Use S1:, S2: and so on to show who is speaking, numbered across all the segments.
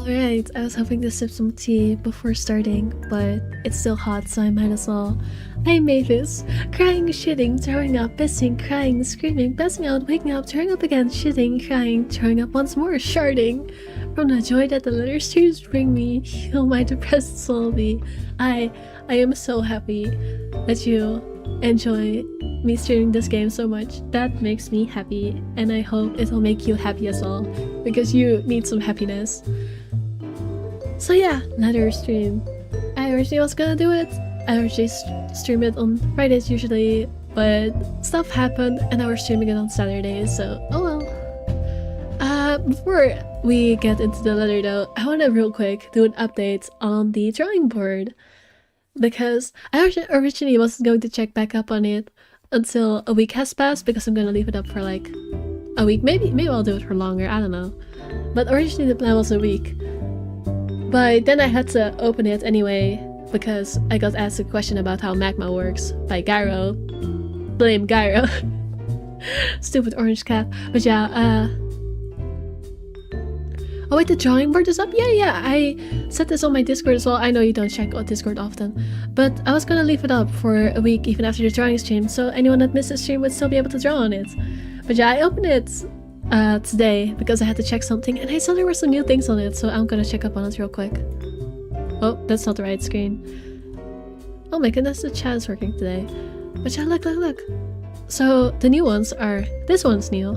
S1: Alright, I was hoping to sip some tea before starting, but it's still hot, so I might as well. I made this. Crying, shitting, throwing up, pissing, crying, screaming, passing out, waking up, throwing up again, shitting, crying, throwing up once more, sharding. From the joy that the letter streams bring me, heal my depressed soul be. I am so happy that you enjoy me streaming this game so much. That makes me happy, and I hope it'll make you happy as well, because you need some happiness. So yeah, letter stream. I originally was gonna do it. I originally stream it on Fridays usually, but stuff happened and now we're streaming it on Saturdays, so oh well. Before we get into the letter though, I wanna real quick do an update on the drawing board. Because I originally wasn't going to check back up on it until a week has passed, because I'm gonna leave it up for like a week. Maybe I'll do it for longer, I don't know. But originally the plan was a week. But then I had to open it anyway, because I got asked a question about how magma works by Gyro. Blame Gyro. Stupid orange cap. But yeah, oh wait, the drawing board is up? Yeah, I set this on my Discord as well. I know you don't check on Discord often, but I was gonna leave it up for a week even after the drawing stream, so anyone that missed the stream would still be able to draw on it. But yeah, I opened it today because I had to check something and I saw there were some new things on it, so I'm gonna check up on it real quick. Oh, that's not the right screen. Oh my goodness, the chat is working today. But yeah, look. So the new ones are, this one's new.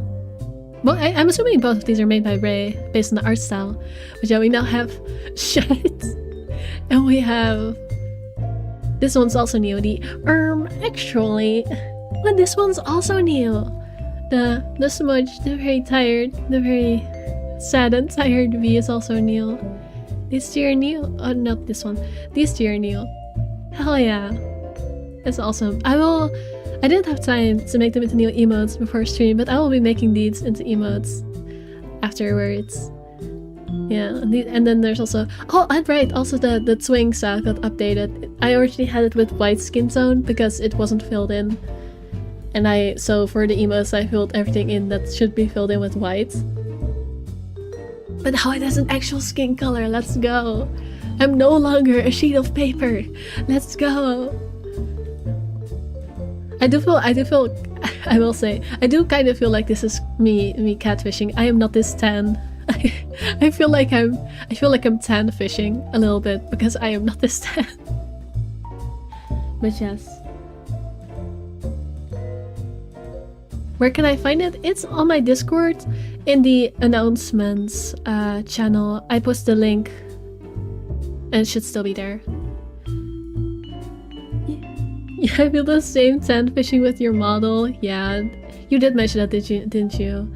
S1: Well, I'm assuming both of these are made by Ray, based on the art style. But yeah, we now have shit. And we have... This one's also new, the actually... But this one's also new. The smudge, the very tired, the very sad and tired V is also new. These two are new. Oh, not this one. These two are new. Hell yeah. It's awesome. I didn't have time to make them into new emotes before stream, but I will be making these into emotes afterwards. Yeah, and then there's also... Oh, and right, also the swing style got updated. I originally had it with white skin tone because it wasn't filled in. And so for the emotes I filled everything in that should be filled in with white. But now it has an actual skin color, let's go! I'm no longer a sheet of paper! Let's go! I will say, I do kind of feel like this is me catfishing. I am not this tan. I feel like I'm tan fishing a little bit because I am not this tan. But yes. Where can I find it? It's on my Discord in the announcements channel. I post the link and it should still be there. Yeah, I feel the same tan fishing with your model. Yeah, you did mention that, didn't you?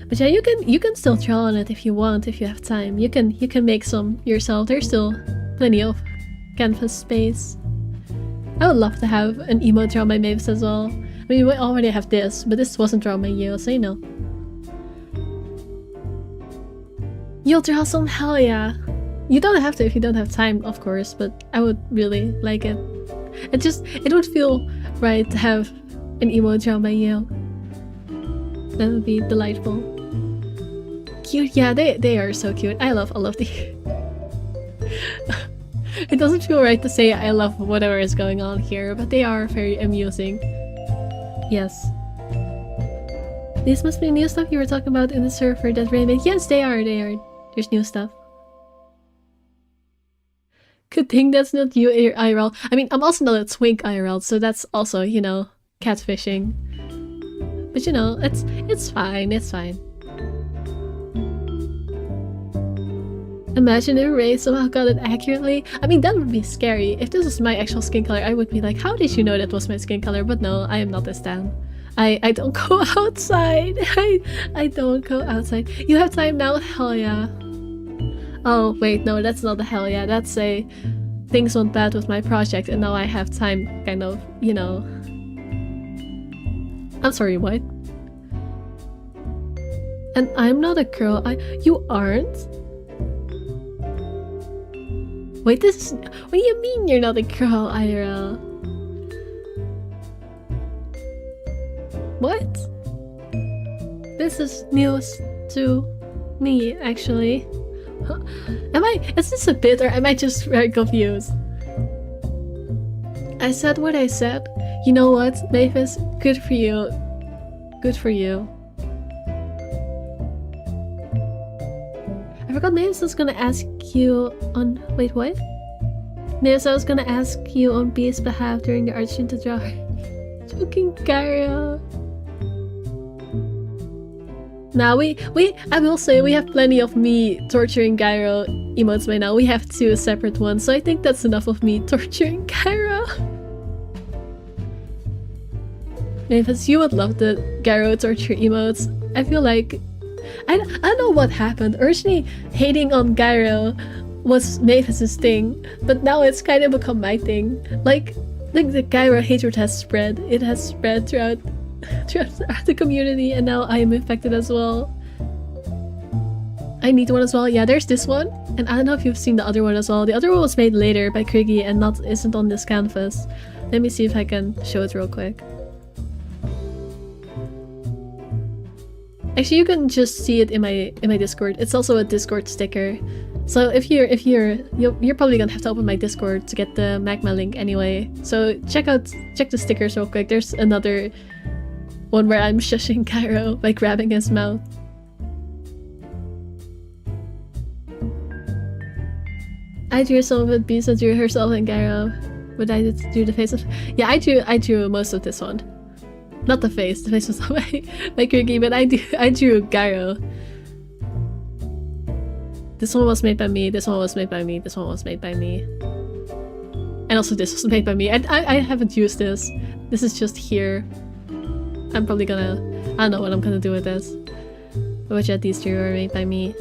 S1: But yeah, you can still draw on it if you want, if you have time. You can make some yourself. There's still plenty of canvas space. I would love to have an emote drawn by Mavis as well. I mean, we already have this, but this wasn't drawn by you, so you know. You'll draw some? Hell yeah! You don't have to if you don't have time, of course, but I would really like it. It would feel right to have an emote drawn by you. That would be delightful. Cute, yeah, they are so cute. I love all of these. It doesn't feel right to say I love whatever is going on here, but they are very amusing. Yes. These must be new stuff you were talking about in the server that Ray made. Yes, they are. There's new stuff. Good thing that's not you IRL. I mean, I'm also not a twink IRL, so that's also, you know, catfishing. But you know, it's fine, it's fine. Imagine if Ray somehow got it accurately. I mean, that would be scary. If this was my actual skin color, I would be like, how did you know that was my skin color? But no, I am not this tan. I don't go outside. I don't go outside. You have time now? Hell yeah. Oh, wait, no, that's not a hell yeah. That's a things went bad with my project and now I have time, kind of, you know. I'm sorry, what? And I'm not a girl. You aren't? Wait, what do you mean you're not a girl, IRL? What? This is news to me, actually. Is this a bit or am I just very confused? I said what I said. You know what, Mavis? Good for you. Good for you. I forgot Mavis was gonna ask you on... Wait, what? Mavis, I was gonna ask you on B's behalf during the art stream to draw her. Joking, Kara. Now I will say we have plenty of me torturing Gyro emotes by now. We have 2 separate ones, so I think that's enough of me torturing Gyro. Mavis, you would love the Gyro torture emotes. I feel like I don't know what happened. Originally, hating on Gyro was Mavis's thing, but now it's kind of become my thing. Like the Gyro hatred has spread. It has spread throughout the community, and now I am infected as well. I need one as well. Yeah, there's this one, and I don't know if you've seen the other one as well. The other one was made later by Kriggy and isn't on this canvas. Let me see if I can show it real quick. Actually, you can just see it in my Discord. It's also a Discord sticker. So if you're probably gonna have to open my Discord to get the magma link anyway. So check the stickers real quick. There's another one where I'm shushing Cairo by grabbing his mouth. I drew some of it, Bisa drew herself and Cairo, but I did do the face of... Yeah, I drew most of this one. Not the face was not my Kriggy, but I drew Cairo. This one was made by me, this one was made by me, this one was made by me. And also this was made by me. I haven't used this. This is just here. I'm probably gonna... I don't know what I'm gonna do with this. But yeah, these 2 are made by me.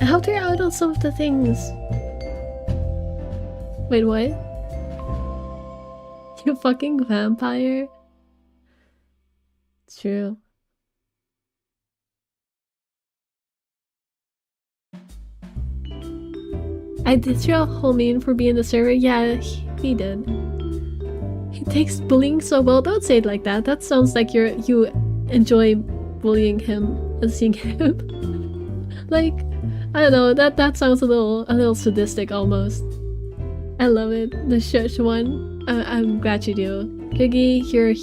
S1: I helped her out on some of the things. Wait, what? You fucking vampire? It's true. I did draw Homie for being the server. Yeah, he did. He takes bullying so well. Don't say it like that. That sounds like you enjoy bullying him and seeing him. Like, I don't know. That sounds a little sadistic almost. I love it. The shush one. I'm glad you do. Kriggy, your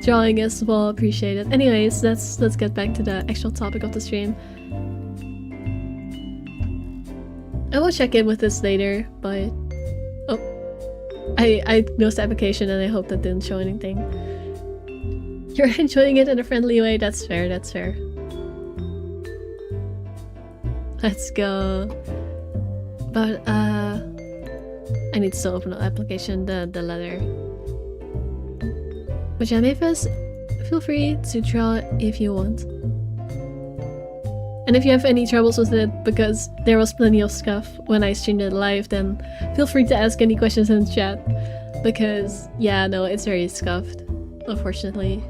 S1: drawing is well appreciated. Anyways, let's get back to the actual topic of the stream. I will check in with this later, but... Oh. I closed the application and I hope that didn't show anything. You're enjoying it in a friendly way, that's fair, that's fair. Let's go. But, I need to still open the application, the letter. But yeah, Mavis, feel free to draw if you want. And if you have any troubles with it, because there was plenty of scuff when I streamed it live, then feel free to ask any questions in the chat. Because, yeah, no, it's very scuffed, unfortunately.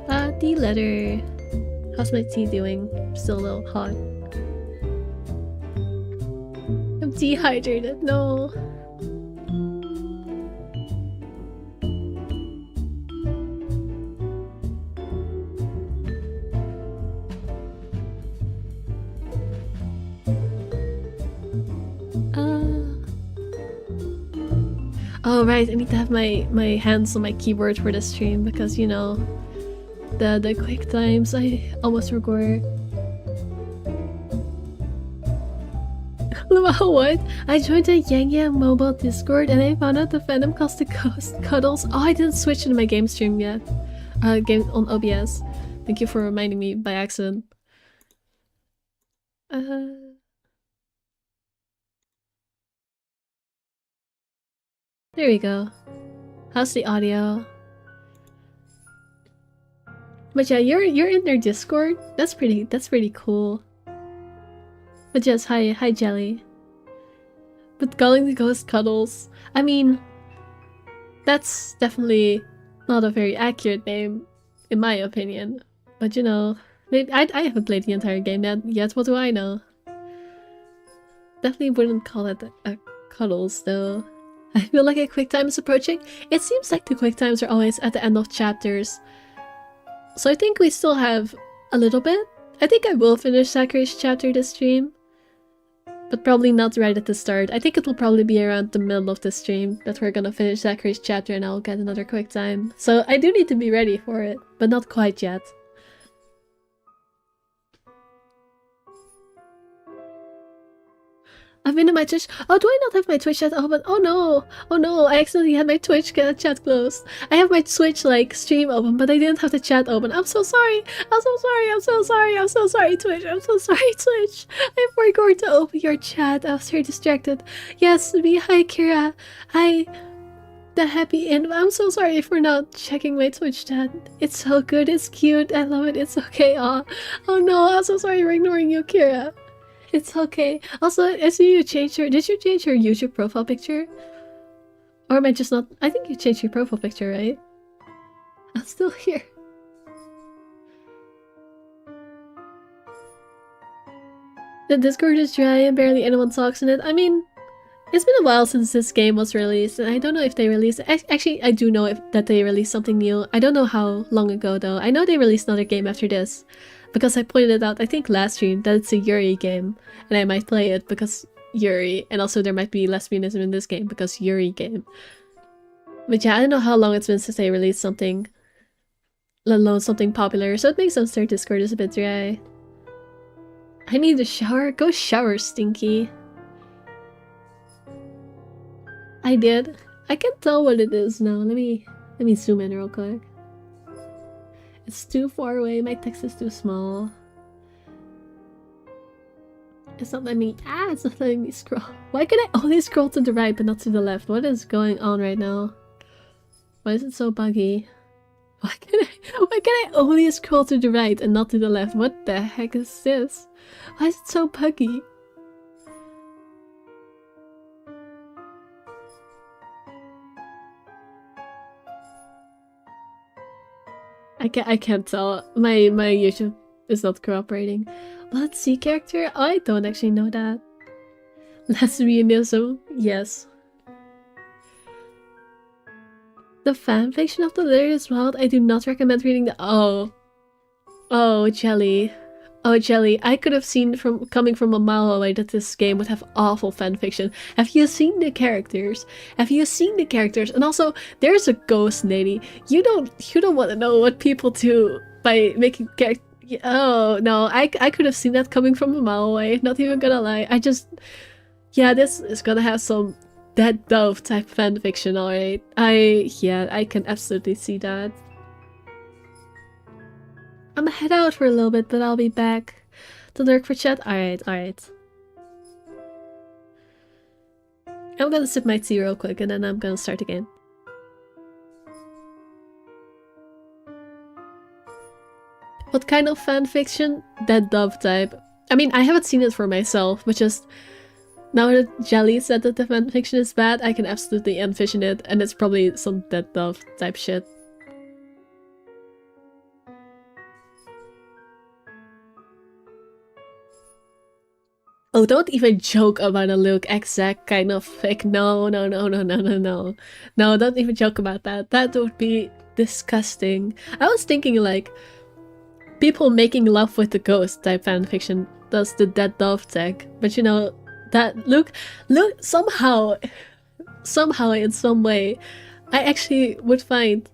S1: The letter. How's my tea doing? Still a little hot. I'm dehydrated, no. Oh right, I need to have my hands on my keyboard for the stream because, you know, the quick times I almost regret. Wow, what? I joined the Yang Yang mobile Discord and I found out the fandom calls the ghost cuddles. Oh, I didn't switch into my game stream yet. Game on OBS. Thank you for reminding me by accident. There we go. How's the audio? But yeah, you're in their Discord. That's pretty cool. But yes, hi Jelly. But calling the ghost cuddles, I mean, that's definitely not a very accurate name, in my opinion. But you know, maybe I haven't played the entire game yet. What do I know? Definitely wouldn't call it a cuddles though. I feel like a quick time is approaching. It seems like the quick times are always at the end of chapters. So I think we still have a little bit. I think I will finish Zachary's chapter this stream. But probably not right at the start. I think it will probably be around the middle of the stream that we're gonna finish Zachary's chapter and I'll get another quick time. So I do need to be ready for it, but not quite yet. I've been in my Twitch. Oh, do I not have my Twitch chat open? Oh no! Oh no! I accidentally had my Twitch chat closed. I have my Twitch like stream open, but I didn't have the chat open. I'm so sorry. I'm so sorry. I'm so sorry. I'm so sorry, Twitch. I'm so sorry, Twitch. I forgot to open your chat. I was very distracted. Yes, me. Hi, Kira. Hi. The happy end. I'm so sorry for not checking my Twitch chat. It's so good. It's cute. I love it. It's okay. Oh no! I'm so sorry for ignoring you, Kira. It's okay. Also, I see you changed your... Did you change your YouTube profile picture? Or am I just not... I think you changed your profile picture, right? I'm still here. The Discord is dry and barely anyone talks in it. I mean, it's been a while since this game was released, and I don't know if they released... Actually, I do know that they released something new. I don't know how long ago, though. I know they released another game after this. Because I pointed it out, I think last stream, that it's a Yuri game. And I might play it because Yuri. And also there might be lesbianism in this game because Yuri game. But yeah, I don't know how long it's been since they released something. Let alone something popular. So it makes sense their Discord is a bit dry. I need a shower. Go shower, Stinky. I did. I can't tell what it is now. Let me zoom in real quick. It's too far away, my text is too small. It's not letting me- it's not letting me scroll. Why can I only scroll to the right but not to the left? What is going on right now? Why is it so buggy? Why can I only scroll to the right and not to the left? What the heck is this? Why is it so buggy? I can't tell. My YouTube is not cooperating. Let's see character? I don't actually know that. Lesbianism? Yes. The fanfiction of the Lyre is wild. I do not recommend reading the- Oh, Jelly. Oh, Jelly. I could have seen from coming from a mile away that this game would have awful fanfiction. Have you seen the characters? Have you seen the characters? And also, there's a ghost lady. You don't want to know what people do by making characters. Oh, no. I could have seen that coming from a mile away. Not even gonna lie. Yeah, this is gonna have some Dead Dove type fanfiction, alright? I can absolutely see that. I'm gonna head out for a little bit, but I'll be back to lurk for chat. Alright. I'm gonna sip my tea real quick and then I'm gonna start again. What kind of fanfiction? Dead Dove type. I mean, I haven't seen it for myself, but just now that Jelly said that the fanfiction is bad, I can absolutely envision it, and it's probably some Dead Dove type shit. Oh, don't even joke about a Luke exact kind of fic. No. No, don't even joke about that. That would be disgusting. I was thinking like people making love with the ghost type fanfiction does the Dead Dove tag. But you know, that Luke somehow in some way, I actually would find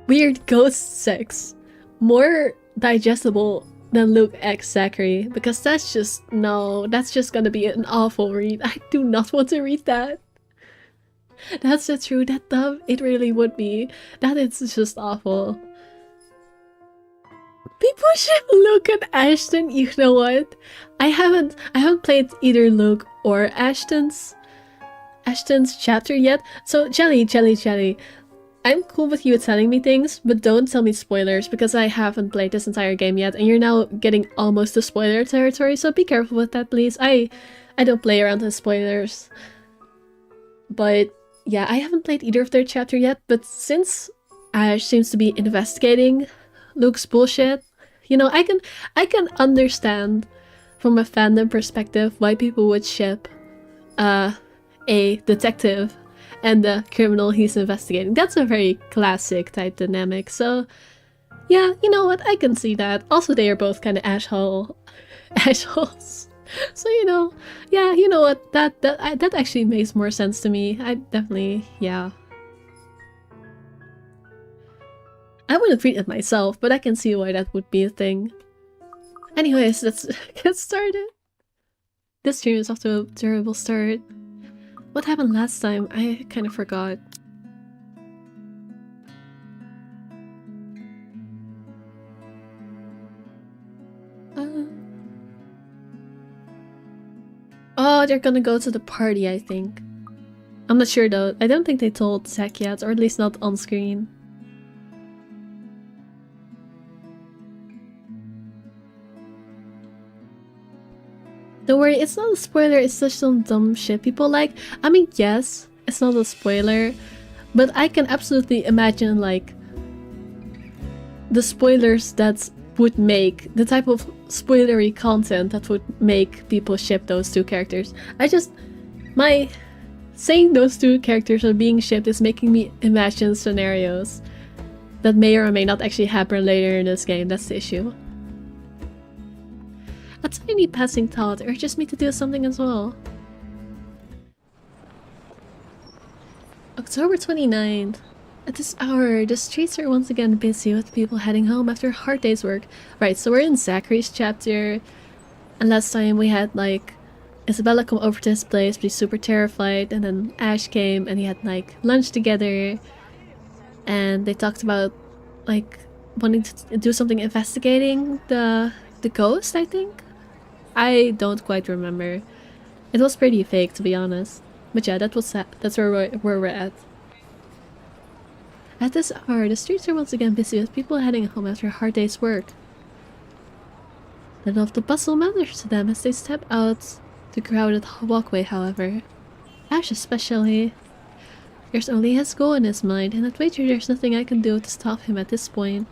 S1: weird ghost sex more digestible than Luke X Zachary, because that's just gonna be an awful read. I do not want to read that. That's the truth. That Dove, it really would be. That is just awful. People ship Luke and Ashton. You know what? I haven't played either Luke or Ashton's chapter yet. So Jelly. I'm cool with you telling me things, but don't tell me spoilers because I haven't played this entire game yet and you're now getting almost to spoiler territory, so be careful with that, please. I don't play around with spoilers. But yeah, I haven't played either of their chapter yet, but since Ash seems to be investigating Luke's bullshit, you know, I can understand from a fandom perspective why people would ship a detective and the criminal he's investigating. That's a very classic type dynamic. So yeah, you know what? I can see that. Also, they are both kind of assholes. So you know, yeah, you know what? That actually makes more sense to me. I definitely, yeah. I wouldn't read it myself, but I can see why that would be a thing. Anyways, let's get started. This stream is off to a terrible start. What happened last time? I kind of forgot. Oh, they're gonna go to the party, I think. I'm not sure though. I don't think they told Zach yet, or at least not on screen. Don't worry, it's not a spoiler, it's just some dumb shit people like. I mean, yes, it's not a spoiler, but I can absolutely imagine, like, the spoilers that would make, the type of spoilery content that would make people ship those two characters. Saying those two characters are being shipped is making me imagine scenarios that may or may not actually happen later in this game. That's the issue. A tiny passing thought urges me to do something as well. October 29th. At this hour, the streets are once again busy with people heading home after a hard day's work. Right, so we're in Zachary's chapter, and last time we had, like, Isabella come over to his place, be super terrified, and then Ash came and he had, like, lunch together, and they talked about, like, wanting to do something investigating the ghost, I think? I don't quite remember. It was pretty fake, to be honest. But yeah, that's where we're at. At this hour, the streets are once again busy with people heading home after a hard day's work. Little of the bustle matters to them as they step out the crowded walkway, however. Ash especially. There's only his goal in his mind, and I'd wager there's nothing I can do to stop him at this point.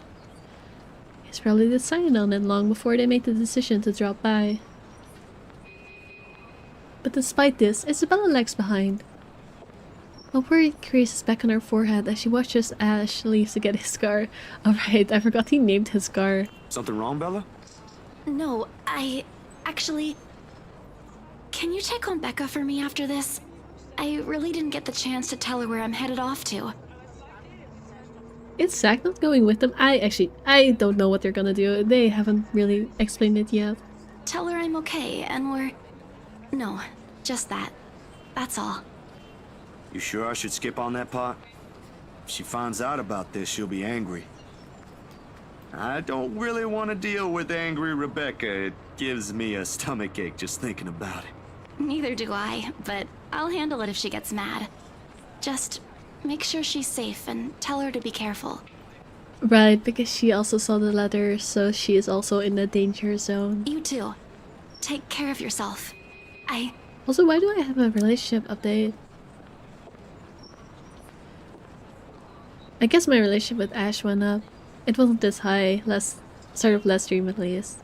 S1: He's probably decided on it long before they made the decision to drop by. But despite this, Isabella lags behind. A worried crease is back on her forehead as she watches Ash leave to get his car. Alright, I forgot he named his car.
S2: Something wrong, Bella?
S3: No, actually... Can you check on Becca for me after this? I really didn't get the chance to tell her where I'm headed off to.
S1: Is Zach not going with them? I don't know what they're gonna do. They haven't really explained it yet.
S3: Tell her I'm okay and we're... No, just that. That's all.
S2: You sure I should skip on that part? If she finds out about this, she'll be angry. I don't really want to deal with angry Rebecca. It gives me a stomachache just thinking about it.
S3: Neither do I, but I'll handle it if she gets mad. Just make sure she's safe and tell her to be careful.
S1: Right, because she also saw the letter, so she is also in the danger zone.
S3: You too. Take care of yourself.
S1: Also, why do I have a relationship update? I guess my relationship with Ash went up. It wasn't this high, start of last stream at least.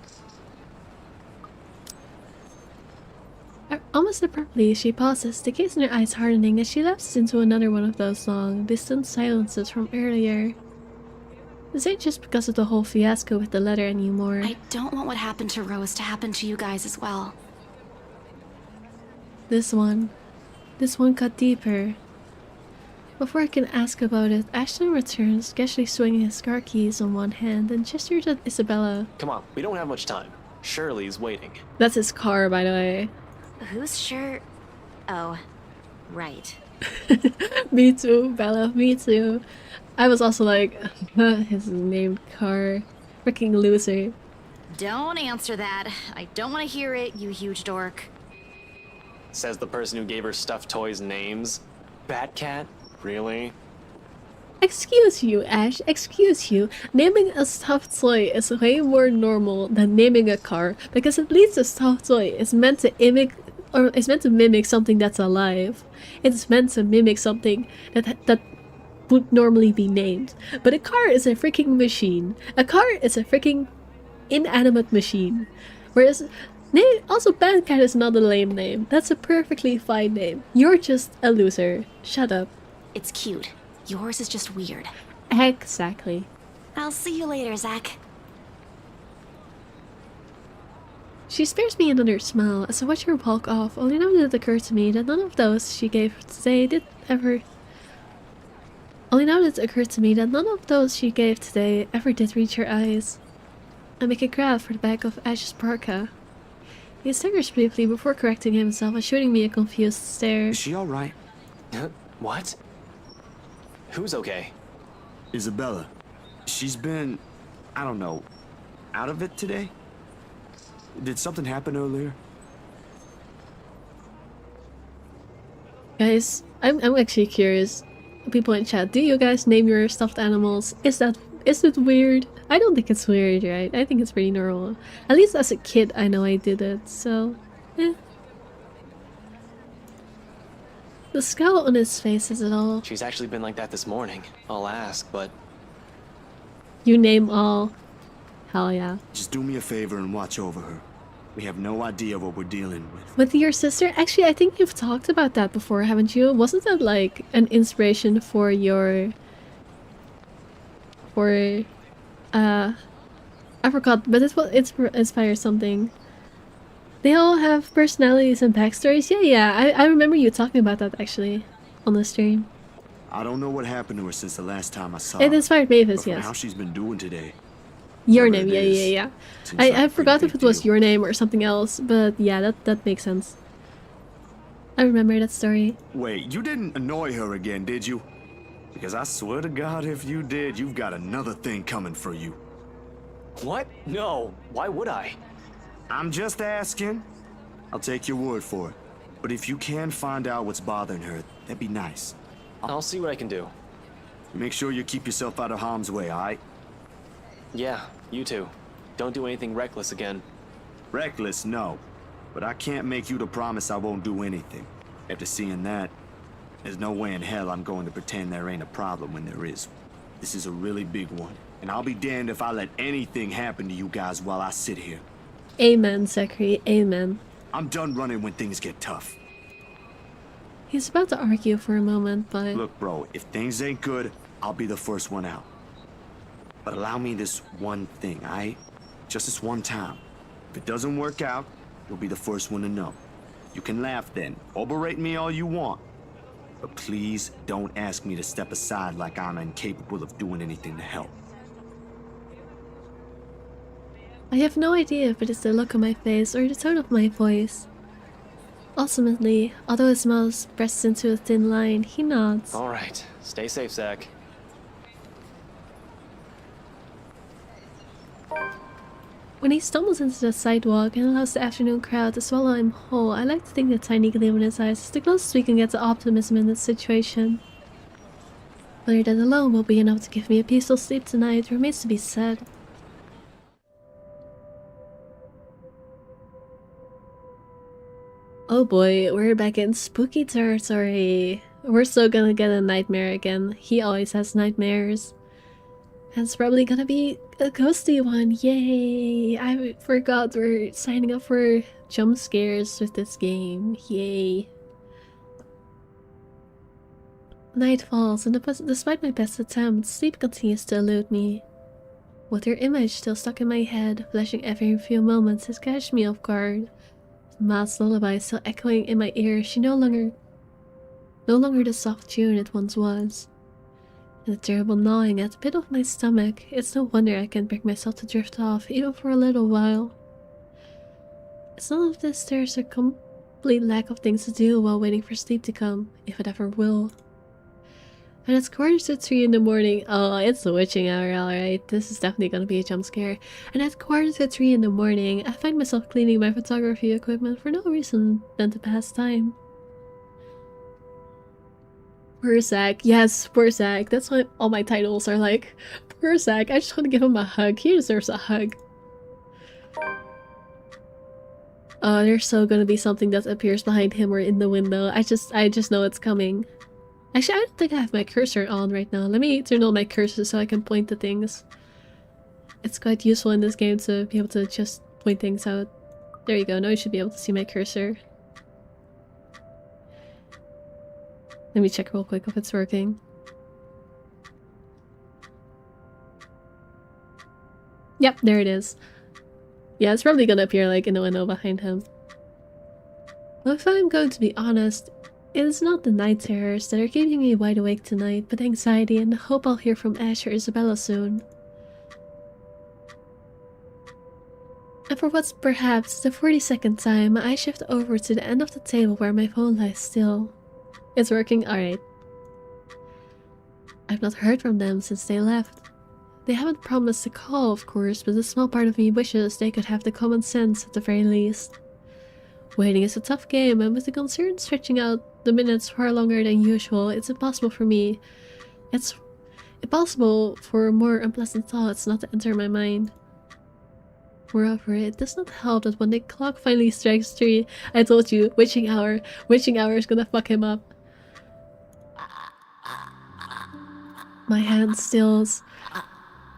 S1: Almost abruptly, she pauses, the gaze in her eyes hardening as she lapses into another one of those long, distant silences from earlier. This ain't just because of the whole fiasco with the letter anymore.
S3: I don't want what happened to Rose to happen to you guys as well.
S1: This one cut deeper. Before I can ask about it, Ashton returns, casually swinging his car keys on one hand and gestures at Isabella.
S4: Come on, we don't have much time. Shirley's waiting.
S1: That's his car, by the way.
S5: Who's sure? Oh, right.
S1: Me too, Bella, me too. I was also like, his named car. Freaking loser.
S5: Don't answer that. I don't want to hear it, you huge dork.
S4: Says the person who gave her stuffed toys names. Batcat? Really?
S1: Excuse you, Ash, excuse you. Naming a stuffed toy is way more normal than naming a car, because at least a stuffed toy is meant to mimic something that's alive. It's meant to mimic something that would normally be named. But a car is a freaking machine. A car is a freaking inanimate machine. Whereas Also, Bandcat is not a lame name. That's a perfectly fine name. You're just a loser. Shut up.
S3: It's cute. Yours is just weird.
S1: Exactly.
S3: I'll see you later, Zach.
S1: She spares me another smile as I watch her walk off, only now that it occurred to me that none of those she gave today did ever... Only now that it occurred to me that none of those she gave today ever did reach her eyes. I make a grab for the back of Ash's parka. He staggers briefly before correcting himself and shooting me a confused stare.
S2: Is she alright?
S4: What? Who's okay?
S2: Isabella. She's been, I don't know, out of it today? Did something happen earlier?
S1: Guys, I'm actually curious. People in chat, do you guys name your stuffed animals? Is it weird? I don't think it's weird, right? I think it's pretty normal. At least as a kid, I know I did it, so... eh. The scowl on his face says it all.
S4: She's actually been like that this morning. I'll ask, but...
S1: You name all. Hell yeah.
S2: Just do me a favor and watch over her. We have no idea what we're dealing with.
S1: With your sister? Actually, I think you've talked about that before, haven't you? Wasn't that like an inspiration for your... I forgot, but it will inspire something. They all have personalities and backstories. Yeah, I remember you talking about that actually on the stream.
S2: I don't know what happened to her since the last time I saw her.
S1: It inspired Mavis,
S2: but from
S1: yes.
S2: how she's been doing today.
S1: Your
S2: whatever
S1: name,
S2: it is,
S1: yeah.
S2: seems like
S1: I
S2: a
S1: forgot
S2: pretty
S1: if it
S2: big
S1: was
S2: deal.
S1: your name or something else, but yeah, that makes sense. I remember that story.
S2: Wait, you didn't annoy her again, did you? Because I swear to God, if you did, you've got another thing coming for you.
S4: What? No. Why would I?
S2: I'm just asking. I'll take your word for it. But if you can find out what's bothering her, that'd be nice.
S4: I'll see what I can do.
S2: Make sure you keep yourself out of harm's way, alright?
S4: Yeah, you too. Don't do anything reckless again.
S2: Reckless, no. But I can't make you to promise I won't do anything. After seeing that, there's no way in hell I'm going to pretend there ain't a problem when there is. This is a really big one, and I'll be damned if I let anything happen to you guys while I sit here.
S1: Amen, Zachary, amen.
S2: I'm done running when things get tough.
S1: He's about to argue for a moment, but...
S2: Look, bro, if things ain't good, I'll be the first one out. But allow me this one thing, aight? Just this one time. If it doesn't work out, you'll be the first one to know. You can laugh then, or berate me all you want. But please don't ask me to step aside like I'm incapable of doing anything to help.
S1: I have no idea if it is the look on my face or the tone of my voice. Ultimately, although his mouth presses into a thin line, he nods.
S4: Alright. Stay safe, Zach.
S1: When he stumbles into the sidewalk and allows the afternoon crowd to swallow him whole, I like to think the tiny gleam in his eyes is the closest we can get to optimism in this situation. Whether that alone will be enough to give me a peaceful sleep tonight remains to be said. Oh boy, we're back in spooky territory. We're still gonna get a nightmare again. He always has nightmares. And it's probably gonna be a ghosty one. Yay! I forgot we're signing up for jump scares with this game. Yay. Night falls, and despite my best attempts, sleep continues to elude me. With her image still stuck in my head, flashing every few moments, has catched me off guard. The masked lullaby still echoing in my ears, she no longer the soft tune it once was. And the terrible gnawing at the pit of my stomach, it's no wonder I can't bring myself to drift off, even for a little while. It's none of this, there's a complete lack of things to do while waiting for sleep to come, if it ever will. And it's 2:45 in the morning. Oh, it's the witching hour, alright. This is definitely gonna be a jump scare. And at 2:45 in the morning, I find myself cleaning my photography equipment for no reason than to pass time. Poor Zach. Yes, poor Zach. That's why all my titles are like, poor Zach. I just want to give him a hug. He deserves a hug. Oh, there's so gonna be something that appears behind him or in the window. I just know it's coming. Actually, I don't think I have my cursor on right now. Let me turn on my cursor so I can point to things. It's quite useful in this game to be able to just point things out. There you go, now you should be able to see my cursor. Let me check real quick if it's working. Yep, there it is. Yeah, it's probably gonna appear like in the window behind him. Well, if I'm going to be honest, it is not the night terrors that are keeping me wide awake tonight, but anxiety and the hope I'll hear from Ash or Isabella soon. And for what's perhaps the 42nd time, I shift over to the end of the table where my phone lies still. It's working, alright. I've not heard from them since they left. They haven't promised to call, of course, but a small part of me wishes they could have the common sense at the very least. Waiting is a tough game, and with the concern stretching out the minutes far longer than usual, it's impossible for me. It's impossible for more unpleasant thoughts not to enter my mind. Moreover, it does not help that when the clock finally strikes 3, I told you, witching hour is gonna fuck him up. My hand stills.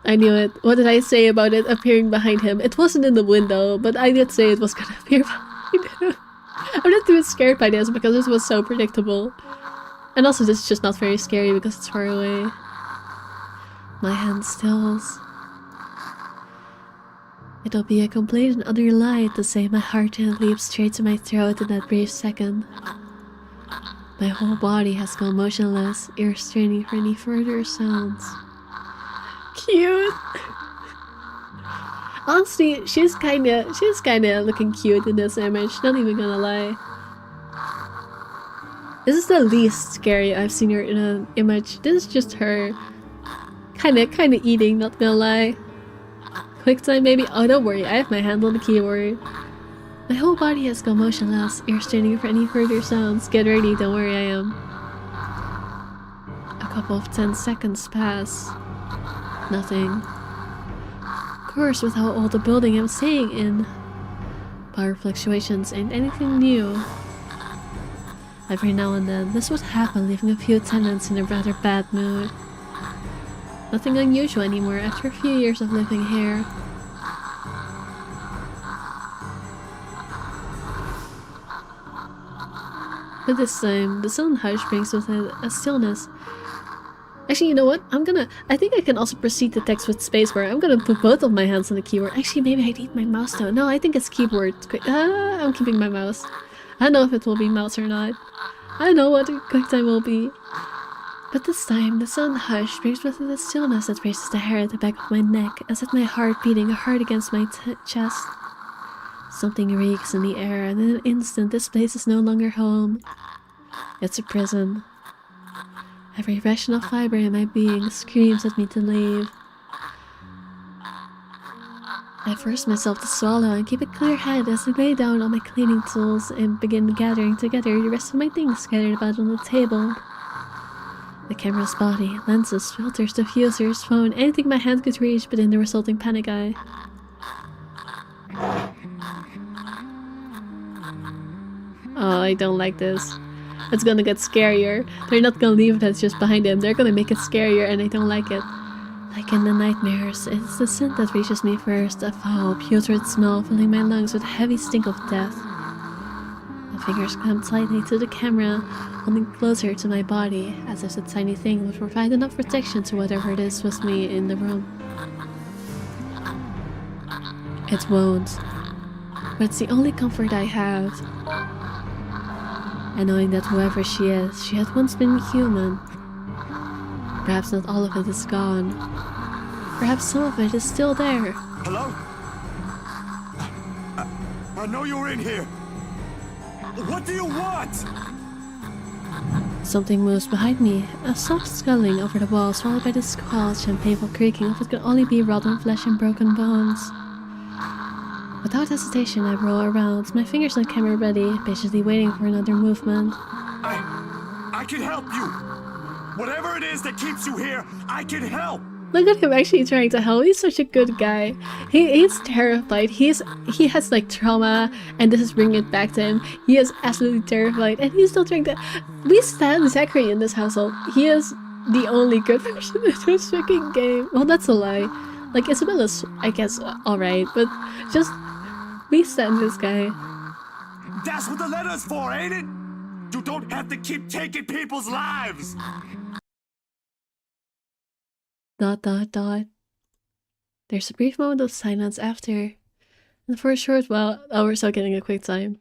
S1: I knew it. What did I say about it appearing behind him? It wasn't in the window, but I did say it was gonna appear behind him. I'm not too scared by this because this was so predictable. And also this is just not very scary because it's far away. My hand stills. It'll be a complete and utter lie to say my heart didn't leap straight to my throat in that brief second. My whole body has gone motionless, ears straining for any further sounds. Cute! Honestly, she's kinda looking cute in this image, not even gonna lie. This is the least scary I've seen her in an image. This is just her kinda eating, not gonna lie. Quick time, maybe? Oh, don't worry, I have my hand on the keyboard. My whole body has gone motionless, ears straining for any further sounds. Get ready, don't worry, I am. A couple of 10 seconds pass. Nothing. Of course, with how old the building I'm staying in, power fluctuations ain't anything new. Every now and then, this would happen, leaving a few tenants in a rather bad mood. Nothing unusual anymore after a few years of living here. But this time, the sudden hush brings with it a stillness. Actually, you know what? I think I can also proceed the text with spacebar. I'm gonna put both of my hands on the keyboard. Actually, maybe I need my mouse though. No, I think it's keyboard. I'm keeping my mouse. I don't know if it will be mouse or not. I don't know what the quick time will be. But this time, the sudden hush brings with it a stillness that raises the hair at the back of my neck and sets my heart beating hard against my chest. Something reeks in the air, and in an instant, this place is no longer home. It's a prison. Every rational fiber in my being screams at me to leave. I force myself to swallow and keep a clear head as I lay down on my cleaning tools and begin gathering together the rest of my things scattered about on the table. The camera's body, lenses, filters, diffusers, phone, anything my hand could reach, but in the resulting panic eye. Oh, I don't like this. It's gonna get scarier. They're not gonna leave it just behind him. They're gonna make it scarier and I don't like it. Like in the nightmares, it's the scent that reaches me first, a foul, putrid smell filling my lungs with a heavy stink of death. My fingers clamp tightly to the camera, holding closer to my body, as if the tiny thing would provide enough protection to whatever it is with me in the room. It won't. But it's the only comfort I have. And knowing that whoever she is, she had once been human. Perhaps not all of it is gone. Perhaps some of it is still there.
S2: Hello? I know you're in here. What do you want?
S1: Something moves behind me, a soft scuttling over the walls, followed by the squelch and painful creaking of what could only be rotten flesh and broken bones. Without hesitation, I roll around, my fingers on camera ready, patiently waiting for another movement.
S2: I can help you. Whatever it is that keeps you here, I can help.
S1: Look at him actually trying to help. He's such a good guy. He's terrified. He has like trauma, and this is bringing it back to him. He is absolutely terrified, and he's still trying to. We stand Zachary in this household. He is the only good person in this freaking game. Well, that's a lie. Like Isabella's, I guess, all right, but just We send this guy.
S2: That's what the letter's for, ain't it? You don't have to keep taking people's lives!
S1: Dot dot dot. There's a brief moment of silence after. And for a short while, oh, we're still getting a quick time.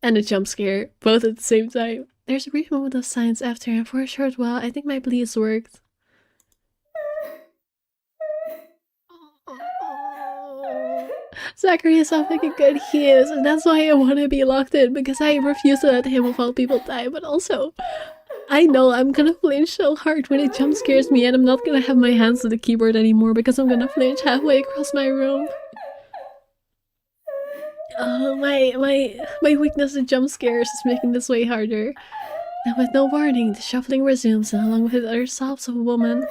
S1: And a jump scare, both at the same time. There's a brief moment of silence after, and for a short while, I think my pleas worked. Zachary is off like a good he is, and that's why I want to be locked in, because I refuse to let him of all people die, but also, I know I'm gonna flinch so hard when it jump scares me, and I'm not gonna have my hands on the keyboard anymore because I'm gonna flinch halfway across my room. Oh, my weakness to jump scares is making this way harder. And with no warning, the shuffling resumes, and along with other sobs of a woman.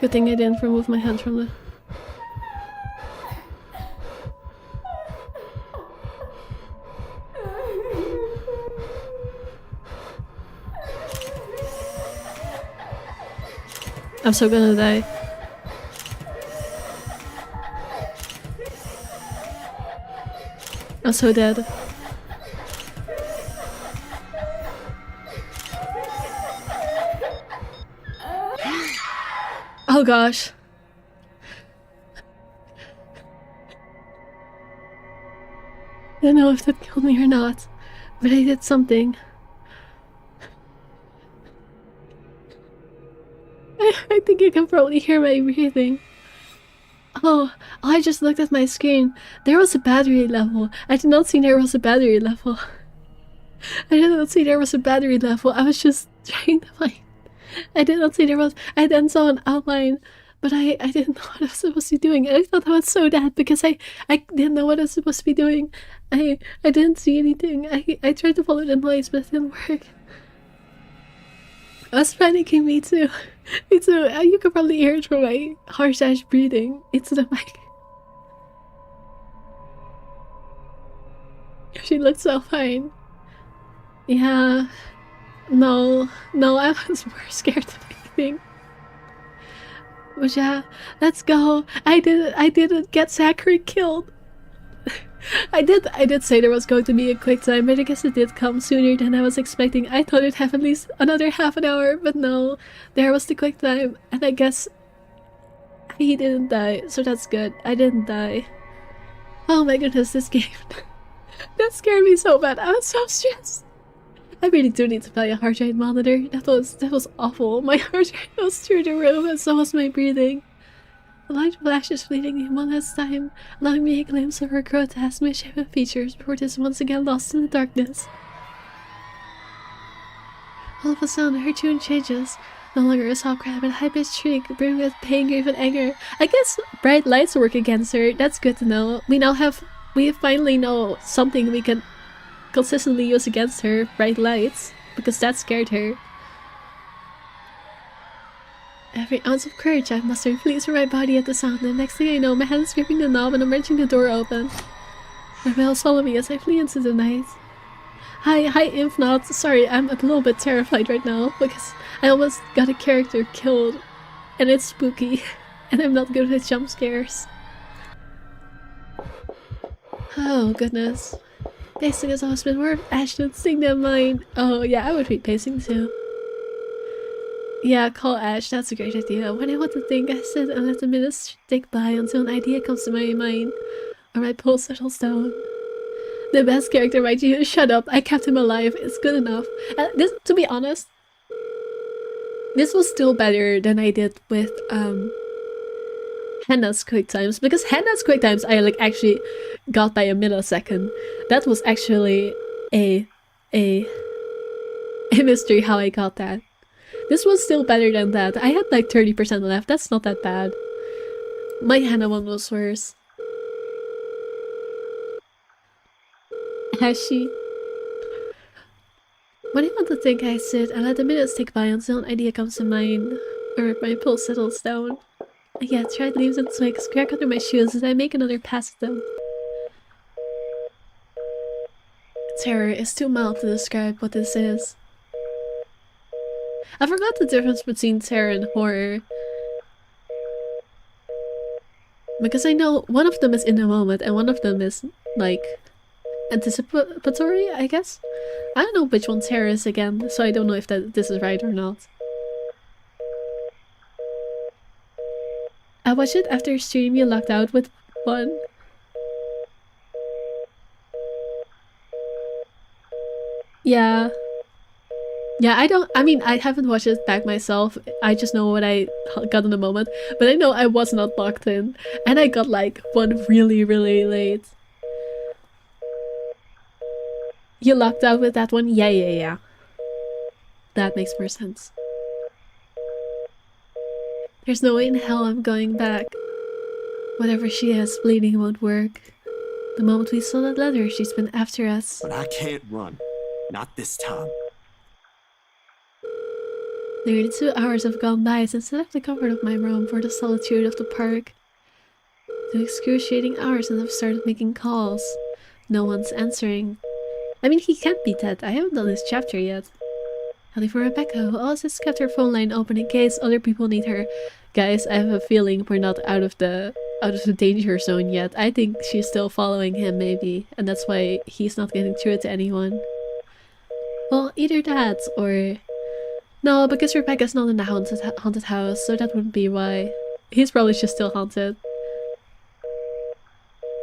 S1: Good thing I didn't remove my hand from the... I'm so gonna die. I'm so dead. Oh gosh. I don't know if that killed me or not, but I did something. I think you can probably hear my breathing. Oh, I just looked at my screen. There was a battery level. I did not see there was a battery level. I did not see there was a battery level. I was just trying to find... I did not see there was... I then saw an outline, but I didn't know what I was supposed to be doing. And I thought I was so dead because I didn't know what I was supposed to be doing. I didn't see anything. I tried to follow the noise, but it didn't work. I was panicking, me too. Me too. You could probably hear it from my harsh-ass breathing into the mic. She looked so fine. Yeah. No, I was more scared than anything. But yeah, let's go. I didn't get Zachary killed. I did say there was going to be a quick time, but I guess it did come sooner than I was expecting. I thought it'd have at least another half an hour, but no, there was the quick time, and I guess he didn't die, so that's good. I didn't die. Oh my goodness, this game. That scared me so bad. I was so stressed. I really do need to buy a heart rate monitor. That was awful. My heart rate was through the roof, and so was my breathing. The light flashes fleeting in one last time, allowing me a glimpse of her grotesque, misshapen features before it is once again lost in the darkness. All of a sudden, her tune changes. No longer a soft cry, but a high-pitched shriek, brimming with pain, grief, and anger. I guess bright lights work against her. That's good to know. We finally know something we can consistently use against her. Bright lights, because that scared her. Every ounce of courage I mustered flees from my body at the sound, and the next thing I know, my hand is gripping the knob and I'm wrenching the door open. My bells follow me as I flee into the night. Hi, Infnot. Sorry, I'm a little bit terrified right now, because I almost got a character killed, and it's spooky, and I'm not good with jump scares. Oh, goodness. Pacing has always been more of Ashton's thing than mine. Oh, yeah, I would be pacing too. Yeah, call Ash, that's a great idea. When I want to think, I sit and let the minutes tick by until an idea comes to my mind, or my pulse settles down. The best character, my genius, shut up, I kept him alive, it's good enough. This, to be honest, this was still better than I did with, Hannah's quick times, because Hannah's quick times I, like, actually got by a millisecond. That was actually a mystery how I got that. This was still better than that. I had like 30% left. That's not that bad. My Hannah one was worse. Has she? When I want to think, I sit and let the minutes tick by until an idea comes to mind, or my pulse settles down. I get dried leaves and twigs crack under my shoes as I make another pass at them. Terror is too mild to describe what this is. I forgot the difference between terror and horror. Because I know one of them is in the moment and one of them is, like, anticipatory, I guess? I don't know which one terror is again, so I don't know if this is right or not. I watched it after stream you locked out with one. Yeah. Yeah, I haven't watched it back myself. I just know what I got in the moment. But I know I was not locked in. And I got like one really, really late. You locked out with that one? Yeah. That makes more sense. There's no way in hell I'm going back. Whatever she is, bleeding won't work. The moment we saw that letter, she's been after us.
S2: But I can't run. Not this time.
S1: Nearly 2 hours have gone by since I left the comfort of my room for the solitude of the park. 2 excruciating hours and I've started making calls. No one's answering. I mean, he can't be dead. I haven't done this chapter yet. Heading for Rebecca, who always kept her phone line open in case other people need her. Guys, I have a feeling we're not out of the danger zone yet. I think she's still following him, maybe, and that's why he's not getting through it to anyone. Well, either that or no, because Rebecca's not in the haunted house, so that wouldn't be why. He's probably just still haunted.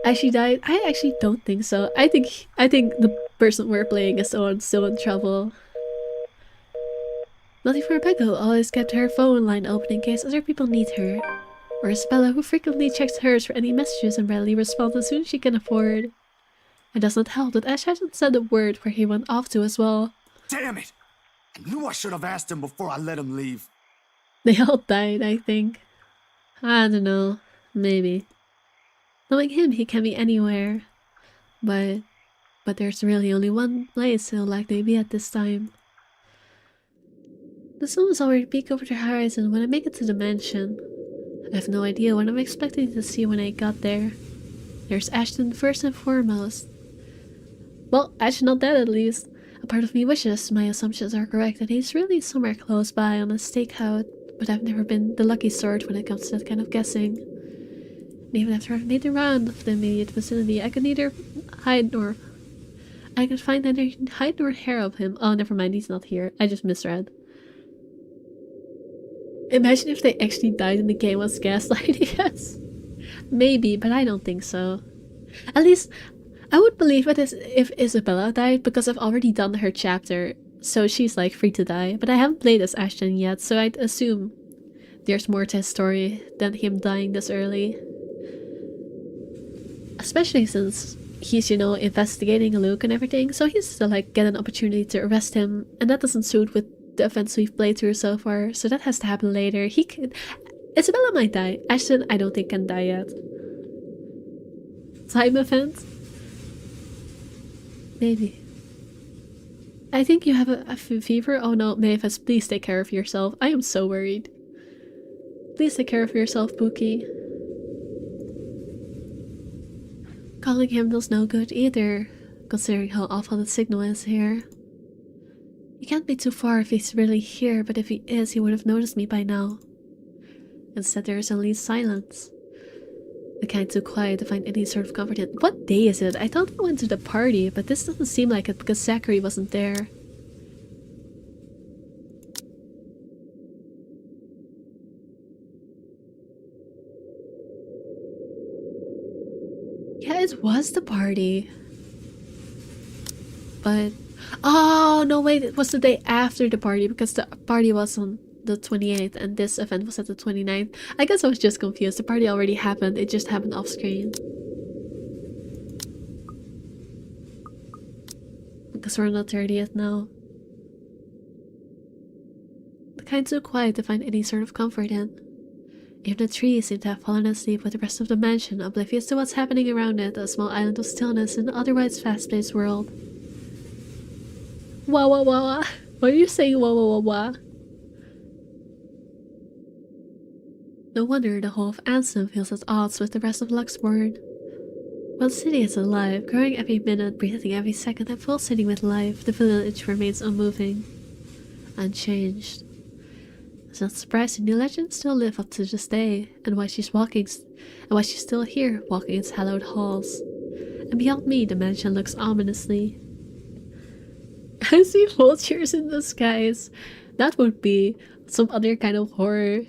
S1: As she died, I actually don't think so. I think the person we're playing is the one still in trouble. Nothing for Rebecca, who always kept her phone line open in case other people need her. Or Isabella, who frequently checks hers for any messages and readily responds as soon as she can afford. It does not help that Ash hasn't said a word where he went off to as well.
S2: Damn it! I knew I should have asked him before I let him leave.
S1: They all died, I think. I don't know. Maybe. Knowing him, he can be anywhere. But there's really only one place he'll likely be at this time. The sun is already peak over the horizon when I make it to the mansion. I have no idea what I'm expecting to see when I got there. There's Ashton first and foremost. Well, Ash's not dead at least. A part of me wishes my assumptions are correct and he's really somewhere close by on a stakeout, but I've never been the lucky sort when it comes to that kind of guessing. And even after I've made the round of the immediate vicinity, I could neither hide nor... I could find neither hide nor hair of him. Oh, never mind, he's not here. I just misread. Imagine if they actually died and the game was gaslighting us. Maybe, but I don't think so. At least, I would believe it if Isabella died because I've already done her chapter, so she's like free to die. But I haven't played as Ashton yet, so I'd assume there's more to his story than him dying this early. Especially since he's, you know, investigating Luke and everything, so he's to like get an opportunity to arrest him, and that doesn't suit with the events we've played through so far, so that has to happen later. Isabella might die. Ashton, I don't think can die yet. Time event? Maybe. I think you have a fever. Oh no, Mavis, please take care of yourself. I am so worried. Please take care of yourself, Pookie. Calling him does no good either, considering how awful the signal is here. He can't be too far if he's really here, but if he is, he would have noticed me by now. Instead, there is only silence. The kind too quiet to find any sort of comfort in. What day is it? I thought we went to the party, but this doesn't seem like it because Zachary wasn't there. Yeah, it was the party. But... oh, no, wait, it was the day after the party because the party was on the 28th and this event was at the 29th. I guess I was just confused. The party already happened, it just happened off screen. Because we're on the 30th now. The kind so quiet to find any sort of comfort in. Even the trees seem to have fallen asleep with the rest of the mansion, oblivious to what's happening around it, a small island of stillness in an otherwise fast-paced world. Wah wah wah wah. Why are you saying wah wah wah wah? No wonder the whole of Ansem feels at odds with the rest of Luxembourg. While the city is alive, growing every minute, breathing every second, and pulsating with life, the village remains unmoving, unchanged. It's not surprising new legends still live up to this day, and why she's still here, walking its hallowed halls. And beyond me, the mansion looks ominously. I see vultures in the skies. That would be some other kind of horror.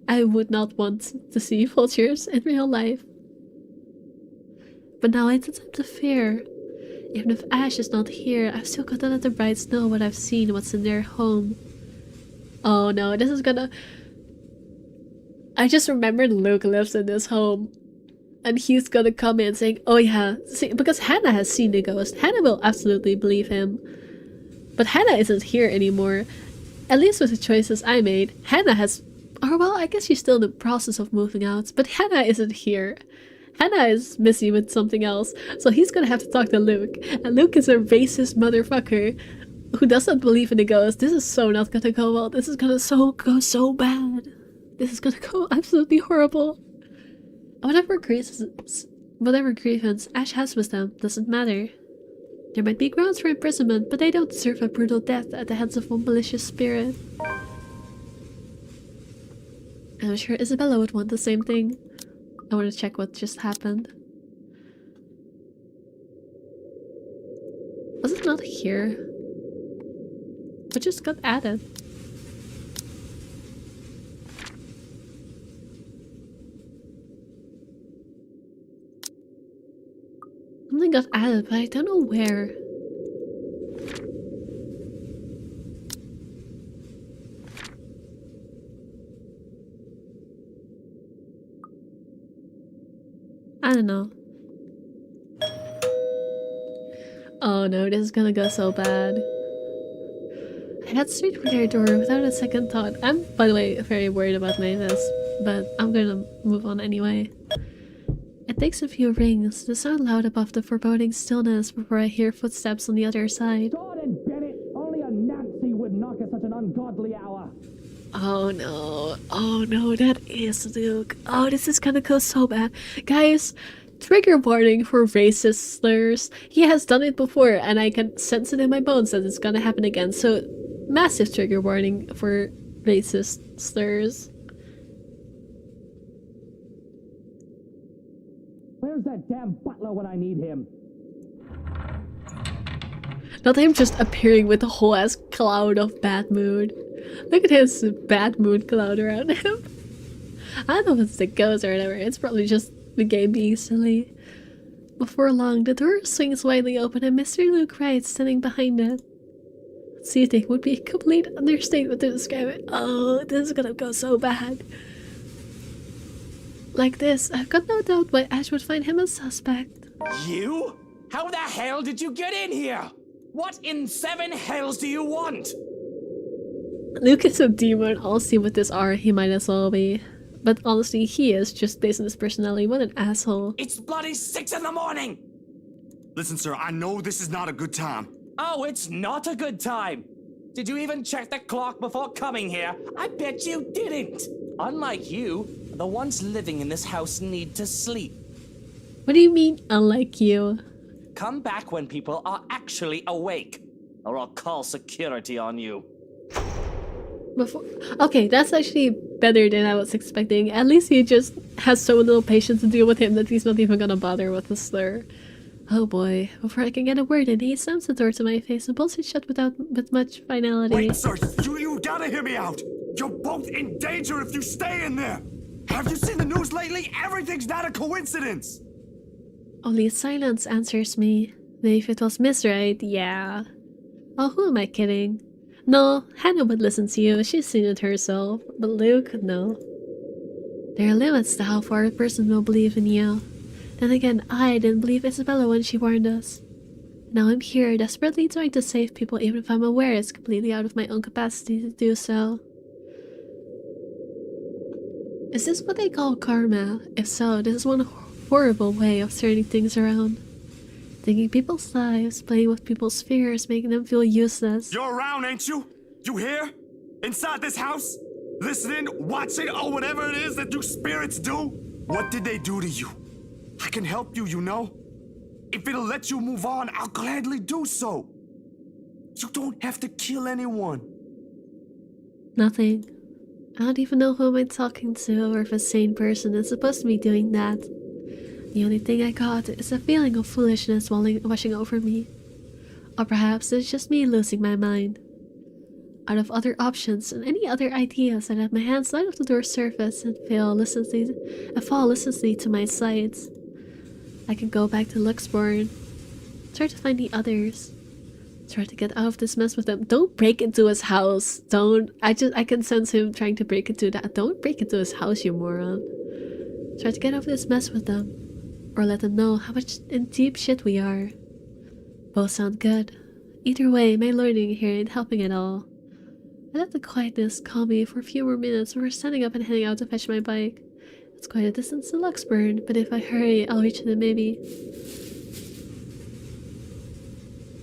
S1: I would not want to see vultures in real life. But now it's a time to fear. Even if Ash is not here, I've still got to let the brides know what I've seen, what's in their home. Oh no, this is gonna... I just remembered Luke lives in this home. And he's gonna come in saying, oh yeah, see, because Hannah has seen the ghost. Hannah will absolutely believe him. But Hannah isn't here anymore. At least with the choices I made, Hannah has... Or well, I guess she's still in the process of moving out. But Hannah isn't here. Hannah is busy with something else. So he's gonna have to talk to Luke. And Luke is a racist motherfucker who doesn't believe in the ghost. This is so not gonna go well. This is gonna go so bad. This is gonna go absolutely horrible. Whatever grievance Ash has with them doesn't matter. There might be grounds for imprisonment, but they don't deserve a brutal death at the hands of a malicious spirit. And I'm sure Isabella would want the same thing. I want to check what just happened. Was it not here? What just got added? Something got added, but I don't know where. I don't know. Oh no, this is gonna go so bad. I head straight for their door without a second thought. I'm, by the way, very worried about this, but I'm gonna move on anyway. It takes a few rings, the sound loud above the foreboding stillness before I hear footsteps on the other side.
S6: God and Bennett, only a Nazi would knock at such an ungodly hour.
S1: Oh no, that is Luke. Oh, this is gonna go so bad. Guys, trigger warning for racist slurs. He has done it before, and I can sense it in my bones that it's gonna happen again. So, massive trigger warning for racist slurs.
S6: Where's that damn butler when I need him?
S1: Not him just appearing with a whole ass cloud of bad mood. Look at his bad mood cloud around him. I don't know if it's the ghost or whatever. It's probably just the game being silly. Before long, the door swings widely open and Mr. Luke Wright standing behind it. Seething would be a complete understatement to describe it. Oh, this is gonna go so bad. Like this, I've got no doubt why Ash would find him a suspect.
S6: You? How the hell did you get in here? What in seven hells do you want?
S1: Luke is a demon. I'll see what this are. He might as well be. But honestly, he is, just based on his personality. What an asshole.
S6: It's bloody 6 in the morning!
S2: Listen, sir, I know this is not a good time.
S6: Oh, it's not a good time. Did you even check the clock before coming here? I bet you didn't. Unlike you, the ones living in this house need to sleep.
S1: What do you mean, unlike you?
S6: Come back when people are actually awake, or I'll call security on you.
S1: Okay, that's actually better than I was expecting. At least he just has so little patience to deal with him that he's not even gonna bother with the slur. Oh boy, before I can get a word in, he slams the door to my face and pulls it shut with much finality.
S2: Wait, sir, you gotta hear me out. You're both in danger if you stay in there. Have you seen the news lately? Everything's not a coincidence.
S1: Only silence answers me. If it was Miss Wright, yeah. Oh, who am I kidding? No, Hannah would listen to you. She's seen it herself. But Luke, no. There are limits to how far a person will believe in you. Then again, I didn't believe Isabella when she warned us. Now I'm here, desperately trying to save people even if I'm aware it's completely out of my own capacity to do so. Is this what they call karma? If so, this is one horrible way of turning things around. Taking people's lives, playing with people's fears, making them feel useless.
S2: You're around, ain't you? You here? Inside this house? Listening, watching, or whatever it is that you spirits do? What did they do to you? I can help you, you know? If it'll let you move on, I'll gladly do so. You don't have to kill anyone.
S1: Nothing. I don't even know who am I talking to or if a sane person is supposed to be doing that. The only thing I got is a feeling of foolishness washing over me. Or perhaps it's just me losing my mind. Out of other options and any other ideas, I let my hand slide off the door's surface and fall listlessly to my sides. I can go back to Luxborn. Try to find the others. Try to get out of this mess with them. Don't break into his house. Don't. I can sense him trying to break into that. Don't break into his house, you moron. Try to get out of this mess with them. Or let them know how much in deep shit we are. Both sound good. Either way, my learning here ain't helping at all. I let the quietness calm me for a few more minutes before standing up and heading out to fetch my bike. It's quite a distance to Luxburn, but if I hurry, I'll reach it maybe.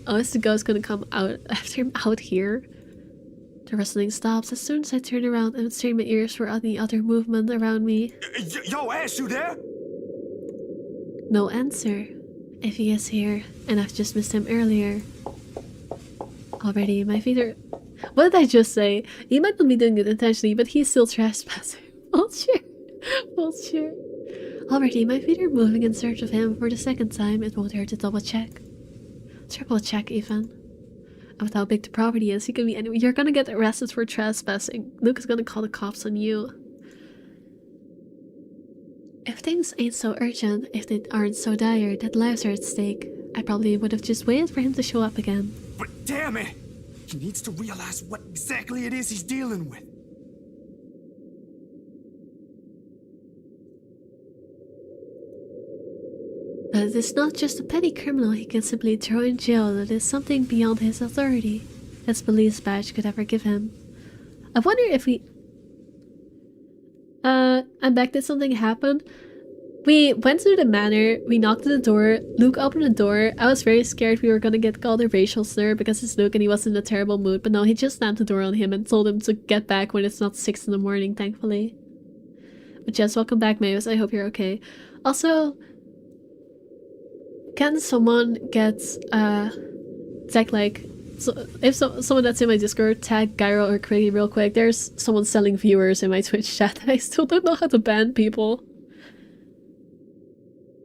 S1: Oh, is the ghost gonna come out after I'm out here? The rustling stops as soon as I turn around and strain my ears for any other movement around me.
S2: Yo, Ash, you there?
S1: No answer. If he is here, and I've just missed him earlier. Already, my feet are... What did I just say? He might not be doing it intentionally, but he's still trespassing. Bullshit. Bullshit. Already, my feet are moving in search of him for the second time. It won't hurt to double check. Triple check, even. And with how big the property is, he can be anywhere. You're gonna get arrested for trespassing. Luke is gonna call the cops on you. If things ain't so urgent, if they aren't so dire that lives are at stake, I probably would have just waited for him to show up again.
S2: But damn it! He needs to realize what exactly it is he's dealing with.
S1: But it is not just a petty criminal he can simply throw in jail. That is something beyond his authority. His police badge could ever give him. I wonder if we... I'm back. Did something happen? We went to the manor, we knocked at the door, Luke opened the door. I was very scared we were gonna get called a racial slur because it's Luke and he was in a terrible mood, but no, he just slammed the door on him and told him to get back when it's not 6 in the morning, thankfully. But yes, welcome back, Mavis. I hope you're okay. Also, can someone get, tag, like, so if someone that's in my Discord, tag Gyro or Craigie real quick. There's someone selling viewers in my Twitch chat and I still don't know how to ban people.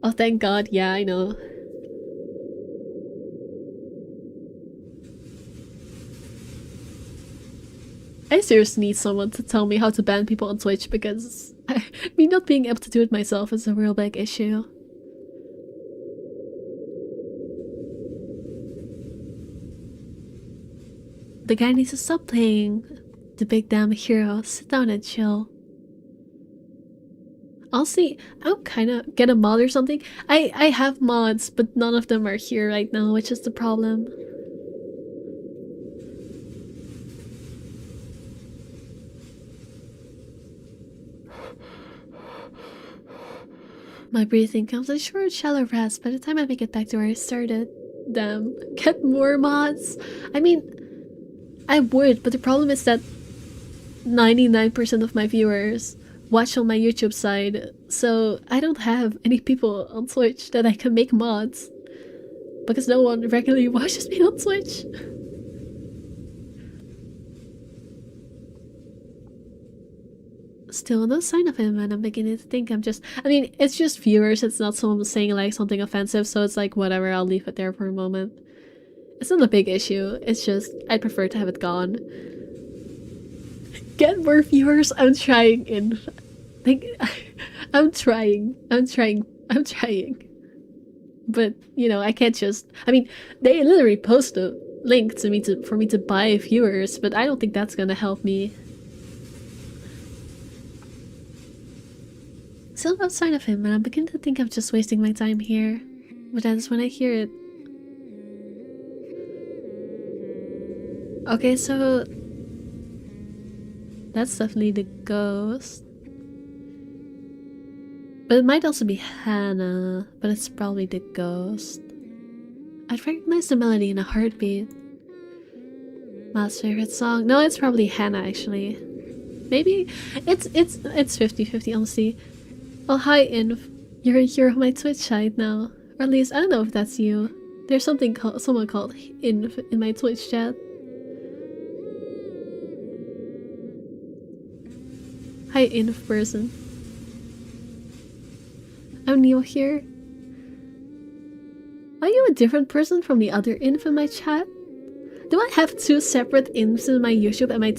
S1: Oh, thank God. Yeah, I know. I seriously need someone to tell me how to ban people on Twitch because me not being able to do it myself is a real big issue. The guy needs to stop playing the big damn hero. Sit down and chill. Honestly, I'm kinda get a mod or something. I have mods, but none of them are here right now, which is the problem. My breathing comes in short, shallow rest by the time I make it back to where I started. Damn, get more mods. I mean, I would, but the problem is that 99% of my viewers watch on my YouTube side, so I don't have any people on Twitch that I can make mods because no one regularly watches me on Twitch. Still no sign of him, and I'm beginning to think I mean, it's just viewers, it's not someone saying like something offensive, so it's like whatever, I'll leave it there for a moment. It's not a big issue, it's just I'd prefer to have it gone. Get more viewers. I'm trying. I'm trying. But you know, I can't just. I mean, they literally post a link to me for me to buy viewers, but I don't think that's gonna help me. Still no sign of him, and I'm beginning to think I'm just wasting my time here. But that's when I hear it. Okay, so that's definitely the ghost. But it might also be Hannah, but it's probably the ghost. I'd recognize the melody in a heartbeat. Matt's favorite song. No, it's probably Hannah actually. Maybe it's 50-50 honestly. Oh hi Inv. You're on my Twitch side now. Or at least, I don't know if that's you. There's someone called Inf in my Twitch chat. Hi, Inf person. I'm new here. Are you a different person from the other Inf in my chat? Do I have two separate Infs in my YouTube and my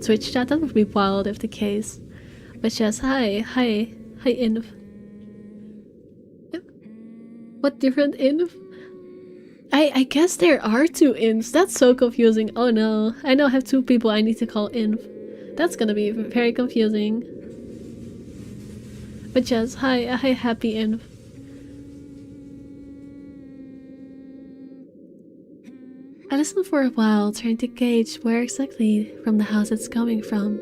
S1: Twitch chat? That would be wild if the case. But yes, hi Inf. What different Inf? I guess there are two Infs. That's so confusing. Oh no, I now have two people I need to call Inf. That's gonna be very confusing. But yes, hi happy Inf. I listened for a while, trying to gauge where exactly from the house it's coming from.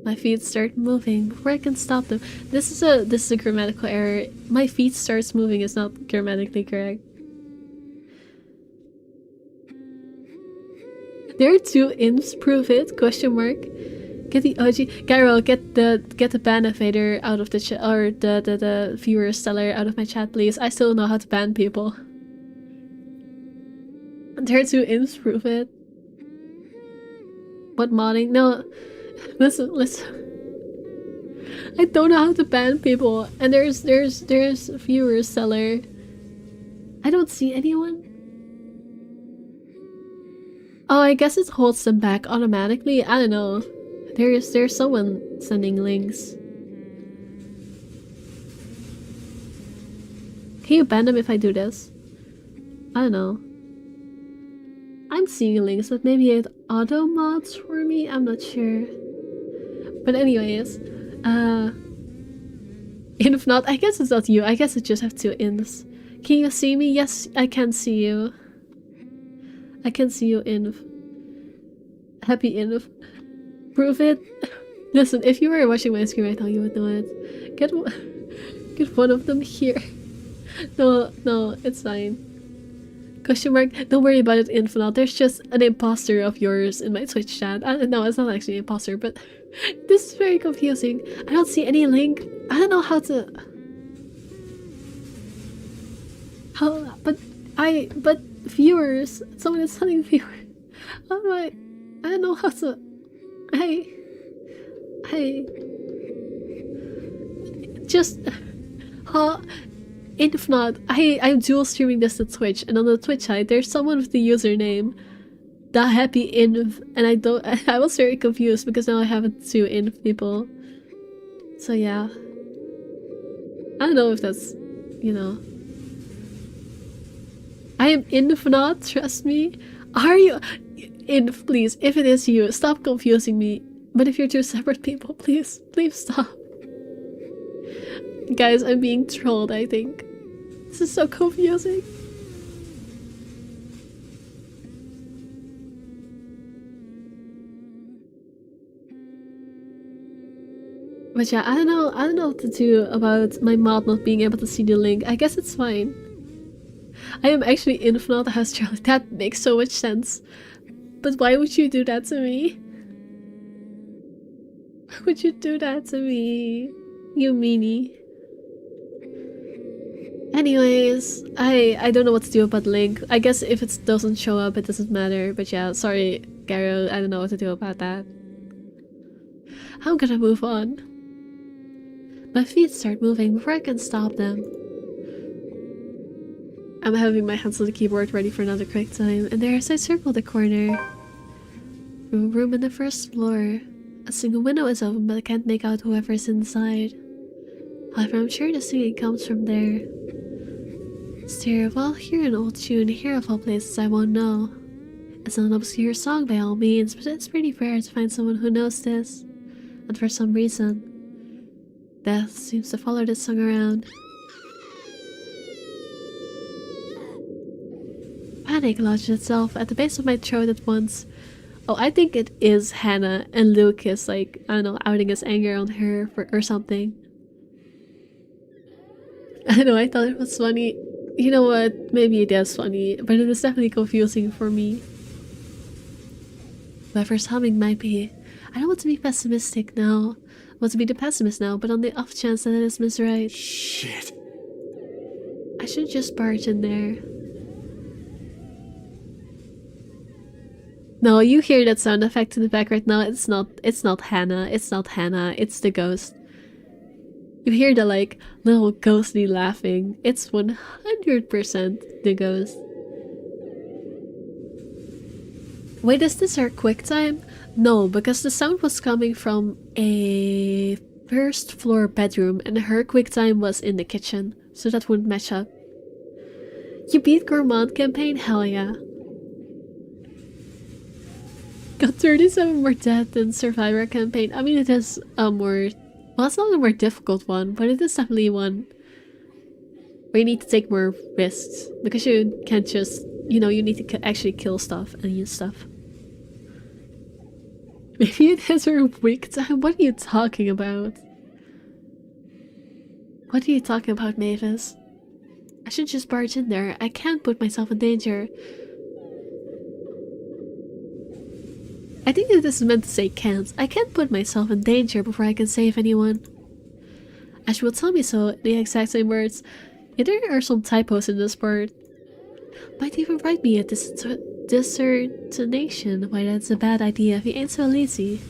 S1: My feet start moving before I can stop them. This is a grammatical error. My feet starts moving is not grammatically correct. There are two Infs, prove it? Question mark. Get the OG Gyro, get the ban fader out of the chat, or the viewer stellar out of my chat, please. I still know how to ban people. There are two Infs, prove it. What modding? No, listen. I don't know how to ban people, and there's viewer stellar. I don't see anyone. Oh, I guess it holds them back automatically. I don't know. There's someone sending links. Can you ban them if I do this? I don't know. I'm seeing links, but maybe it auto mods for me. I'm not sure. But anyways, if not, I guess it's not you. I guess I just have two Infs. Can you see me? Yes, I can see you. I can see you, Inf. Happy Inf. Prove it. Listen, if you were watching my screen right now, you would know it. Get one of them here. No, it's fine. Question mark. Don't worry about it, Infinite. There's just an imposter of yours in my Twitch chat. No, it's not actually an imposter, but this is very confusing. I don't see any link. I don't know how to. But viewers. Someone is telling viewers. How do I don't know how to. Just. If not, I'm dual streaming this to Twitch, and on the Twitch side, there's someone with the username the happy Inv, and I was very confused because now I have two Inv people. So yeah. I don't know if that's, you know. I am Inv not, trust me. Are you? Inv, please, if it is you, stop confusing me. But if you're two separate people, please stop. Guys, I'm being trolled, I think. This is so confusing. But yeah, I don't know what to do about my mod not being able to see the link. I guess it's fine. I am actually Infinite House Charlie. That makes so much sense. But why would you do that to me? Why would you do that to me? You meanie. Anyways, I don't know what to do about the link. I guess if it doesn't show up, it doesn't matter. But yeah, sorry, Garo, I don't know what to do about that. I'm gonna move on. My feet start moving before I can stop them. I'm having my hands on the keyboard ready for another quick time, and there as I circle the corner. Room on the first floor. A single window is open, but I can't make out whoever's inside. However, I'm sure the singing comes from there. Stare, well, hear an old tune here of all places I won't know. It's not an obscure song by all means, but it's pretty rare to find someone who knows this. And for some reason, Death seems to follow this song around. Panic lodged itself at the base of my throat at once. Oh, I think it is Hannah and Lucas, like, I don't know, outing his anger on her or something. I know, I thought it was funny. You know what? Maybe it is funny, but it is definitely confusing for me. Whoever's humming might be. I don't want to be pessimistic now. I want to be the pessimist now, but on the off chance that it is misread.
S2: Shit.
S1: should just barge in there. No, you hear that sound effect in the back right now. It's not Hannah. It's not Hannah. It's the ghost. You hear the like little ghostly laughing. It's 100% the ghost. Wait, is this her quick time? No, because the sound was coming from a first floor bedroom and her quick time was in the kitchen, so that wouldn't match up. You beat Gourmand campaign? Hell yeah. Got 37 more death than Survivor campaign. I mean, it is a more... Well, it's not a more difficult one, but it is definitely one where you need to take more risks. Because you can't just... You know, you need to actually kill stuff and use stuff. Maybe it is her weak time? What are you talking about? What are you talking about, Mavis? I should just barge in there. I can't put myself in danger. I think that this is meant to say can't. I can't put myself in danger before I can save anyone. Ash will tell me so, the exact same words. Yeah, there are some typos in this part. Might even write me a dissertation. Why, that's a bad idea if he ain't so lazy.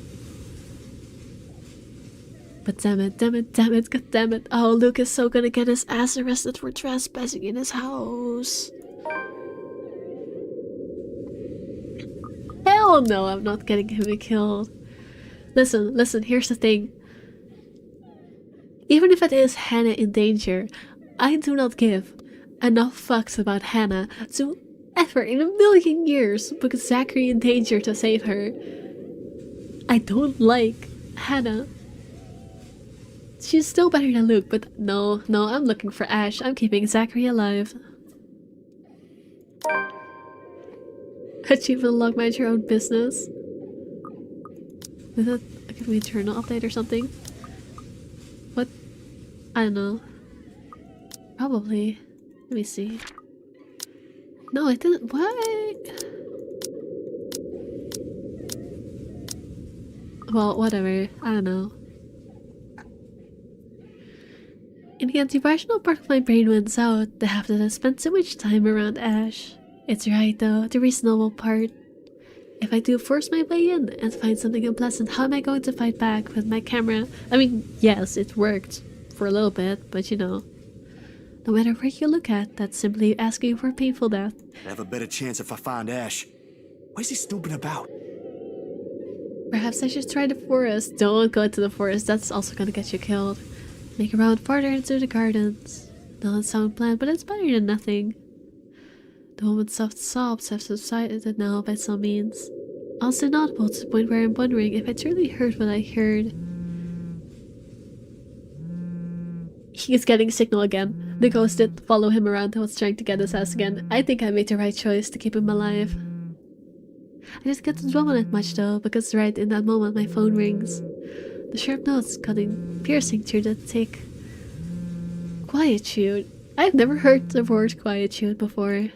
S1: But damn it, damn it, damn it, god damn it. Oh, Luke is so gonna get his ass arrested for trespassing in his house. Hell no, I'm not getting him killed. Listen, here's the thing. Even if it is Hannah in danger, I do not give enough fucks about Hannah to ever in a million years put Zachary in danger to save her. I don't like Hannah. She's still better than Luke, but no, I'm looking for Ash. I'm keeping Zachary alive. Achievement log, mind your own business. Is that give me a journal update or something? What? I don't know. Probably. Let me see. No, it didn't. What? Well, whatever. I don't know. In the anti-rational part of my brain wins out, the half that I spent so much time around Ash. It's right though, the reasonable part. If I do force my way in and find something unpleasant, how am I going to fight back with my camera? I mean, yes, it worked for a little bit, but you know. No matter where you look at, that's simply asking for a painful death.
S2: I have a better chance if I find Ash. What is he snooping about?
S1: Perhaps I should try the forest. Don't go to the forest, that's also gonna get you killed. Make a round farther into the gardens. Not a sound plan, but it's better than nothing. The woman's soft sobs have subsided now by some means. Also inaudible to the point where I'm wondering if I truly heard what I heard. He is getting a signal again. The ghost did follow him around and was trying to get his ass again. I think I made the right choice to keep him alive. I didn't get to dwell on it much though, because right in that moment my phone rings. The sharp notes cutting, piercing through the thick quietude. I've never heard the word quietude before.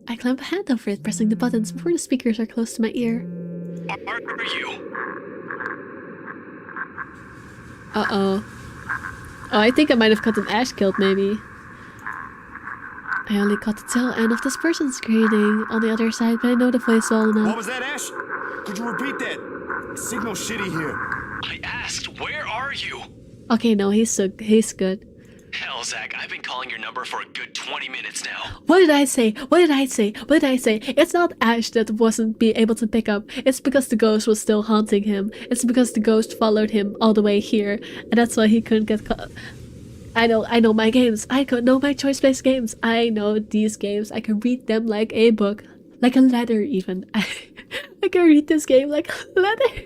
S1: I clamp a hand over it, pressing the buttons before the speakers are close to my ear.
S2: Are you?
S1: Uh-oh. Oh, I think I might have gotten Ash killed, maybe. I only caught the tail end of this person screaming on the other side, but I know the voice well enough.
S2: What was that, Ash? Could you repeat that? Signal's shitty here.
S7: I asked, where are you?
S1: Okay, no, he's good.
S7: Hell, Zach, I've been calling your number for a good 20 minutes now.
S1: What did I say? What did I say? What did I say? It's not Ash that wasn't be able to pick up. It's because the ghost was still haunting him. It's because the ghost followed him all the way here, and that's why he couldn't get caught. I know my games. I know my choice-based games. I know these games. I can read them like a book. Like a letter, even. I can read this game like a letter.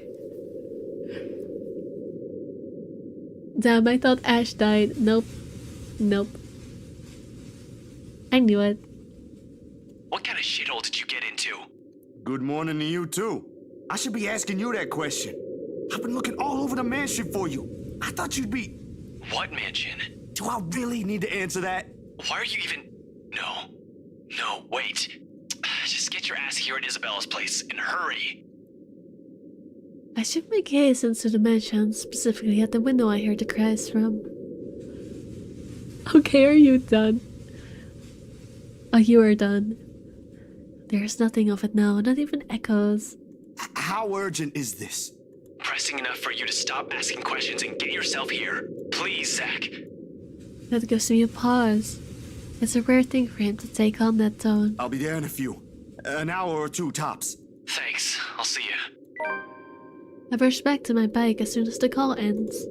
S1: Damn, I thought Ash died. Nope. I knew it.
S7: What kind of shithole did you get into?
S2: Good morning to you, too. I should be asking you that question. I've been looking all over the mansion for you. I thought you'd be...
S7: What mansion?
S2: Do I really need to answer that?
S7: Why are you even... No, wait. Just get your ass here at Isabella's place, and hurry.
S1: I shift my gaze into the mansion, specifically at the window I heard the cries from. Okay, are you done? Oh, you are done. There's nothing of it now, not even echoes.
S2: How urgent is this?
S7: Pressing enough for you to stop asking questions and get yourself here. Please, Zach.
S1: That gives me a pause. It's a rare thing for him to take on that tone.
S2: I'll be there in a few. An hour or two tops.
S7: Thanks. I'll see you.
S1: I rush back to my bike as soon as the call ends.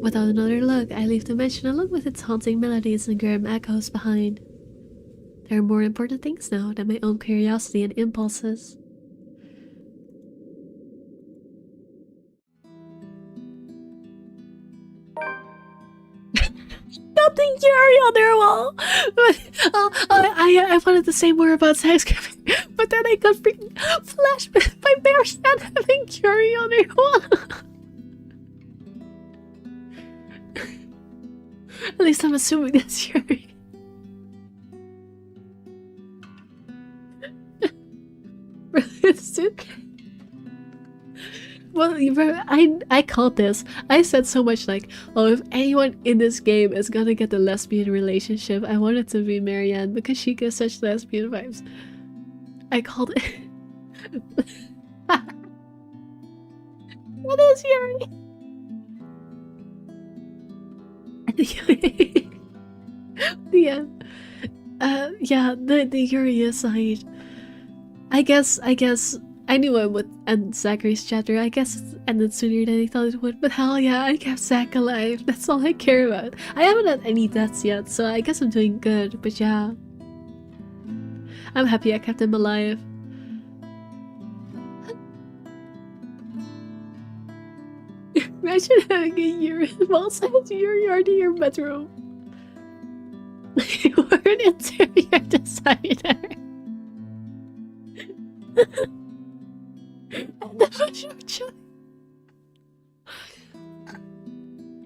S1: Without another look, I leave the mansion along with its haunting melodies and grim echoes behind. There are more important things now than my own curiosity and impulses. Nothing Yuri on their wall! I wanted to say more about Thanksgiving, but then I got freaking flashed by bears not having Yuri on their wall! At least I'm assuming that's Yuri. It's okay. Well, I called this. I said so much like, oh, if anyone in this game is gonna get the lesbian relationship, I want it to be Marianne because she gives such lesbian vibes. I called it. What is Yuri? Yeah, the Yuri aside. I guess I knew it would end Zachary's chapter. I guess it ended sooner than I thought it would, but hell yeah, I kept Zach alive. That's all I care about. I haven't had any deaths yet, so I guess I'm doing good, but yeah. I'm happy I kept him alive. Imagine having a Yuri wall-sized Yuri in your bedroom. You were an interior designer.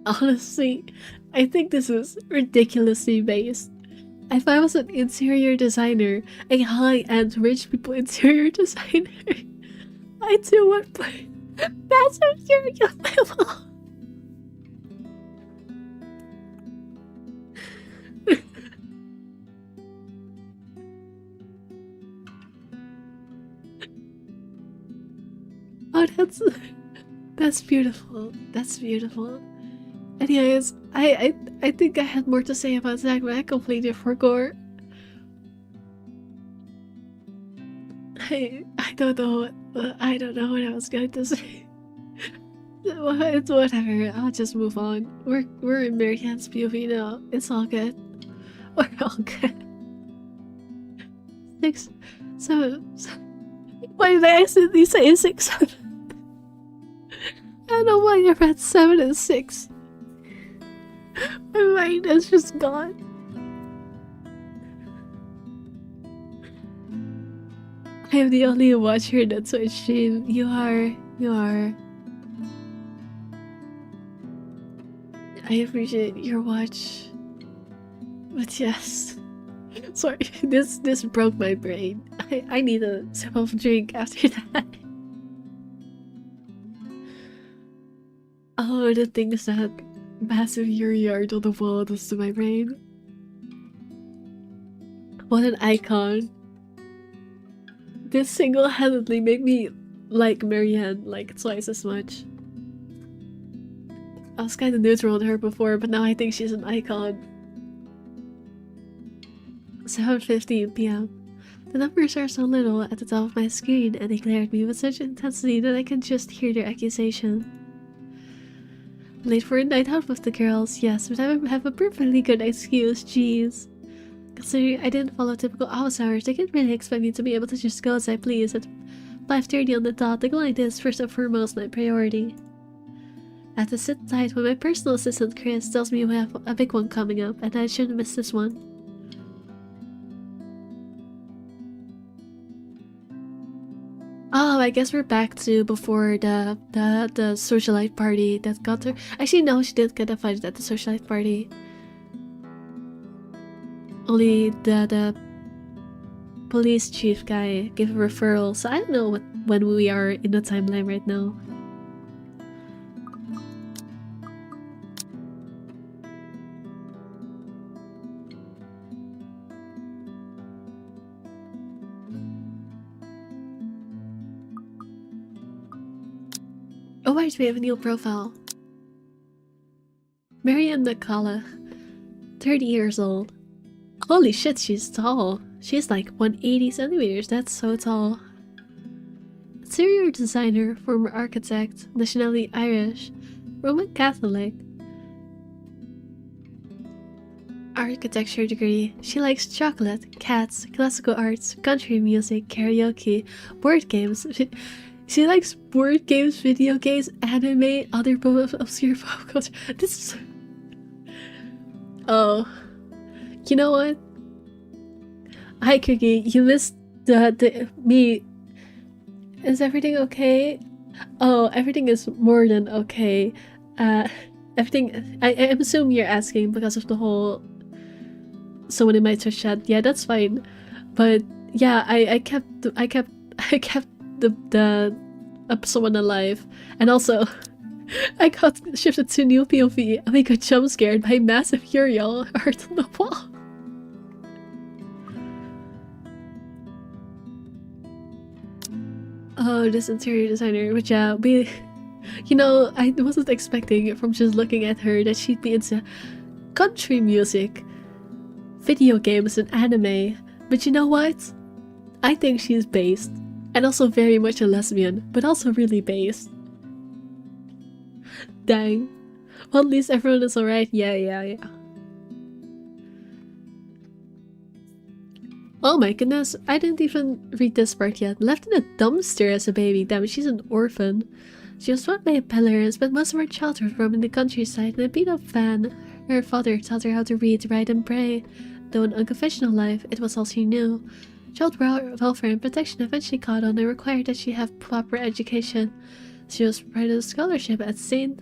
S1: Honestly, I think this is ridiculously based. If I was an interior designer, a high-end rich people interior designer, I too would put massive Yuri on my wall. Oh, that's beautiful. That's beautiful. Anyways, I think I had more to say about Zach, but I completely forgot. I don't know. I don't know what I was going to say. It's whatever. I'll just move on. We're in Marianne's POV now. It's all good. We're all good. 6, 7. Why did I accidentally say 6, 7? I don't know why I read 7 and 6. My mind is just gone. I am the only watcher that's so shame. You are. I appreciate your watch. But yes. Sorry, this broke my brain. I need a sip of drink after that. Oh, the things that massive Yuri art on the wall does to my brain. What an icon. This single-handedly made me like Marianne like twice as much. I was kind of neutral on her before, but now I think she's an icon. 7:15 p.m. The numbers are so little at the top of my screen, and they glare at me with such intensity that I can just hear their accusation. Late for a night out with the girls, yes, but I have a perfectly good excuse, jeez. Considering I didn't follow typical office hours, they can't really expect me to be able to just go as I please at 5:30 on the dot. The client is first and foremost my priority. I have to sit tight when my personal assistant Chris tells me we have a big one coming up, and I shouldn't miss this one. Oh, I guess we're back to before the socialite party that got her. Actually, no, she didn't get invited at the socialite party. Only the police chief guy gave a referral, so I don't know when we are in the timeline right now. Oh, why do we have a new profile? Marianne McCullough, 30 years old. Holy shit, she's tall. She's like 180 centimeters. That's so tall. Interior designer, former architect, nationality Irish, Roman Catholic. Architecture degree. She likes chocolate, cats, classical arts, country music, karaoke, board games. She likes board games, video games, anime, other obscure pop culture. This is... Oh. You know what? Hi, Cookie. You missed me. Is everything okay? Oh, everything is more than okay. Everything... I'm assuming you're asking because of the whole... someone in my Twitch chat. Yeah, that's fine. But yeah, I kept the someone alive, and also I got shifted to new POV and I got jump scared by massive Uriel art on the wall. Oh, this interior designer, which you know, I wasn't expecting from just looking at her that she'd be into country music, video games, and anime. But you know what? I think she's based, and also very much a lesbian, but also really based. Dang. Well, at least everyone is alright. Yeah. Oh my goodness, I didn't even read this part yet. Left in a dumpster as a baby. Damn, she's an orphan. She was taught by a peddler and spent most of her childhood roaming the countryside in a beat-up van. Her father taught her how to read, write, and pray. Though an unconventional life, it was all she knew. Child welfare and protection eventually caught on and required that she have proper education. She was provided a scholarship at St.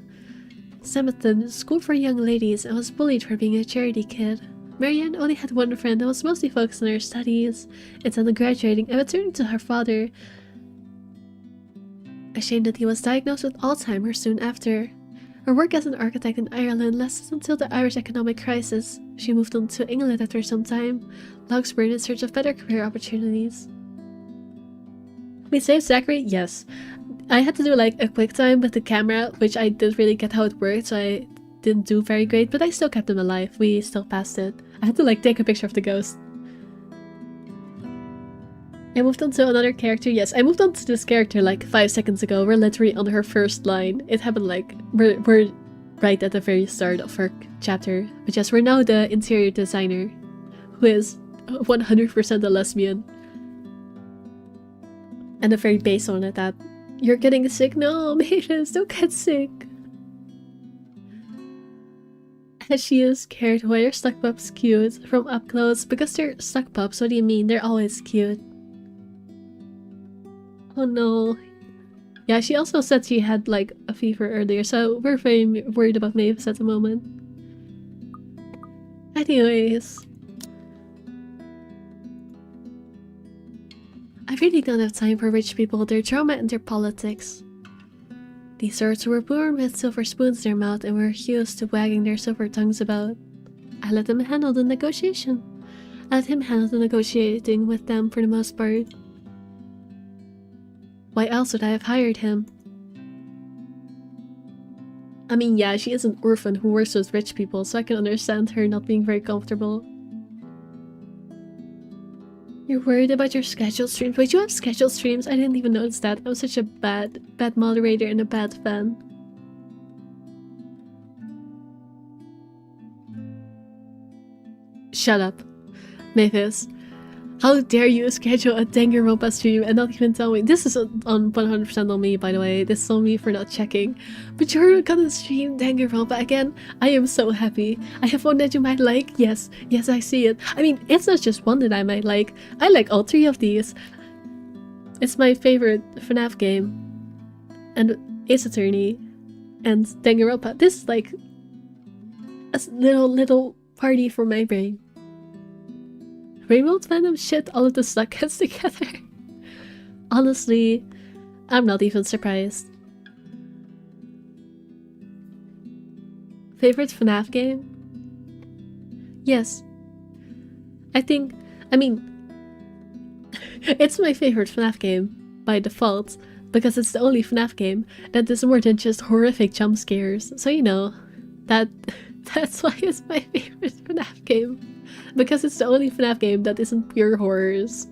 S1: Sebastian School for Young Ladies and was bullied for being a charity kid. Marianne only had one friend that was mostly focused on her studies, intended graduating and returning to her father, ashamed that he was diagnosed with Alzheimer's soon after. Her work as an architect in Ireland lasted until the Irish economic crisis. She moved on to England after some time, Logsburn in search of better career opportunities. We saved Zachary? Yes. I had to do like a quick time with the camera, which I didn't really get how it worked, so I didn't do very great, but I still kept him alive. We still passed it. I had to like take a picture of the ghost. I moved on to another character. Yes, I moved on to this character like 5 seconds ago. We're literally on her first line. It happened like we're right at the very start of her chapter. But yes, we're now the interior designer, who is 100% a lesbian. And a very base one at that. You're getting sick? No, Mages, don't get sick. As she is scared, why are stuck pups cute? From up close, because they're stuck pups, what do you mean? They're always cute. Oh no. Yeah, she also said she had like a fever earlier, so we're very worried about Mavis at the moment. Anyways. I really don't have time for rich people, their drama and their politics. These sorts were born with silver spoons in their mouth and were used to wagging their silver tongues about. I let them handle the negotiation. I let him handle the negotiating with them for the most part. Why else would I have hired him? I mean, yeah, she is an orphan who works with rich people, so I can understand her not being very comfortable. You're worried about your scheduled streams? Wait, you have scheduled streams? I didn't even notice that. I'm such a bad moderator and a bad fan. Shut up, Mavis. How dare you schedule a Danganronpa stream and not even tell me? This is on 100% on me, by the way. This is on me for not checking. But you're gonna stream Danganronpa again? I am so happy. I have one that you might like. Yes, I see it. I mean, it's not just one that I might like. I like all 3 of these. It's my favorite FNAF game. And Ace Attorney. And Danganronpa. This is like a little party for my brain. Rainbow fandom shit all of the stuck gets together. Honestly, I'm not even surprised. Favorite FNAF game? Yes. I mean, it's my favorite FNAF game by default, because it's the only FNAF game that is more than just horrific jump scares. So you know, that's why it's my favorite FNAF game. Because it's the only FNAF game that isn't pure horrors.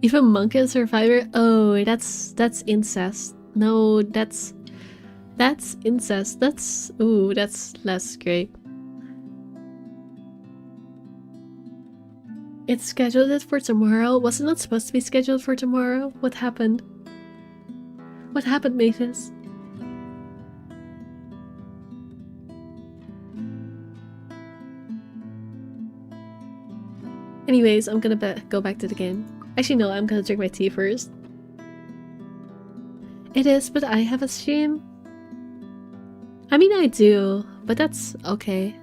S1: Even Monkey and Survivor? Oh, that's incest. No, that's incest. That's less great. It's scheduled for tomorrow. Was it not supposed to be scheduled for tomorrow? What happened? What happened, Mavis? Anyways, I'm gonna go back to the game. Actually, no, I'm gonna drink my tea first. It is, but I have a stream. I mean, I do, but that's okay.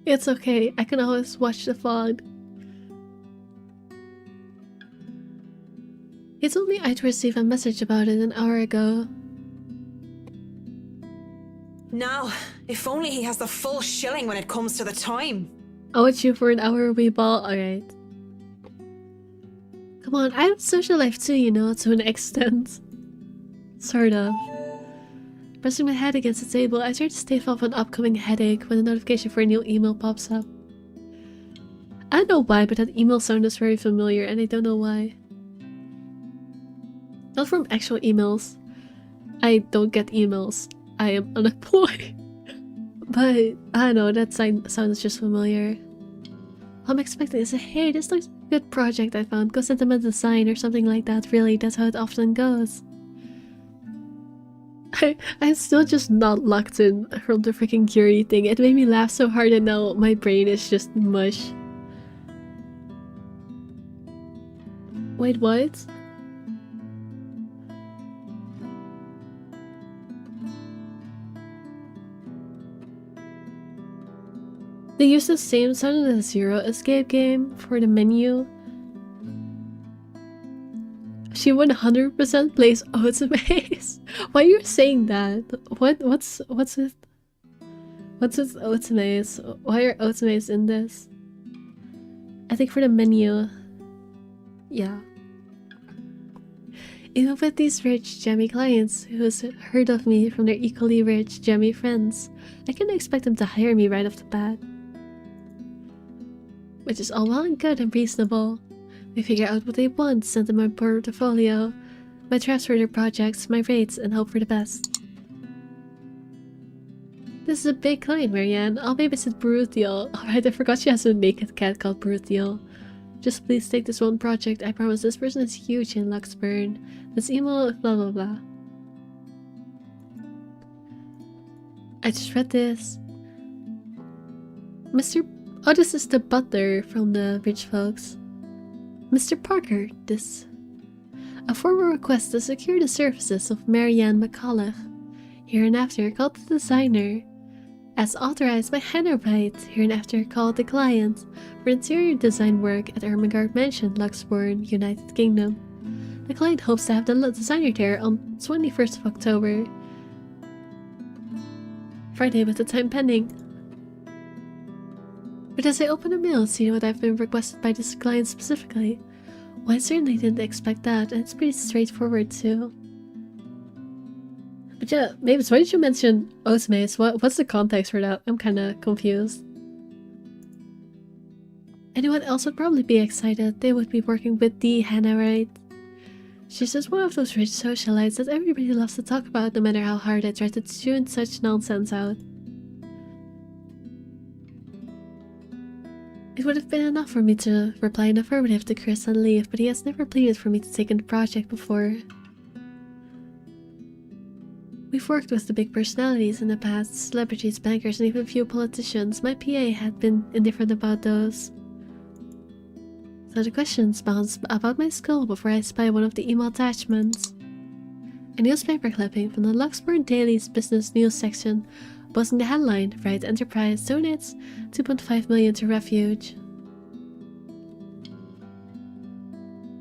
S1: It's okay, I can always watch the vlog. He told me I'd receive a message about it an hour ago.
S8: Now, if only he has the full shilling when it comes to the time.
S1: Oh, it's you for an hour, wee ball? Alright. Come on, I have social life too, you know, to an extent. Sort of. Pressing my head against the table, I try to stave off an upcoming headache when a notification for a new email pops up. I don't know why, but that email sound is very familiar, and I don't know why. Not from actual emails. I don't get emails. I am unemployed. But, I don't know, that sound is just familiar. All I'm expecting is a, hey, this looks like a good project I found. Go send them a design or something like that. Really, that's how it often goes. I'm still just not locked in from the freaking Curie thing. It made me laugh so hard and now my brain is just mush. Wait, what? They use the same sound in the Zero Escape game for the menu. She 100% plays Oatamaze. Why are you saying that? What's with Oatamaze? Why are Oatamaze in this? I think for the menu. Yeah. Even with these rich Jammy clients who's heard of me from their equally rich Jammy friends, I can't expect them to hire me right off the bat. Which is all well and good and reasonable. We figure out what they want, send them my portfolio, my drafts for their projects, my rates, and hope for the best. This is a big client, Marianne. I'll babysit Bruthiel. Alright, I forgot she has a naked cat called Bruthiel. Just please take this one project. I promise this person is huge in Luxburn. This email, blah blah blah. I just read this. Oh, this is the butler from the rich folks. Mr. Parker, this... A formal request to secure the services of Marianne McCulloch, hereinafter called the designer, as authorized by Hannah Wright, hereinafter called the client, for interior design work at Ermengarde Mansion, Luxburn, United Kingdom. The client hopes to have the designer there on 21st of October. Friday with the time pending. But as I open the mail and see what I've been requested by this client specifically, well, I certainly didn't expect that, and it's pretty straightforward too. But yeah, Mavis, why did you mention Oatamaze? What's the context for that? I'm kinda confused. Anyone else would probably be excited. They would be working with the Hannah Wright. She's just one of those rich socialites that everybody loves to talk about, no matter how hard I try to tune such nonsense out. It would have been enough for me to reply in affirmative to Chris and leave, but he has never pleaded for me to take on the project before. We've worked with the big personalities in the past, celebrities, bankers, and even a few politicians. My PA had been indifferent about those. So the questions bounce about my skull before I spy one of the email attachments. A newspaper clipping from the Luxburn Daily's business news section, boasting the headline, Wright Enterprise donates $2.5 million to refuge.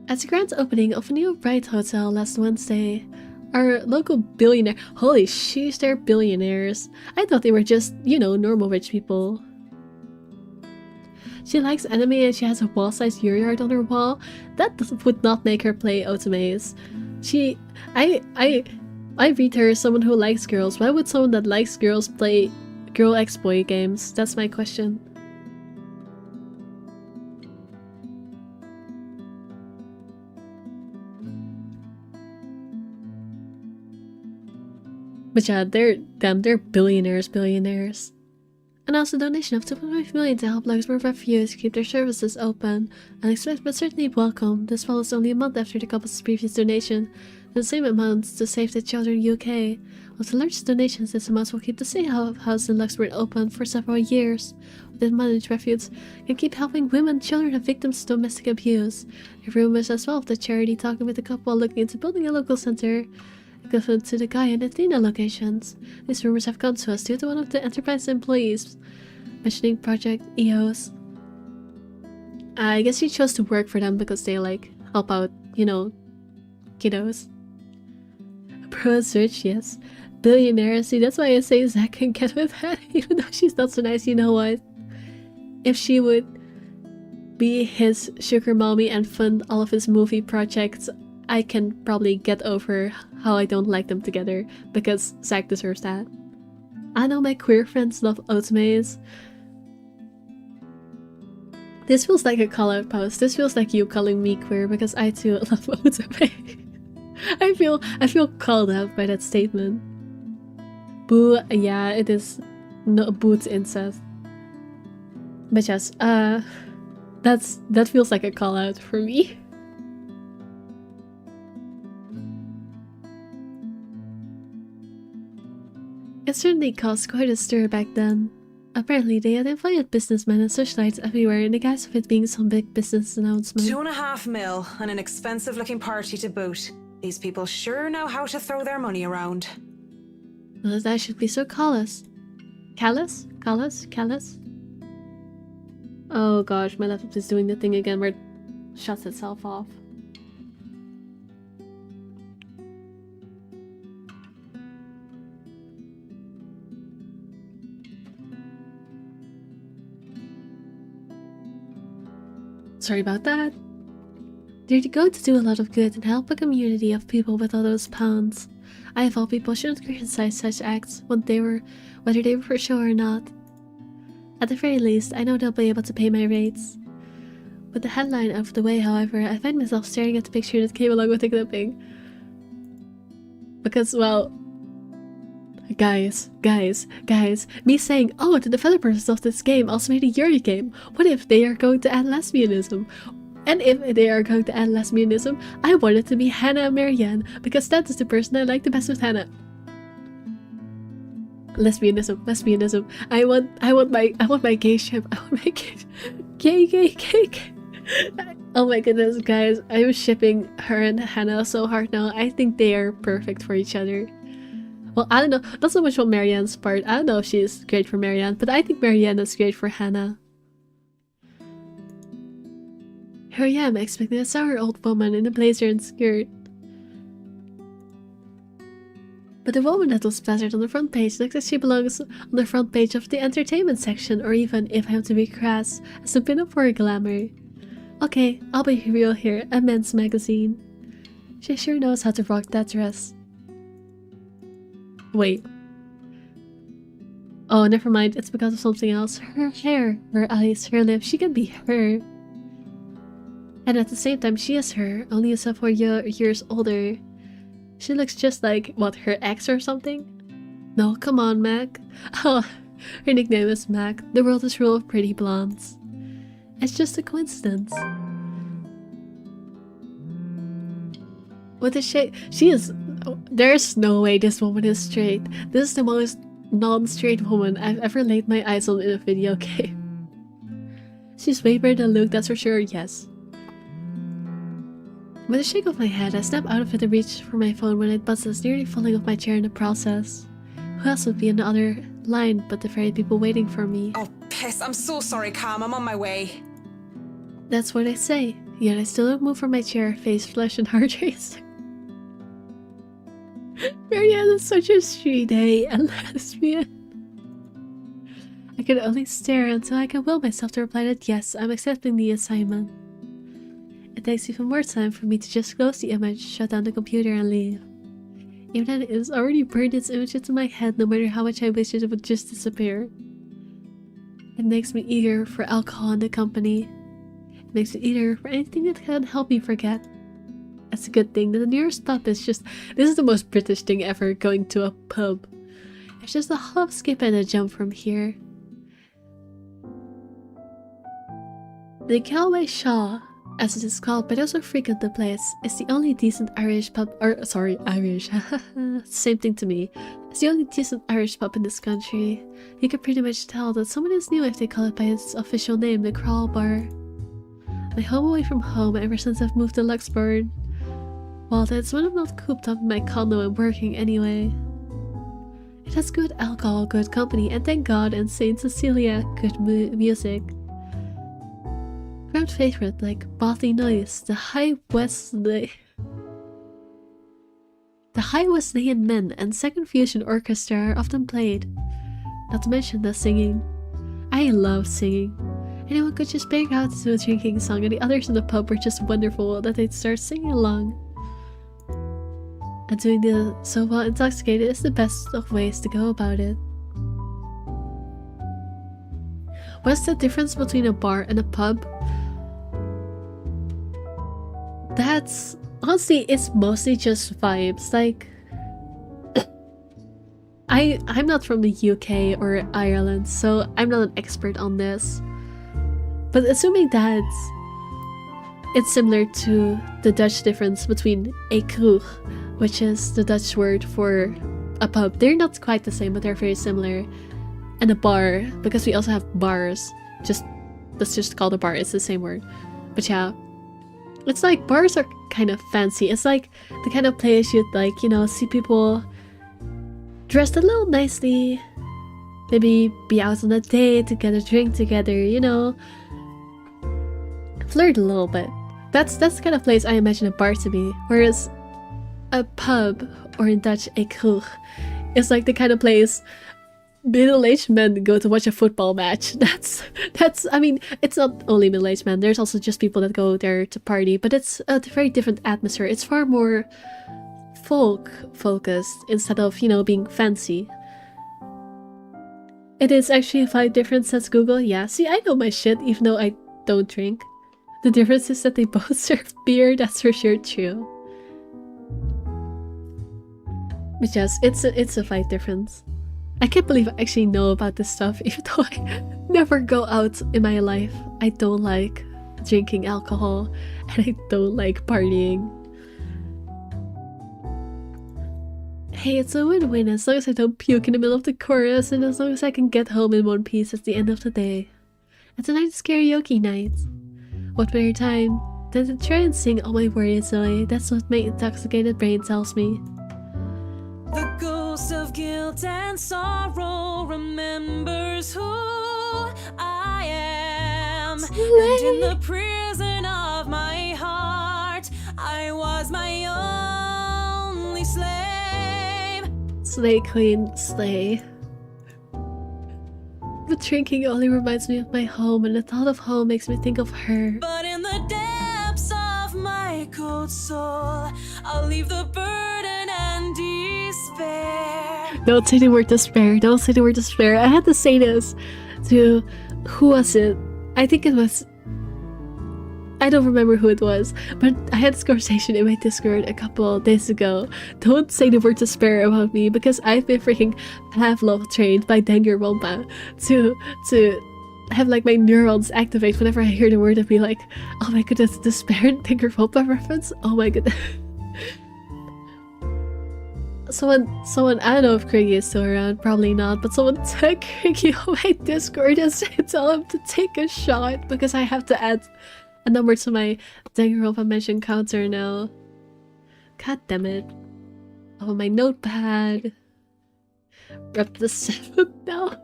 S1: At the grand opening of a new Bright Hotel last Wednesday, our local billionaire— holy sheesh, they're billionaires. I thought they were just, you know, normal rich people. She likes anime and she has a wall-sized Yuri art on her wall. That would not make her play otomes. I read her as someone who likes girls. Why would someone that likes girls play girl ex-boy games? That's my question. But yeah, they're billionaires. Announced a donation of 2.5 million to help Luxembourg refugees keep their services open. Unexpected but certainly welcome. This follows only a month after the couple's previous donation. The same amount to Save the Children UK. With the largest donations, this amount will keep the safe house in Luxembourg open for several years. With managed refuge can keep helping women, children, and victims of domestic abuse. There are rumors as well of the charity talking with the couple while looking into building a local center equivalent to the Gaia and Athena locations. These rumors have come to us due to one of the enterprise employees mentioning Project EOS. I guess she chose to work for them because they like help out, you know, kiddos. Bros rich, yes. Billionaire, see, that's why I say Zach can get with that, even though she's not so nice. You know what? If she would be his sugar mommy and fund all of his movie projects, I can probably get over how I don't like them together, because Zach deserves that. I know my queer friends love otomes. This feels like a call-out post. This feels like you calling me queer because I too love otome. I feel called out by that statement. Boo, yeah, it is no boots incest. But yes, that feels like a call-out for me. It certainly caused quite a stir back then. Apparently, they had invited businessmen and socialites everywhere in the guise of it being some big business announcement.
S8: 2.5 mil and an expensive-looking party to boot. These people sure know how to throw their money around.
S1: Not that I should be so callous. Callous? Callous? Callous? Oh gosh, my laptop is doing the thing again where it shuts itself off. Sorry about that. They're going to do a lot of good and help a community of people with all those pounds. I of all people shouldn't criticize such acts whether they were for show or not. At the very least, I know they'll be able to pay my rates. With the headline out of the way, however, I find myself staring at the picture that came along with the clipping. Because, well, guys, me saying, oh, the developers of this game also made a Yuri game. What if they are going to add lesbianism? And if they are going to add lesbianism, I want it to be Hannah and Marianne, because that is the person I like the best with Hannah. Lesbianism. I want my gay ship. I want my gay. Oh my goodness, guys, I'm shipping her and Hannah so hard now. I think they are perfect for each other. Well, I don't know, not so much on Marianne's part. I don't know if she's great for Marianne, but I think Marianne is great for Hannah. Here I am, expecting a sour old woman in a blazer and skirt. But the woman that was plastered on the front page looks like she belongs on the front page of the entertainment section, or even, if I'm to be crass, as a pin-up for glamour. Okay, I'll be real here, a men's magazine. She sure knows how to rock that dress. Wait. Oh, never mind, it's because of something else. Her hair, her eyes, her lips, she can be her. And at the same time, she is her, only several years older. She looks just like, what, her ex or something? No, come on, Mac. Oh, her nickname is Mac. The world is full of pretty blondes. It's just a coincidence. With a shade, she is. There's no way this woman is straight. This is the most non-straight woman I've ever laid my eyes on in a video game. She's way better than Luke, that's for sure, yes. With a shake of my head, I snap out of it and reach for my phone when it buzzes, nearly falling off my chair in the process. Who else would be in the other line but the very people waiting for me?
S8: Oh, piss. I'm so sorry, Cam. I'm on my way.
S1: That's what I say. Yet I still don't move from my chair, face flushed and heart racing. Marianne is such a shady and lesbian. I can only stare until I can will myself to reply that yes, I'm accepting the assignment. It takes even more time for me to just close the image, shut down the computer and leave. Even then, it has already burned its image into my head no matter how much I wish it would just disappear. It makes me eager for alcohol and the company. It makes me eager for anything that can help me forget. It's a good thing that the nearest pub is just... This is the most British thing ever, going to a pub. It's just a hop, skip and a jump from here. The Galway Shaw, as it is called by those who frequent the place, is the only decent Irish pub, or sorry, Irish, same thing to me. It's the only decent Irish pub in this country. You can pretty much tell that someone is new if they call it by its official name, the Crawl Bar. My home away from home ever since I've moved to Luxembourg. Well, that's when I'm not cooped up in my condo and working anyway. It has good alcohol, good company, and thank God and Saint Cecilia, good music. Grand favorite like Bothy Noise, the High Wesleyan Men and Second Fusion Orchestra are often played. Not to mention the singing. I love singing. Anyone could just break out to a drinking song and the others in the pub were just wonderful that they'd start singing along. And doing the so well intoxicated is the best of ways to go about it. What's the difference between a bar and a pub? That's... honestly, it's mostly just vibes. Like... I'm not from the UK or Ireland, so I'm not an expert on this. But assuming that it's similar to the Dutch difference between a kroeg, which is the Dutch word for a pub. They're not quite the same, but they're very similar. And a bar, because we also have bars. Let's just call the bar, it's the same word. But yeah, it's like bars are kind of fancy. It's like the kind of place you'd like, you know, see people dressed a little nicely, maybe be out on a date to get a drink together, you know, flirt a little bit. That's the kind of place I imagine a bar to be. Whereas a pub, or in Dutch a kroeg, is like the kind of place middle-aged men go to watch a football match. That's I mean, it's not only middle-aged men, there's also just people that go there to party, but it's a very different atmosphere. It's far more folk focused instead of, you know, being fancy. It is actually a slight difference, says Google. Yeah, see, I know my shit even though I don't drink. The difference is that they both serve beer, that's for sure true. But yes, it's a slight difference. I can't believe I actually know about this stuff, even though I never go out in my life. I don't like drinking alcohol, and I don't like partying. Hey, it's a win-win as long as I don't puke in the middle of the chorus, and as long as I can get home in one piece at the end of the day. And tonight's karaoke night. What better time than to try and sing all my worries away? That's what my intoxicated brain tells me.
S8: The ghost of guilt and sorrow remembers who I am. And in the prison of my heart, I was my only slave.
S1: Slay queen, slay. But drinking only reminds me of my home, and the thought of home makes me think of her.
S8: But in the depths of my cold soul, I'll leave the burden and despair.
S1: Don't say the word despair. Don't say the word despair. I had to say this to... who was it? I think it was... I don't remember who it was, but I had this conversation in my Discord a couple of days ago. Don't say the word despair about me, because I've been freaking Pavlov trained by Danganronpa to have like my neurons activate whenever I hear the word and be like, oh my goodness, despair, Danganronpa reference? Oh my goodness. Someone, I don't know if Craigie is still around, probably not, but someone tag Craigie on my Discord and tell him to take a shot, because I have to add a number to my Danganronpa mention counter now. God damn it. Oh, my notepad. Rep the 7 now.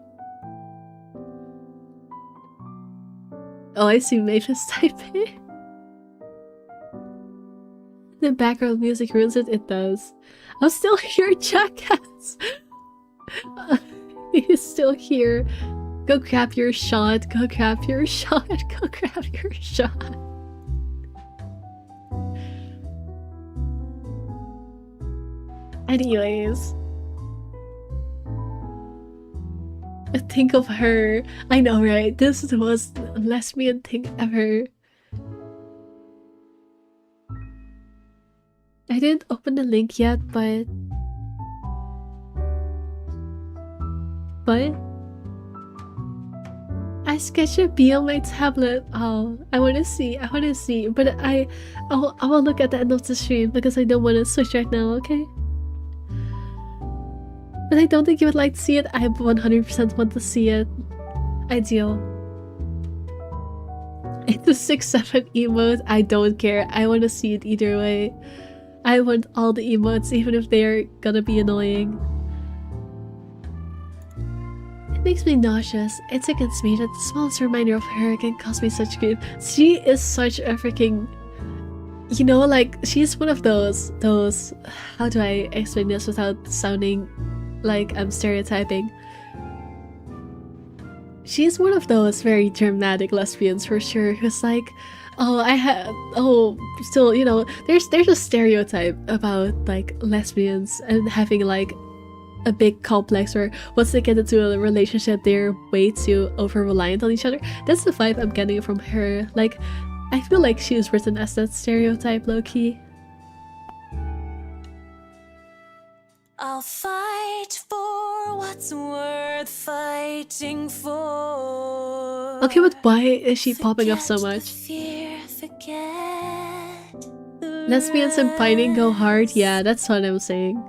S1: Oh, I see Mavis typing. The background music ruins it. It does. I'm still here, jackass. He's still here. Go grab your shot. Go grab your shot. Go grab your shot. Anyways. Think of her. I know, right? This is the most lesbian thing ever. I didn't open the link yet, but I sketched a bee on my tablet. Oh, I want to see. But I will look at the end of the stream because I don't want to switch right now. Okay. But I don't think you would like to see it. I 100% want to see it. Ideal. It's a 6-7 emote. I don't care. I want to see it either way. I want all the emotes, even if they're gonna be annoying. It makes me nauseous. It sickens me that the smallest reminder of her can cause me such grief. She is such a freaking... You know, like, she's one of those... How do I explain this without sounding like I'm stereotyping? She's one of those very dramatic lesbians for sure, who's like, still, you know, there's a stereotype about like lesbians and having like a big complex where once they get into a relationship they're way too over reliant on each other. That's the vibe I'm getting from her. Like, I feel like she was written as that stereotype, low-key.
S8: I'll fight for what's worth fighting for.
S1: Okay, but why is she popping up so much? Lesbians and fighting go hard? Yeah, that's what I'm saying.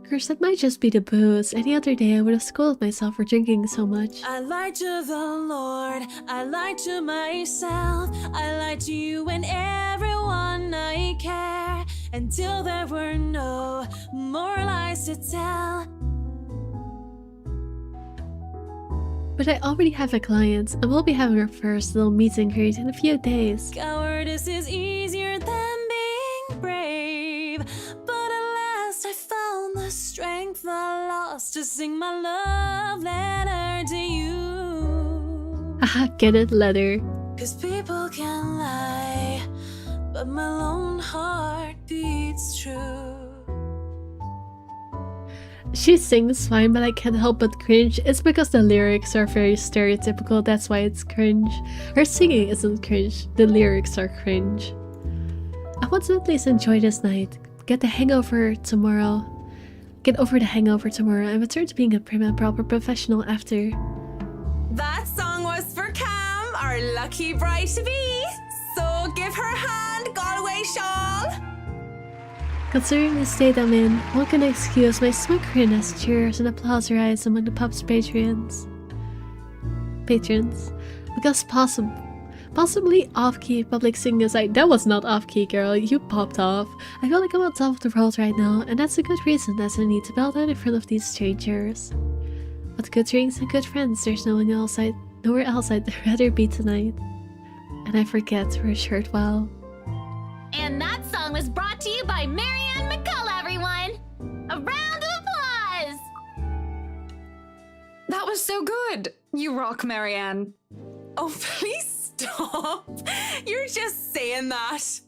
S1: Curse, that might just be the booze. Any other day I would have scolded myself for drinking so much.
S8: I lied to the Lord, I lied to myself, I lied to you and everyone I care, until there were no more lies to tell.
S1: But I already have a client, and we'll be having our first little meet and greet in a few days.
S8: Cowardice is easier than being brave, but at last I found the strength I lost to sing my love letter to you.
S1: Haha, get it, letter.
S8: 'Cause people can lie, but my lone heart beats true.
S1: She sings fine, but I can't help but cringe. It's because the lyrics are very stereotypical, that's why it's cringe. Her singing isn't cringe, the lyrics are cringe. I want to at least enjoy this night, get over the hangover tomorrow, and return to being a prim and proper professional after.
S8: That song was for Cam, our lucky bride-to-be. So give her a hand, Galway shawl.
S1: Considering the state I'm in, one can excuse my smoke-riness cheers and applause rise among the pub's patrons. Because possibly off-key public singing aside, that was not off-key, girl, you popped off. I feel like I'm on top of the world right now, and that's a good reason as I need to bow down in front of these strangers. With good drinks and good friends, there's nowhere else I'd rather be tonight. And I forget for a short while.
S5: And that song was brought to you by Marianne McCullough, everyone! A round of applause!
S9: That was so good! You rock, Marianne.
S8: Oh, please stop. You're just saying that.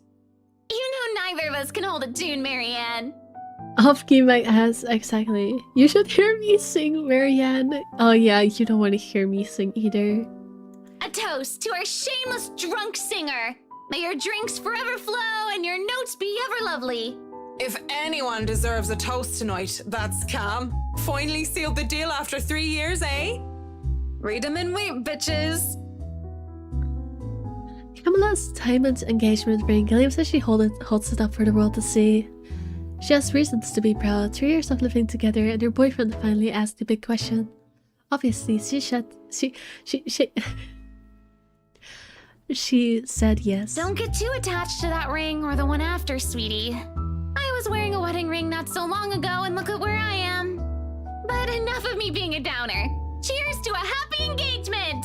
S5: You know neither of us can hold a tune, Marianne.
S1: Off-key my ass, exactly. You should hear me sing, Marianne. Oh yeah, you don't want to hear me sing either.
S5: A toast to our shameless drunk singer. May your drinks forever flow and your notes be ever lovely.
S8: If anyone deserves a toast tonight, that's Cam. Finally sealed the deal after 3 years, eh?
S9: Read 'em and weep, bitches.
S1: Camilla's diamond engagement ring, Gilliam says she holds it up for the world to see. She has reasons to be proud. 3 years of living together, and her boyfriend finally asked the big question. Obviously, she said yes.
S5: Don't get too attached to that ring or the one after, sweetie. I was wearing a wedding ring not so long ago, and look at where I am. But enough of me being a downer. Cheers to a happy engagement!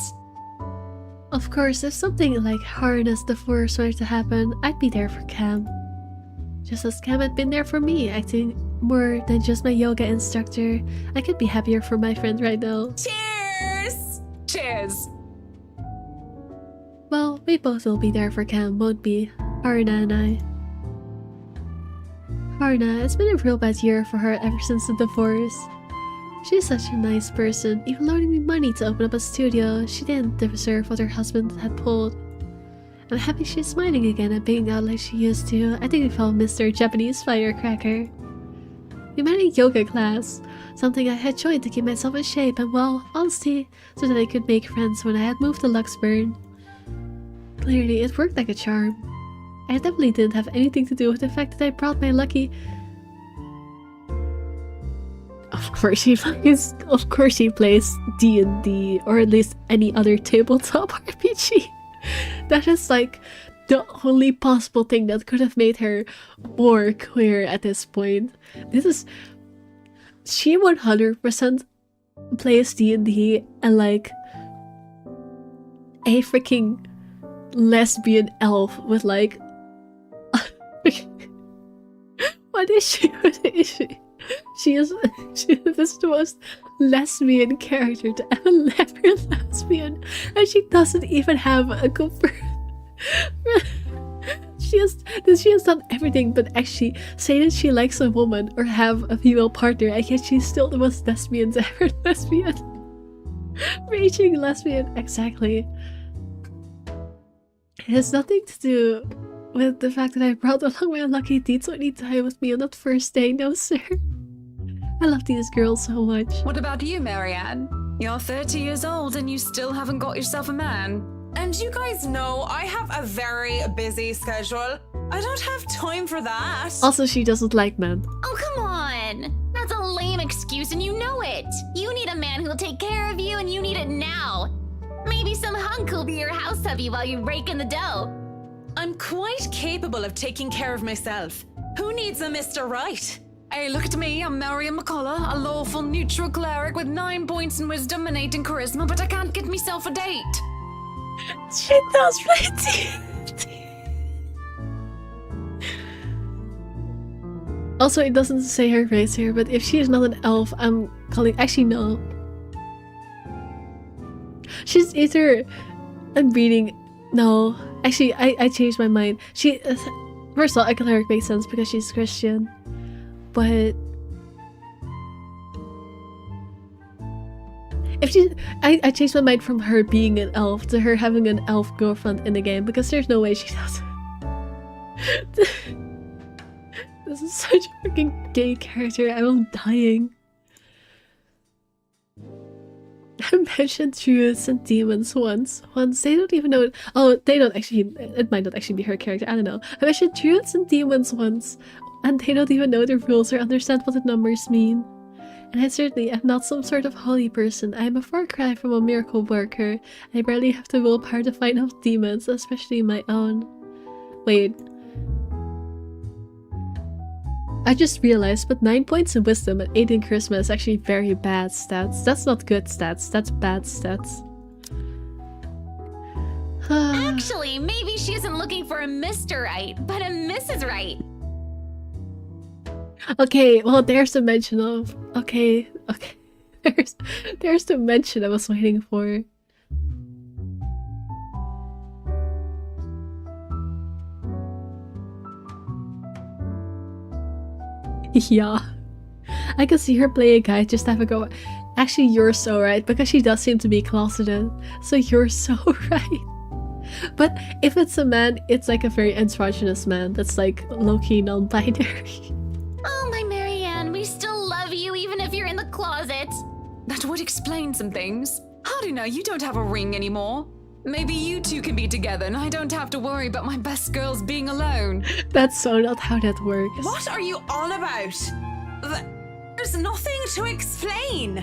S1: Of course, if something like Harness divorce were to happen, I'd be there for Cam. Just as Cam had been there for me, acting more than just my yoga instructor. I could be happier for my friend right now.
S9: Cheers! Cheers!
S1: Well, we both will be there for Cam, won't we? Harna and I. Harna, it's been a real bad year for her ever since the divorce. She's such a nice person, even loaning me money to open up a studio. She didn't deserve what her husband had pulled. I'm happy she's smiling again and being out like she used to. I think we found Mr. Japanese Firecracker. We met in yoga class, something I had joined to keep myself in shape and, well, honestly, so that I could make friends when I had moved to Luxburn. Clearly, it worked like a charm. I definitely didn't have anything to do with the fact that I brought my lucky... Of course she plays D&D, or at least any other tabletop RPG. That is like the only possible thing that could have made her more queer at this point. She 100% plays D&D and like a freaking lesbian elf with like what is she? She is the most lesbian character to ever be lesbian, and she doesn't even have a confirmed. She has done everything but actually say that she likes a woman or have a female partner, and yet she's still the most lesbian to ever lesbian. Raging lesbian, exactly. It has nothing to do with the fact that I brought along my unlucky D20 die with me on that first day, no sir. I love these girls so much.
S9: What about you, Marianne? You're 30 years old and you still haven't got yourself a man.
S8: And you guys know I have a very busy schedule. I don't have time for that.
S1: Also, she doesn't like men.
S5: Oh, come on! That's a lame excuse and you know it! You need a man who'll take care of you and you need it now! Maybe some hunk will be your house hubby while you rake in the dough.
S8: I'm quite capable of taking care of myself. Who needs a Mr. Right?
S9: Hey, look at me, I'm Marion McCullough, a lawful neutral cleric with 9 points in wisdom and 8 in charisma, but I can't get myself a date.
S1: She does play D&D. Also, it doesn't say her race here, but if she is not an elf, I'm calling... Actually, no. She's either... I'm reading... No. Actually, I changed my mind. She... First of all, a cleric makes sense because she's Christian. But... If she... I changed my mind from her being an elf to her having an elf girlfriend in the game, because there's no way she does. This is such a freaking gay character. I'm dying. I mentioned druids and demons once. They don't even know it. Oh, they don't actually. It might not actually be her character. I don't know. I mentioned druids and demons once, and they don't even know the rules or understand what the numbers mean. And I certainly am not some sort of holy person. I am a far cry from a miracle worker. I barely have the willpower to fight off demons, especially my own. Wait. I just realized, but 9 points in wisdom and 8 in charisma is actually very bad stats. That's not good stats, that's bad stats.
S5: Actually, maybe she isn't looking for a Mr. Right, but a Mrs. Right.
S1: Okay, well there's the mention of... Okay. There's the mention I was waiting for. Yeah. I can see her play a guy just have a go. Actually, you're so right, because she does seem to be closeted. So you're so right. But if it's a man, it's like a very androgynous man that's like low-key non-binary.
S5: Oh, my Marianne, we still love you even if you're in the closet.
S9: That would explain some things. How do you know you don't have a ring anymore? Maybe you two can be together and I don't have to worry about my best girls being alone.
S1: That's so not how that works.
S8: What are you on about? There's nothing to explain.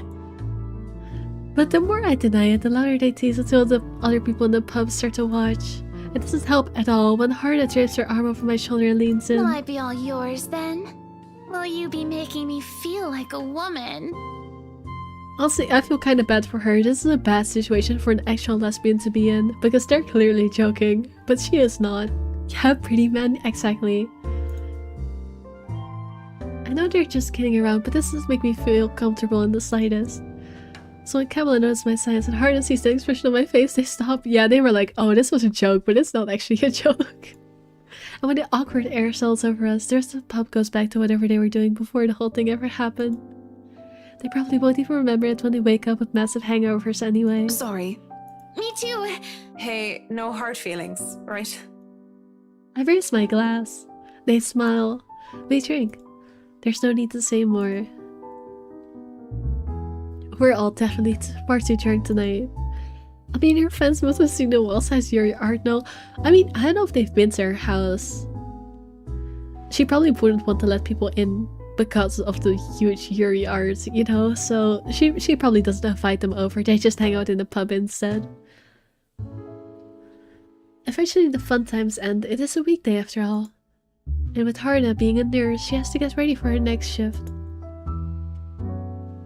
S1: But the more I deny it, the louder they tease until the other people in the pub start to watch. It doesn't help at all when Harda drapes her arm over my shoulder and leans in.
S5: Will I be all yours then? Will you be making me feel like a woman?
S1: Honestly, I feel kind of bad for her. This is a bad situation for an actual lesbian to be in, because they're clearly joking, but she is not. Yeah, pretty man, exactly. I know they're just kidding around, but this doesn't make me feel comfortable in the slightest. So when Kamala noticed my signs and Harden sees the expression on my face, they stop. Yeah, they were like, oh, this was a joke, but it's not actually a joke. And when the awkward air settles over us, the rest of the pub goes back to whatever they were doing before the whole thing ever happened. They probably won't even remember it when they wake up with massive hangovers anyway.
S9: Sorry.
S5: Me too.
S8: Hey, no hard feelings, right?
S1: I raise my glass. They smile. We drink. There's no need to say more. We're all definitely far too drunk tonight. I mean, her fans must have seen the wall-sized Yuri art now. I mean, I don't know if they've been to her house. She probably wouldn't want to let people in because of the huge Yuri art, you know? So she probably doesn't invite them over. They just hang out in the pub instead. Eventually the fun times end. It is a weekday after all. And with Harna being a nurse, she has to get ready for her next shift.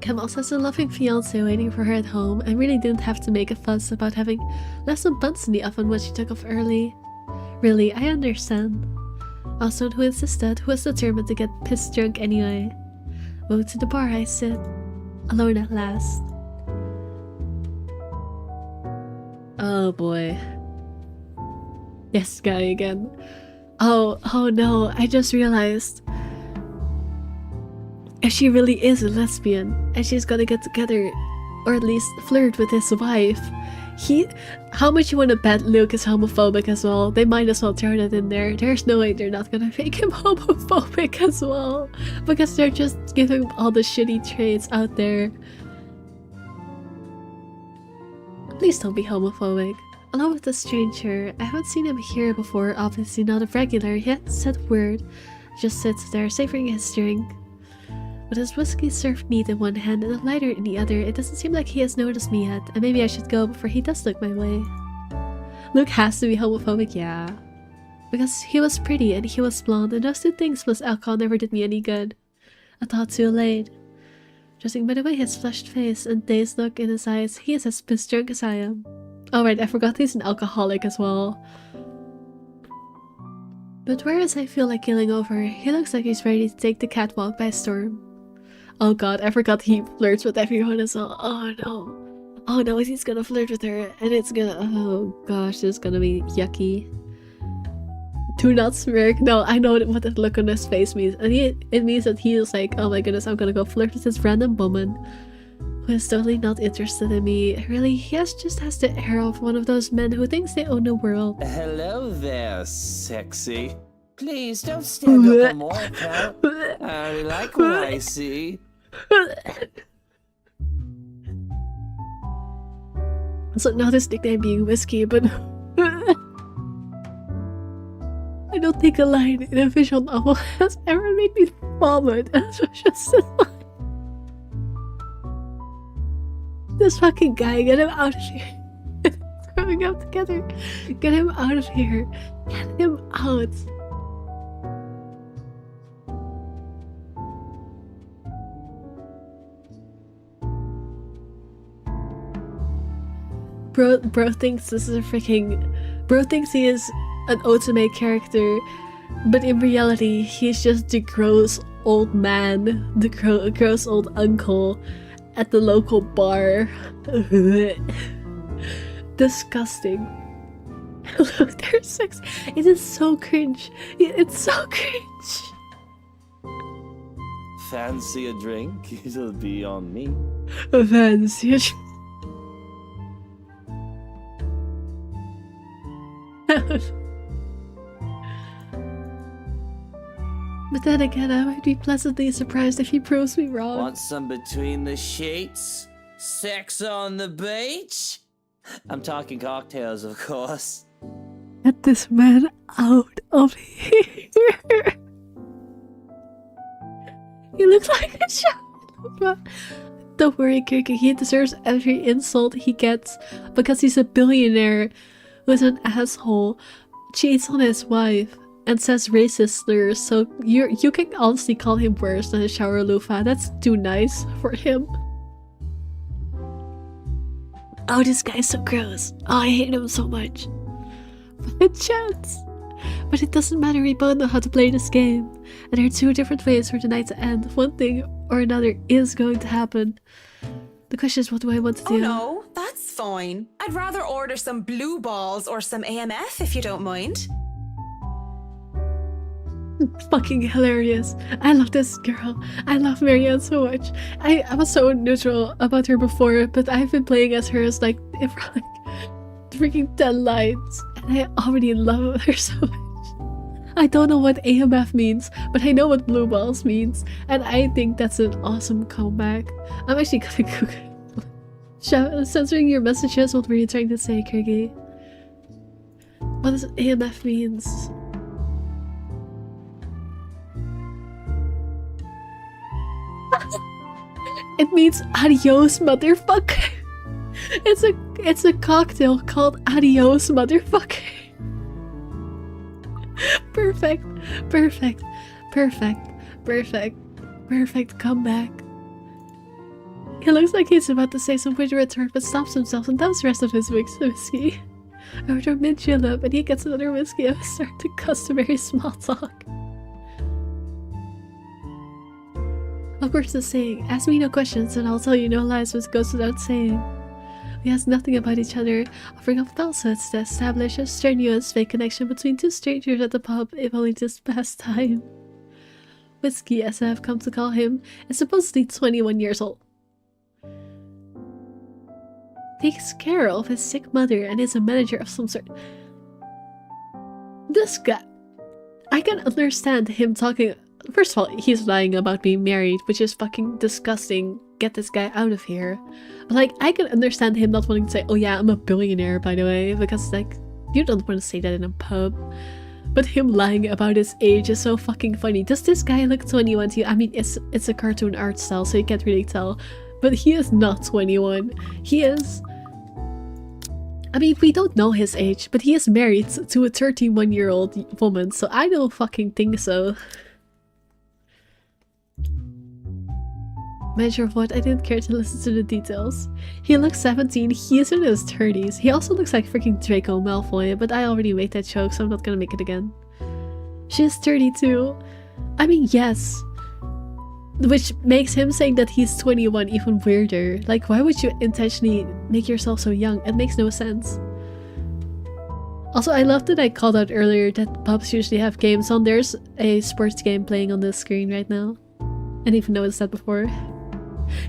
S1: Cam also has a loving fiance waiting for her at home and really didn't have to make a fuss about having left some buns in the oven when she took off early. Really, I understand. Also, who insisted, who was determined to get pissed drunk anyway. Moving to the bar, I sit, alone at last. Oh boy. Yes, guy again. Oh no, I just realized. If she really is a lesbian, and she's gonna get together, or at least flirt with his wife, how much you wanna bet Luke is homophobic as well? They might as well throw that in there. There's no way they're not gonna make him homophobic as well, because they're just giving all the shitty traits out there. Please don't be homophobic. Along with the stranger, I haven't seen him here before, obviously not a regular, yet said word. Just sits there savoring his drink. With his whiskey served neat in one hand and a lighter in the other, it doesn't seem like he has noticed me yet, and maybe I should go before he does look my way. Luke has to be homophobic, yeah. Because he was pretty and he was blonde, and those two things plus alcohol never did me any good. I thought too late. Judging by the way his flushed face and dazed look in his eyes, he is as piss drunk as I am. Oh right, I forgot he's an alcoholic as well. But whereas I feel like killing over, he looks like he's ready to take the catwalk by storm. Oh god, I forgot he flirts with everyone as well. Oh no. Oh no, he's gonna flirt with her and it's gonna... Oh gosh, this is gonna be yucky. Do not smirk. No, I know what that look on his face means. And it means that he is like, oh my goodness, I'm gonna go flirt with this random woman who is totally not interested in me. Really, he just has the air of one of those men who thinks they own the world.
S6: Hello there, sexy. Please don't stand up on more account. I like what I see.
S1: Also, not his nickname being whiskey, but I don't think a line in a visual novel has ever made me vomit as much as this line. This fucking guy, get him out of here. Throwing up together. Get him out of here. Get him out. Bro thinks this is a freaking... Bro thinks he is an Otome character, but in reality, he's just the gross old man, the gross old uncle at the local bar. Disgusting. Look, they're sex. It is so cringe. It's so cringe.
S6: Fancy a drink? It'll be on me.
S1: Fancy a drink. But then again, I might be pleasantly surprised if he proves me wrong.
S6: Want some between the sheets? Sex on the beach? I'm talking cocktails, of course.
S1: Get this man out of here. He looks like a child. Don't worry, Kirky. He deserves every insult he gets because he's a billionaire who's an asshole, cheats on his wife, and says racist slurs, so you can honestly call him worse than a shower loofah. That's too nice for him. Oh, this guy's so gross. Oh, I hate him so much. But chance. But it doesn't matter, we both know how to play this game. And there are two different ways for the night to end. One thing or another is going to happen. The question is, what do I want to do?
S10: Oh no, that's fine. I'd rather order some blue balls or some AMF if you don't mind.
S1: Fucking hilarious. I love this girl. I love Marianne so much. I was so neutral about her before, but I've been playing as her as like freaking 10 lines. And I already love her so much. I don't know what AMF means, but I know what blue balls means. And I think that's an awesome comeback. I'm actually gonna Google it. Censoring your messages, what were you trying to say, Kirgy? What does AMF means? It means adios, motherfucker. It's a cocktail called adios, motherfucker. Perfect, perfect, perfect, perfect, perfect comeback. He looks like he's about to say some weird retort, but stops himself and dumps the rest of his whiskey. I order a mint julep, and he gets another whiskey and we start the customary small talk. Of course, the saying, ask me no questions and I'll tell you no lies, which goes without saying. We ask nothing about each other, offering up falsehoods to establish a strenuous fake connection between two strangers at the pub, if only just past time. Whiskey, as I have come to call him, is supposedly 21 years old. Takes care of his sick mother and is a manager of some sort. This guy, I can understand him talking. First of all, he's lying about being married, which is fucking disgusting. Get this guy out of here. But like, I can understand him not wanting to say, oh yeah, I'm a billionaire, by the way, because like, you don't want to say that in a pub. But him lying about his age is so fucking funny. Does this guy look 21 to you? I mean, it's a cartoon art style, so you can't really tell. But he is not 21. He is... I mean, we don't know his age, but he is married to a 31-year-old woman, so I don't fucking think so. Measure of what? I didn't care to listen to the details. He looks 17, he is in his 30s. He also looks like freaking Draco Malfoy, but I already made that joke, so I'm not gonna make it again. She is 32. I mean, yes. Which makes him saying that he's 21 even weirder. Like, why would you intentionally make yourself so young? It makes no sense. Also, I love that I called out earlier that pubs usually have games on. There's a sports game playing on the screen right now. I didn't even notice that before.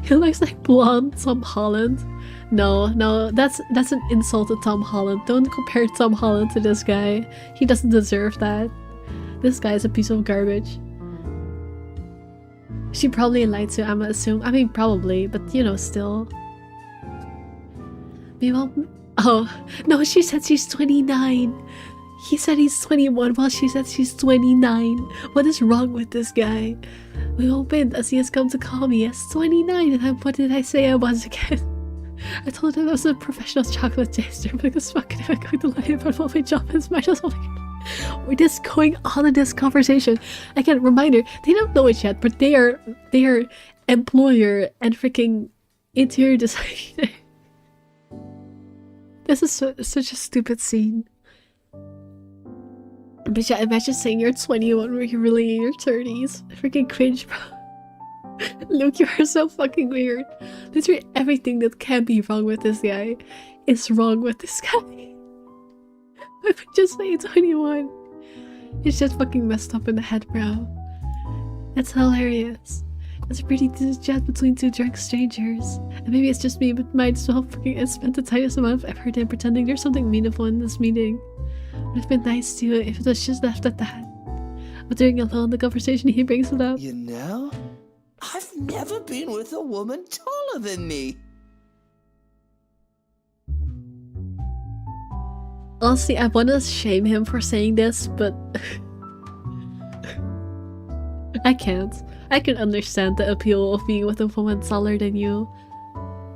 S1: He looks like blonde Tom Holland. No, that's an insult to Tom Holland. Don't compare Tom Holland to this guy. He doesn't deserve that. This guy is a piece of garbage. She probably lied to, I'm assume. I mean, probably, but you know, still. Meanwhile, oh, no, she said she's 29. He said he's 21 while she said she's 29. What is wrong with this guy? We opened as he has come to call me as 29, and what did I say I was again? I told him I was a professional chocolate taster because fucking if I'm going to lie about what my job is, might as well. We're just going on in this conversation. Again, reminder, they don't know it yet, but they are employer and freaking interior designer. This is such a stupid scene. But yeah, imagine saying you're 21 when you're really in your 30s. Freaking cringe, bro. Luke, you are so fucking weird. Literally everything that can be wrong with this guy is wrong with this guy. I would just say 21. It's just fucking messed up in the head, bro. It's hilarious. It's a pretty chat between two drunk strangers. And maybe it's just me, but might as well fucking spend the tiniest amount of effort in pretending there's something meaningful in this meeting. Would have been nice to you if it was just left at that. But during alone the conversation he brings it up.
S11: You know, I've never been with a woman taller than me.
S1: Honestly, I want to shame him for saying this, but I can't. I can understand the appeal of being with a woman taller than you.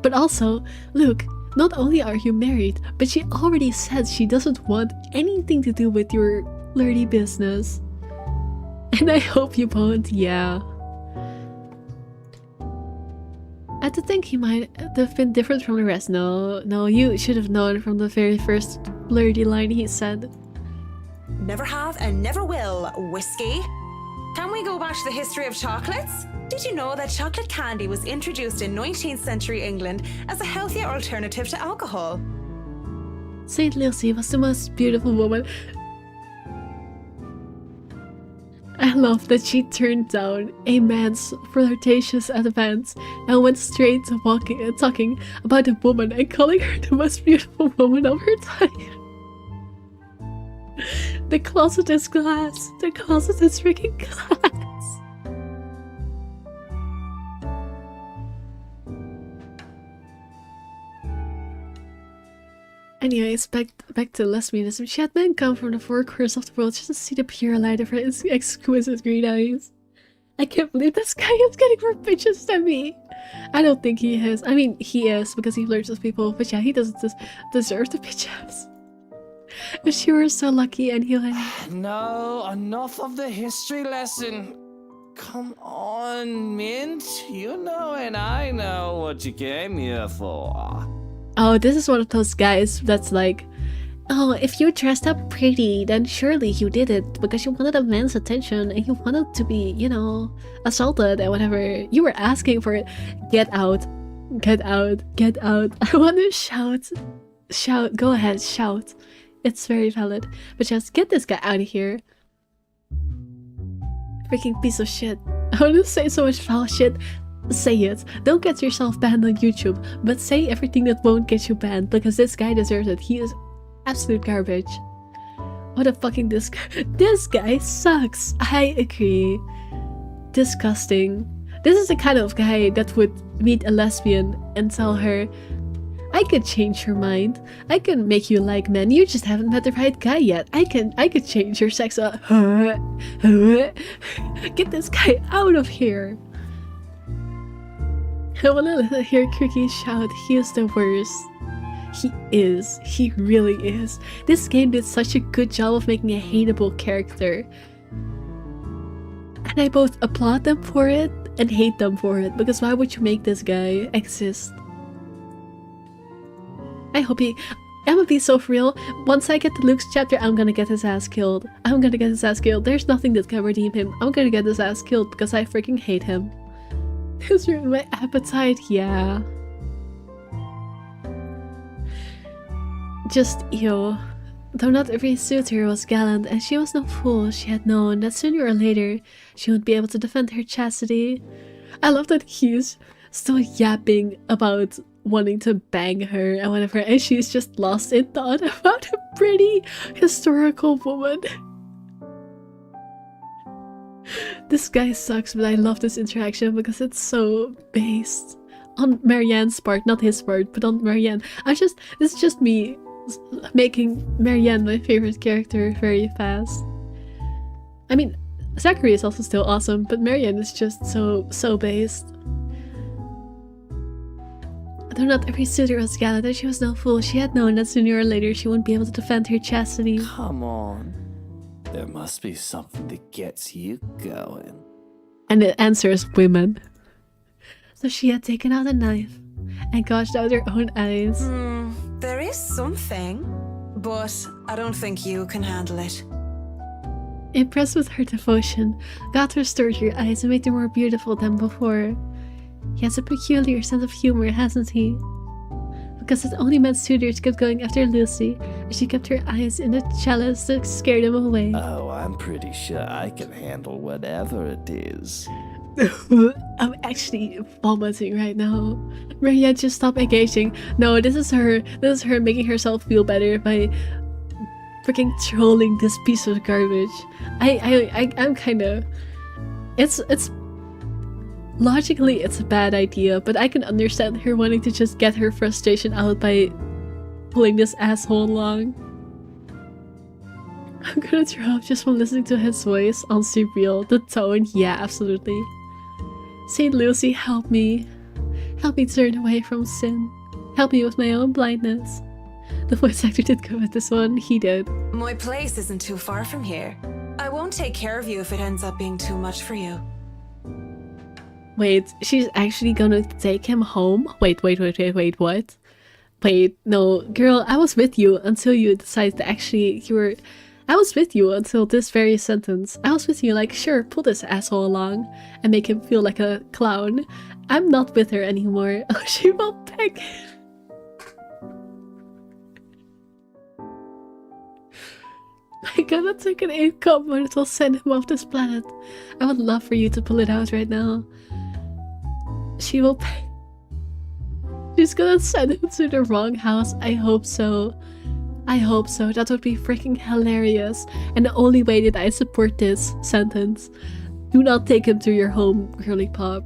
S1: But also, Luke, not only are you married, but she already said she doesn't want anything to do with your flirty business. And I hope you won't, yeah. had to think he might have been different from the rest. No, you should have known from the very first blurry line he said.
S10: Never have and never will, whiskey. Can we go back to the history of chocolates? Did you know that chocolate candy was introduced in 19th century England as a healthier alternative to alcohol?
S1: St. Lucy was the most beautiful woman. I love that she turned down a man's flirtatious advance and went straight to talking about a woman and calling her the most beautiful woman of her time. The closet is glass. The closet is freaking glass. Anyways, back to lesbianism. She had men come from the four corners of the world just to see the pure light of her exquisite green eyes. I can't believe this guy is getting more bitches than me. I don't think he is. I mean, he is because he flirts with people, but yeah, he doesn't deserve the bitches. If she were so lucky and he like...
S6: No, enough of the history lesson. Come on, Mint. You know and I know what you came here for.
S1: Oh, this is one of those guys that's like, oh, if you dressed up pretty, then surely you did it because you wanted a man's attention and you wanted to be, you know, assaulted and whatever. You were asking for it. Get out. Get out. Get out. I want to shout. Shout. Go ahead. Shout. It's very valid. But just get this guy out of here. Freaking piece of shit. I want to say so much foul shit. Say it. Don't get yourself banned on YouTube, but say everything that won't get you banned because this guy deserves it. He is absolute garbage. What a fucking this guy sucks. I agree. Disgusting. This is the kind of guy that would meet a lesbian and tell her, I could change your mind. I can make you like men. You just haven't met the right guy yet. I could change your sex. Get this guy out of here. I wanna hear Cookie shout, he is the worst. He is. He really is. This game did such a good job of making a hateable character. And I both applaud them for it and hate them for it, because why would you make this guy exist? I hope I'm gonna be so for real. Once I get to Luke's chapter, I'm gonna get his ass killed. I'm gonna get his ass killed. There's nothing that can redeem him. I'm gonna get his ass killed because I freaking hate him. This ruined my appetite, yeah. Just, yo. Though not every suitor was gallant, and she was no fool, she had known that sooner or later she would be able to defend her chastity. I love that he's still yapping about wanting to bang her and whatever, and she's just lost in thought about a pretty historical woman. This guy sucks, but I love this interaction because it's so based on Marianne's part, not his part, but on Marianne. This is just me making Marianne my favorite character very fast. I mean, Zachary is also still awesome, but Marianne is just so based. Though not every suitor was gallant, and she was no fool, she had known that sooner or later she wouldn't be able to defend her chastity.
S11: Come on. There must be something that gets you going.
S1: And the answer is women. So she had taken out a knife and gouged out her own eyes.
S10: There is something, but I don't think you can handle it.
S1: Impressed with her devotion, God restored her eyes and made them more beautiful than before. He has a peculiar sense of humor, hasn't he? Because it only meant suitors kept going after Lucy, and she kept her eyes in the chalice to scare them away.
S11: Oh, I'm pretty sure I can handle whatever it is.
S1: I'm actually vomiting right now. Marianne, just stop engaging. No, this is her making herself feel better by freaking trolling this piece of garbage. I'm kinda... It's logically, it's a bad idea, but I can understand her wanting to just get her frustration out by pulling this asshole along. I'm gonna throw up just from listening to his voice on Surreal. The tone, yeah, absolutely. St. Lucy, help me. Help me turn away from sin. Help me with my own blindness. The voice actor did go with this one, he did.
S10: My place isn't too far from here. I won't take care of you if it ends up being too much for you.
S1: Wait, she's actually gonna take him home? Wait, what? Wait, no, girl, I was with you until you decided to actually, I was with you until this very sentence. I was with you like, sure, pull this asshole along and make him feel like a clown. I'm not with her anymore. Oh, she will peg him. I gotta take an income when it will send him off this planet. I would love for you to pull it out right now. She will pay. She's gonna send him to the wrong house. I hope so. I hope so. That would be freaking hilarious. And the only way that I support this sentence: do not take him to your home, girly pop.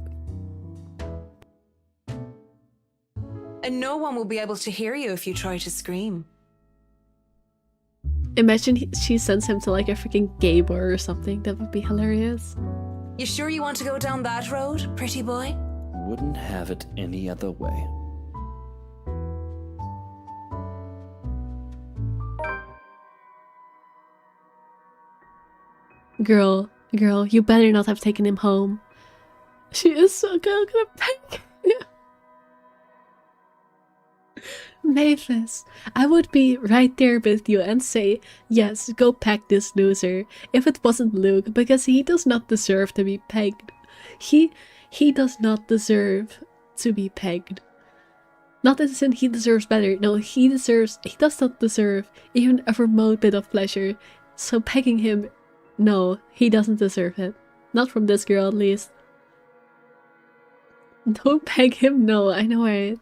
S10: And no one will be able to hear you if you try to scream.
S1: Imagine she sends him to like a freaking gay bar or something. That would be hilarious.
S10: You sure you want to go down that road, pretty boy?
S12: Wouldn't have it any other way.
S1: Girl, you better not have taken him home. She is so gonna peg him. Mavis, I would be right there with you and say, yes, go peck this loser, if it wasn't Luke, because he does not deserve to be pegged. He does not deserve to be pegged. Not as in he deserves better, no, he does not deserve even a remote bit of pleasure, so pegging him, no, he doesn't deserve it. Not from this girl, at least. Don't peg him, no, I know, right?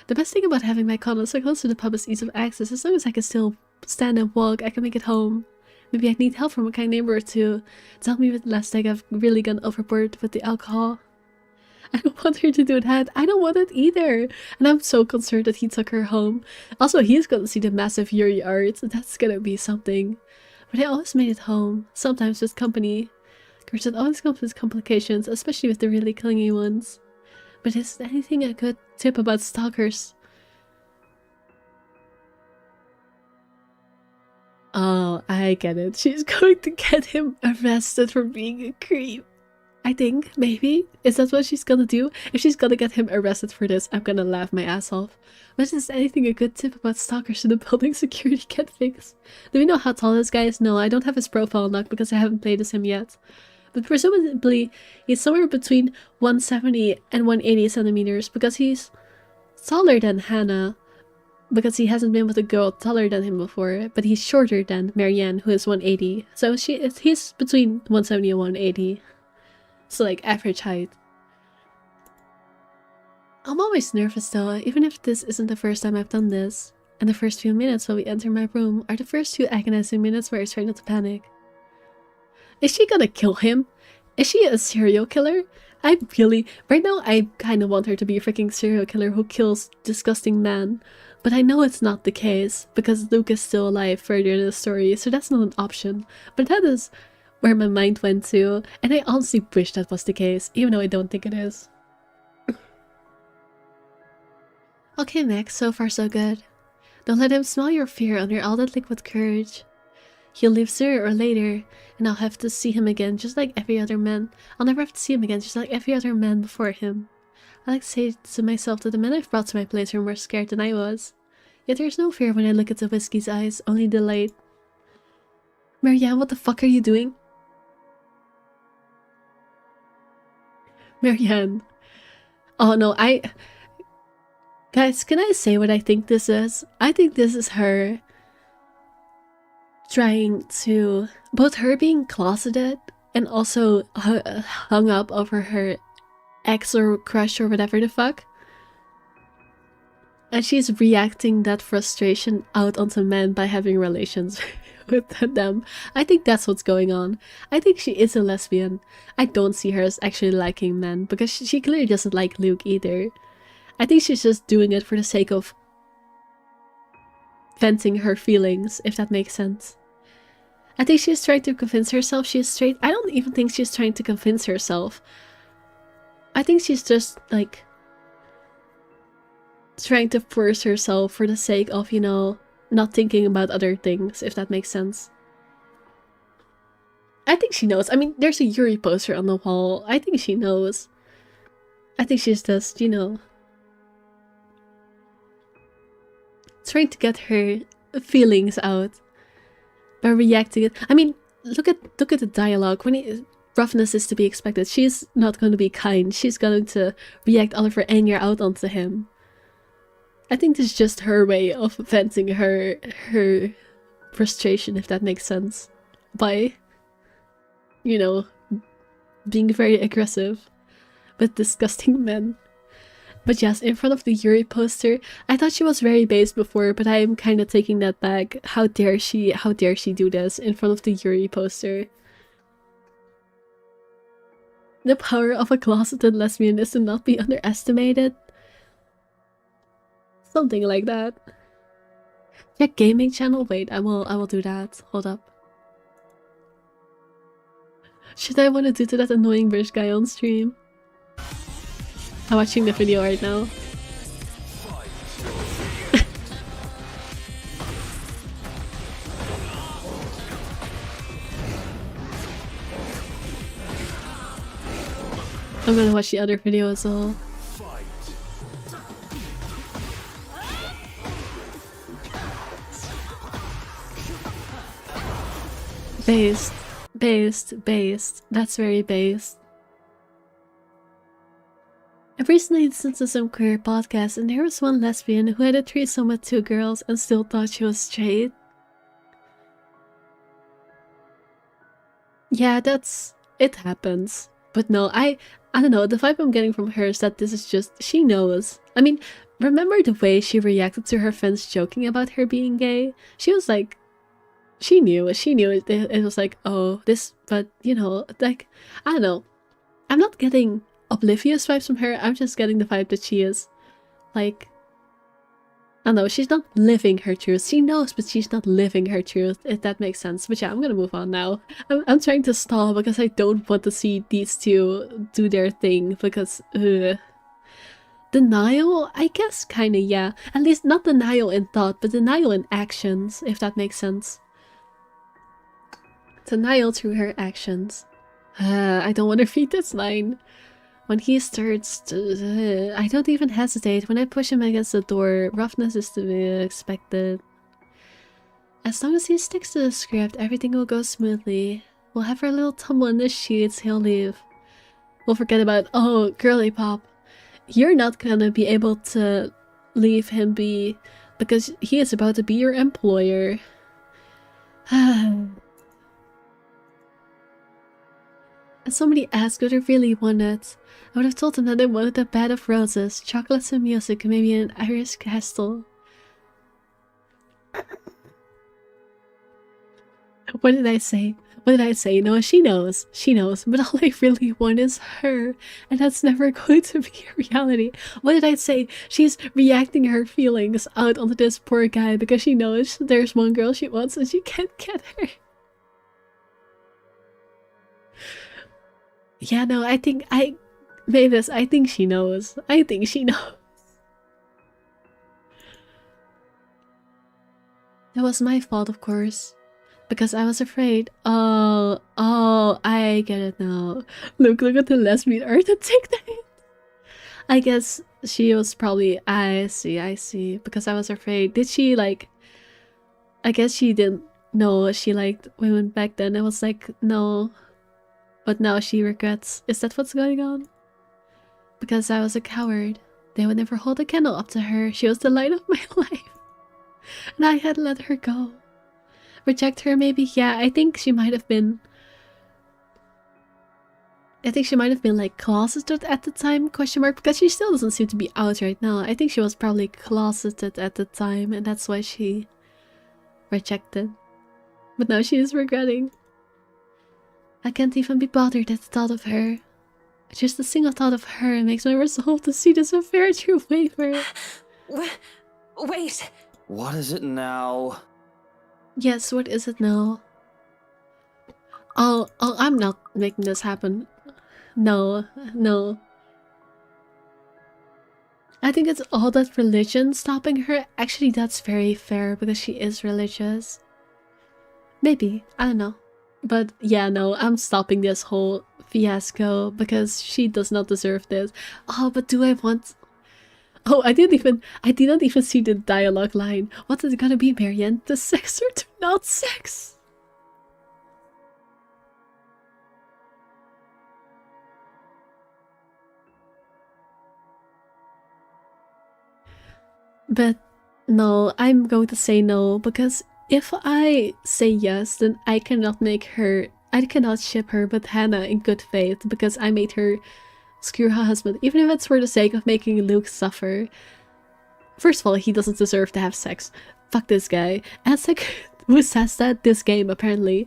S1: The best thing about having my condo so close to the pub is ease of access. As long as I can still stand and walk, I can make it home. Maybe I need help from a kind neighbor or two to help me with the last day I've really gone overboard with the alcohol. I don't want her to do that. I don't want it either. And I'm so concerned that he took her home. Also, he's gonna see the massive Yuri art. That's gonna be something. But I always made it home. Sometimes with company. Of course, it always comes with complications, especially with the really clingy ones. But is there anything a good tip about stalkers? Oh, I get it. She's going to get him arrested for being a creep. I think, maybe. Is that what she's gonna do? If she's gonna get him arrested for this, I'm gonna laugh my ass off. But is anything a good tip about stalkers in the building security get fixed? Do we know how tall this guy is? No, I don't have his profile unlocked because I haven't played as him yet. But presumably, he's somewhere between 170 and 180 centimeters because he's taller than Hannah. Because he hasn't been with a girl taller than him before. But he's shorter than Marianne, who is 180. So he's between 170 and 180. So like average height. I'm always nervous though, even if this isn't the first time I've done this. And the first few minutes when we enter my room are the first few agonizing minutes where I try not to panic. Is she gonna kill him? Is she a serial killer? Right now I kinda want her to be a freaking serial killer who kills disgusting men. But I know it's not the case, because Luke is still alive further in the story, so that's not an option. But that is where my mind went to, and I honestly wish that was the case, even though I don't think it is. Okay, Max, so far so good. Don't let him smell your fear under all that liquid courage. He'll leave sooner or later, and I'll have to see him again just like every other man. I'll never have to see him again just like every other man before him. I like to say to myself that the men I've brought to my place are more scared than I was. Yet there's no fear when I look into Whiskey's eyes, only delight. Marianne, what the fuck are you doing? Marianne. Oh no, Guys, can I say what I think this is? I think this is her trying to... both her being closeted and also hung up over her ex or crush or whatever the fuck. And she's reacting that frustration out onto men by having relations with them. I think that's what's going on. I think she is a lesbian. I don't see her as actually liking men because she clearly doesn't like Luke either. I think she's just doing it for the sake of venting her feelings, if that makes sense. I think she's trying to convince herself she is straight. I don't even think she's trying to convince herself. I think she's just, like, trying to force herself for the sake of, you know, not thinking about other things, if that makes sense. I think she knows. I mean, there's a Yuri poster on the wall. I think she knows. I think she's just, you know, trying to get her feelings out by reacting it. I mean, look at the dialogue. When roughness is to be expected, she's not going to be kind. She's going to react all of her anger out onto him. I think this is just her way of venting her frustration, if that makes sense, by, you know, being very aggressive with disgusting men. But yes, in front of the Yuri poster, I thought she was very based before, but I'm kind of taking that back. How dare she do this in front of the Yuri poster? The power of a closeted lesbian is to not be underestimated. Something like that. Check gaming channel? Wait, I will do that. Hold up. Should I want to do to that annoying British guy on stream? I'm watching the video right now. I'm gonna watch the other video as well. Based. That's very based. I've recently listened to some queer podcasts, and there was one lesbian who had a threesome with 2 girls and still thought she was straight. Yeah, it happens. But no, I don't know, the vibe I'm getting from her is that this is just, she knows. I mean, remember the way she reacted to her friends joking about her being gay? She was like, she knew it was like, oh, this, but you know, like, I don't know. I'm not getting oblivious vibes from her, I'm just getting the vibe that she is, like, I don't know, she's not living her truth. She knows, but she's not living her truth, if that makes sense. But yeah, I'm gonna move on now. I'm trying to stall because I don't want to see these two do their thing, because, denial? I guess kinda, yeah. At least not denial in thought, but denial in actions, if that makes sense. Denial through her actions. I don't want to read this line. When he starts to, I don't even hesitate. When I push him against the door, roughness is to be expected. As long as he sticks to the script, everything will go smoothly. We'll have our little tumble in the sheets, he'll leave. We'll forget about, oh, girly pop. You're not gonna be able to leave him be, because he is about to be your employer. And somebody asked what I really wanted. I would have told them that I wanted a bed of roses, chocolates and music, and maybe an Irish castle. What did I say? What did I say? No, she knows. She knows. But all I really want is her. And that's never going to be a reality. What did I say? She's reacting her feelings out onto this poor guy because she knows there's one girl she wants and she can't get her. Yeah, no, Mavis, I think she knows. I think she knows. It was my fault, of course. Because I was afraid. Oh, I get it now. Look at the lesbian art and take that. I guess she was probably, I see. Because I was afraid. Did she, like, I guess she didn't know she liked women back then. I was like, no. But now she regrets. Is that what's going on? Because I was a coward. They would never hold a candle up to her. She was the light of my life. And I had let her go. Reject her maybe? Yeah, I think she might have been... like closeted at the time, question mark, because she still doesn't seem to be out right now. I think she was probably closeted at the time and that's why she rejected. But now she is regretting. I can't even be bothered at the thought of her. Just the single thought of her makes my resolve to see this affair through waver.
S10: Wait.
S12: What is it now?
S1: Yes, what is it now? Oh, I'm not making this happen. No. I think it's all that religion stopping her. Actually, that's very fair because she is religious. Maybe, I don't know. But yeah, no, I'm stopping this whole fiasco because she does not deserve this. Oh, but do I want... Oh, I did not even see the dialogue line. What is it gonna be, Marianne? The sex or to not sex? But no, I'm going to say no, because if I say yes, then I cannot ship her with Hannah in good faith, because I made her screw her husband, even if it's for the sake of making Luke suffer. First of all, he doesn't deserve to have sex. Fuck this guy. And second, who says that? This game, apparently.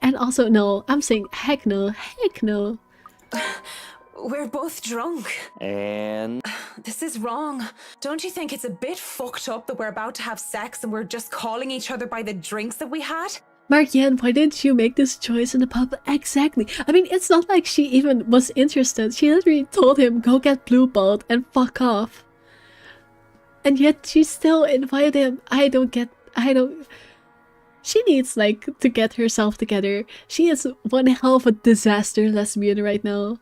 S1: And also, no, I'm saying heck no, heck no.
S10: We're both drunk.
S12: And
S10: This is wrong. Don't you think it's a bit fucked up that we're about to have sex and we're just calling each other by the drinks that we had?
S1: Marianne, why didn't you make this choice in the pub? Exactly. I mean, it's not like she even was interested. She literally told him, go get blue-balled and fuck off. And yet she still invited him. I don't... She needs, like, to get herself together. She is one hell of a disaster lesbian right now.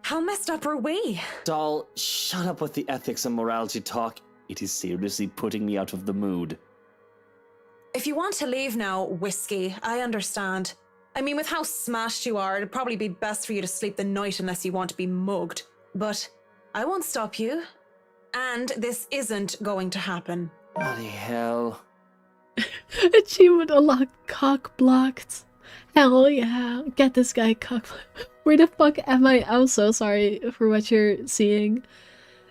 S10: How messed up are we?
S12: Doll, shut up with the ethics and morality talk. It is seriously putting me out of the mood.
S10: If you want to leave now, Whiskey, I understand. I mean, with how smashed you are, it'd probably be best for you to sleep the night unless you want to be mugged. But I won't stop you. And this isn't going to happen.
S12: Bloody hell.
S1: Achievement unlocked, cock blocked. Hell yeah, get this guy cock blocked. Where the fuck am I? I'm so sorry for what you're seeing.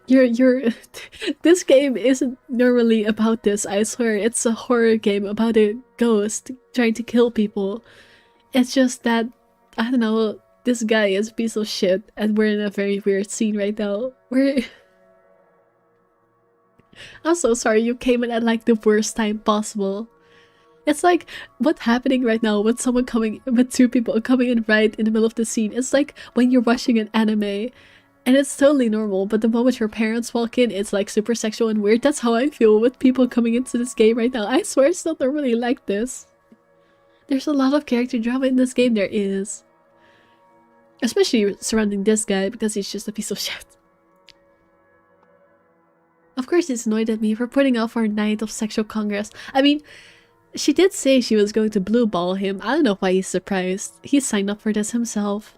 S1: This game isn't normally about this, I swear. It's a horror game about a ghost trying to kill people. It's just that, I don't know, this guy is a piece of shit and we're in a very weird scene right now. I'm so sorry you came in at like the worst time possible. It's like what's happening right now with two people coming in right in the middle of the scene. It's like when you're watching an anime and it's totally normal, but the moment your parents walk in, it's like super sexual and weird. That's how I feel with people coming into this game right now. I swear it's not normally like this. There's a lot of character drama in this game, there is. Especially surrounding this guy because he's just a piece of shit. Of course he's annoyed at me for putting off our night of sexual congress. I mean, she did say she was going to blue ball him. I don't know why he's surprised. He signed up for this himself.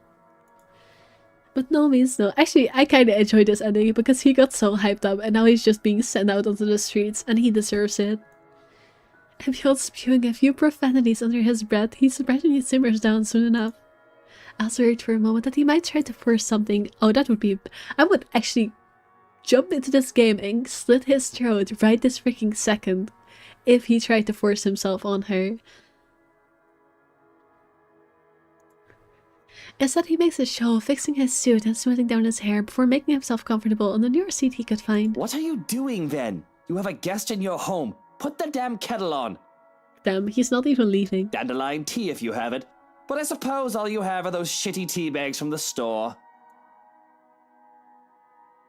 S1: But no means no. Actually, I kinda enjoyed this ending because he got so hyped up and now he's just being sent out onto the streets and he deserves it. And beyond spewing a few profanities under his breath, he surprisingly simmers down soon enough. I was worried for a moment that he might try to force something. Oh, that would be... I would actually jump into this game and slit his throat right this freaking second if he tried to force himself on her. Instead, he makes a show of fixing his suit and smoothing down his hair before making himself comfortable on the nearest seat he could find.
S12: What are you doing then? You have a guest in your home. Put the damn kettle on.
S1: Damn, he's not even leaving.
S12: Dandelion tea if you have it. But I suppose all you have are those shitty tea bags from the store.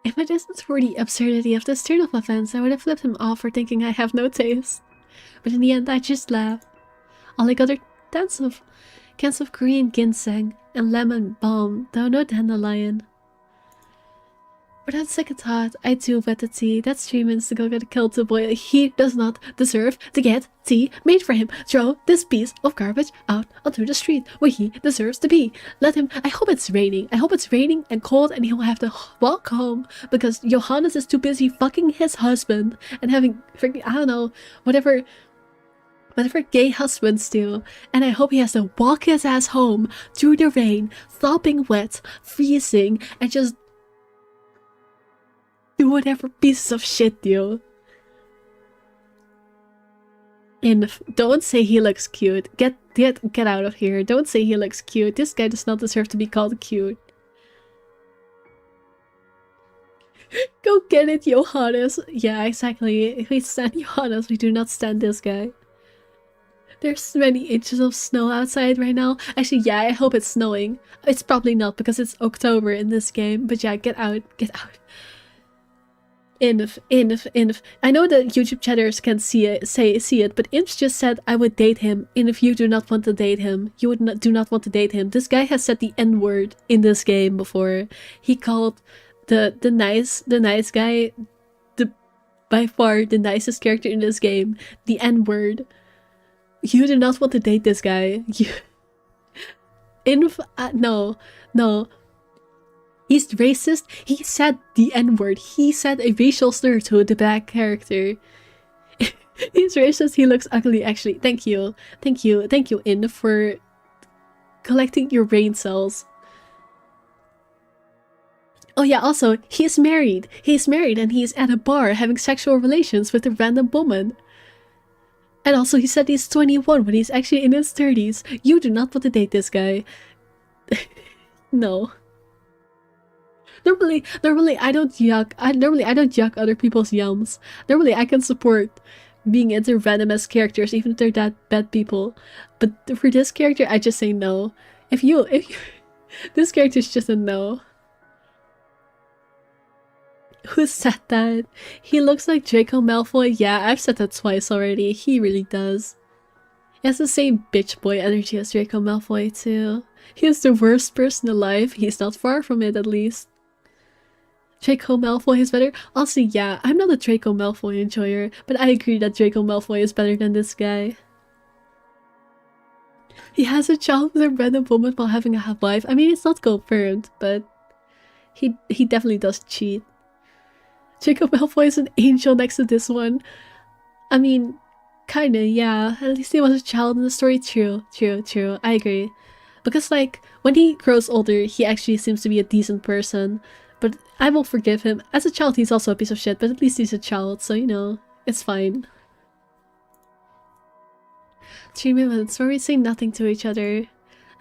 S1: If it isn't for the absurdity of this turn of offense, I would have flipped him off for thinking I have no taste. But in the end, I just laughed. All I got are cans of green ginseng and lemon balm, though no dandelion. Without second thought, I too wet the tea. That's 3 minutes to go get killed to boil. He does not deserve to get tea made for him. Throw this piece of garbage out onto the street where he deserves to be. Let him. I hope it's raining. I hope it's raining and cold and he'll have to walk home because Johannes is too busy fucking his husband and having freaking, I don't know, whatever gay husbands do. And I hope he has to walk his ass home through the rain, sopping wet, freezing, and just do whatever pieces of shit do. And don't say he looks cute. Get out of here. Don't say he looks cute. This guy does not deserve to be called cute. Go get it, Johannes. Yeah, exactly. If we stand Johannes, we do not stand this guy. There's many inches of snow outside right now. Actually, yeah, I hope it's snowing. It's probably not because it's October in this game. But yeah, get out. Get out. Inf. I know that YouTube chatters can see it, but Inf just said I would date him. And if you do not want to date him, you would do not want to date him. This guy has said the N-word in this game before. He called the nice guy, by far the nicest character in this game, the N-word. You do not want to date this guy. Inf, no. He's racist. He said the N-word. He said a racial slur to the black character. He's racist. He looks ugly, actually. Thank you, In, for collecting your brain cells. Oh yeah, also, he's married. He's married and he's at a bar having sexual relations with a random woman. And also, he said he's 21 when he's actually in his 30s. You do not want to date this guy. No. Normally I don't yuck. Normally I don't yuck other people's yums. Normally I can support being into random ass characters even if they're that bad people. But for this character, I just say no. If you this character's just a no. Who said that? He looks like Draco Malfoy. Yeah, I've said that twice already. He really does. He has the same bitch boy energy as Draco Malfoy too. He is the worst person alive. He's not far from it, at least. Draco Malfoy is better. Also, yeah, I'm not a Draco Malfoy enjoyer, but I agree that Draco Malfoy is better than this guy. He has a child with a random woman while having a wife. I mean, it's not confirmed, but he definitely does cheat. Draco Malfoy is an angel next to this one. I mean, kinda, yeah. At least he was a child in the story. True. I agree. Because, like, when he grows older, he actually seems to be a decent person. But I will forgive him. As a child, he's also a piece of shit, but at least he's a child, so, you know, it's fine. 3 minutes where we say nothing to each other.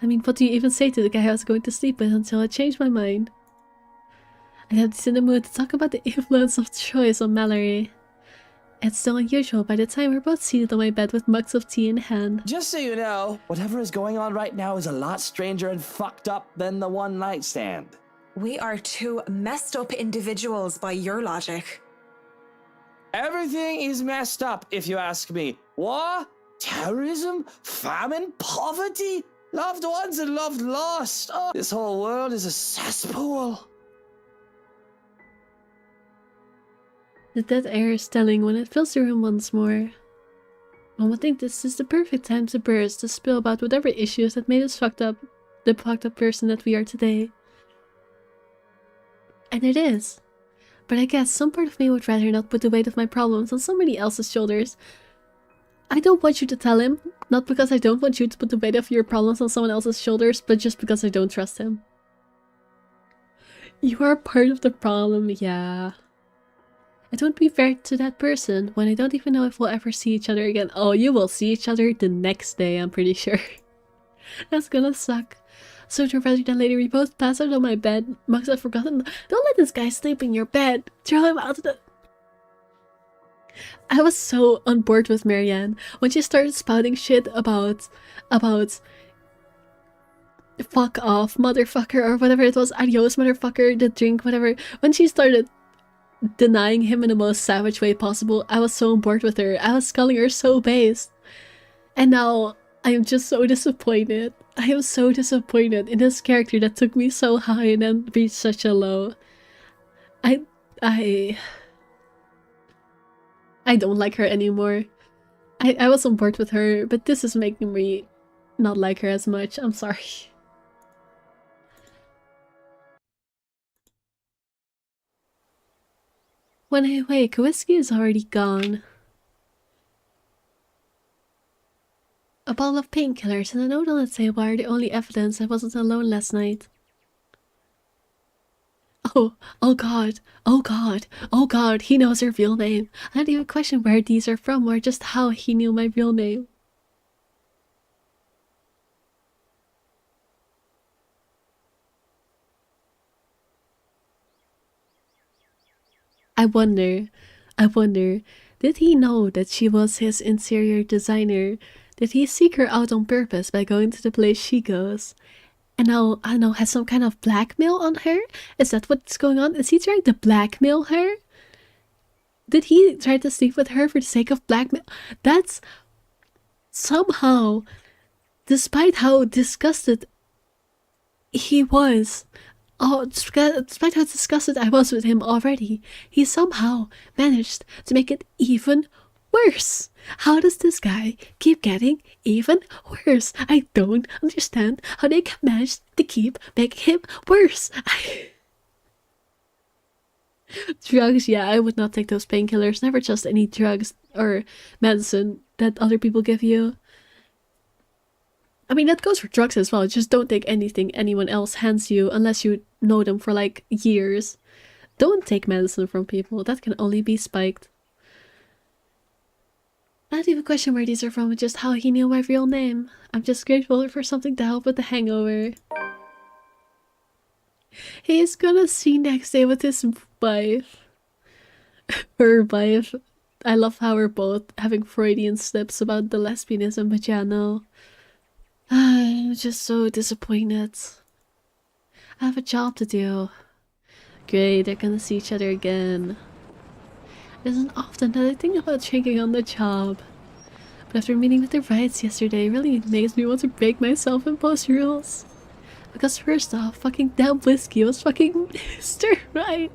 S1: I mean, what do you even say to the guy I was going to sleep with until I changed my mind? I am in the mood to talk about the influence of choice on Mallory. It's still unusual by the time we're both seated on my bed with mugs of tea in hand.
S6: Just so you know, whatever is going on right now is a lot stranger and fucked up than the one night stand.
S10: We are two messed up individuals by your logic.
S6: Everything is messed up, if you ask me. War, terrorism, famine, poverty, loved ones and loved lost. Oh, this whole world is a cesspool.
S1: The dead air is telling when it fills the room once more. One would think this is the perfect time to burst, to spill about whatever issues that made us the fucked up person that we are today. And it is. But I guess some part of me would rather not put the weight of my problems on somebody else's shoulders. I don't want you to tell him, not because I don't want you to put the weight of your problems on someone else's shoulders, but just because I don't trust him. You are part of the problem, yeah. It won't be fair to that person when I don't even know if we'll ever see each other again. Oh, you will see each other the next day, I'm pretty sure. That's gonna suck. Sooner rather than later, we both pass out on my bed. Mugs have forgotten. Don't let this guy sleep in your bed. Throw him out of the... I was so on board with Marianne when she started spouting shit about fuck off, motherfucker, or whatever it was. Adios, motherfucker, the drink, whatever. When she started denying him in the most savage way possible, I was so on board with her. I was calling her so based. And now I am just so disappointed. I am so disappointed in this character that took me so high and then reached such a low. I don't like her anymore. I was on board with her, but this is making me not like her as much. I'm sorry. When I wake, whiskey is already gone. A bottle of painkillers and a note on the table are the only evidence I wasn't alone last night. Oh god, he knows her real name. I don't even question where these are from or just how he knew my real name. I wonder, did he know that she was his interior designer? Did he seek her out on purpose by going to the place she goes? And now, I don't know, has some kind of blackmail on her? Is that what's going on? Is he trying to blackmail her? Did he try to sleep with her for the sake of blackmail? That's somehow, despite how disgusted he was, despite how disgusted I was with him already, he somehow managed to make it even worse. How does this guy keep getting even worse? I don't understand how they can manage to keep making him worse. Drugs, yeah, I would not take those painkillers. Never trust any drugs or medicine that other people give you. I mean, that goes for drugs as well. Just don't take anything anyone else hands you unless you know them for like years. Don't take medicine from people. That can only be spiked. I don't even question where these are from, just how he knew my real name. I'm just grateful for something to help with the hangover. He's gonna see next day with his wife. Her wife. I love how we're both having Freudian slips about the lesbianism, but yeah, no. I'm just so disappointed. I have a job to do. Great, they're gonna see each other again. It isn't often that I think about drinking on the job. But after meeting with the riots yesterday, it really makes me want to break my self-imposed rules. Because first off, fucking damn whiskey was fucking Mr. Right.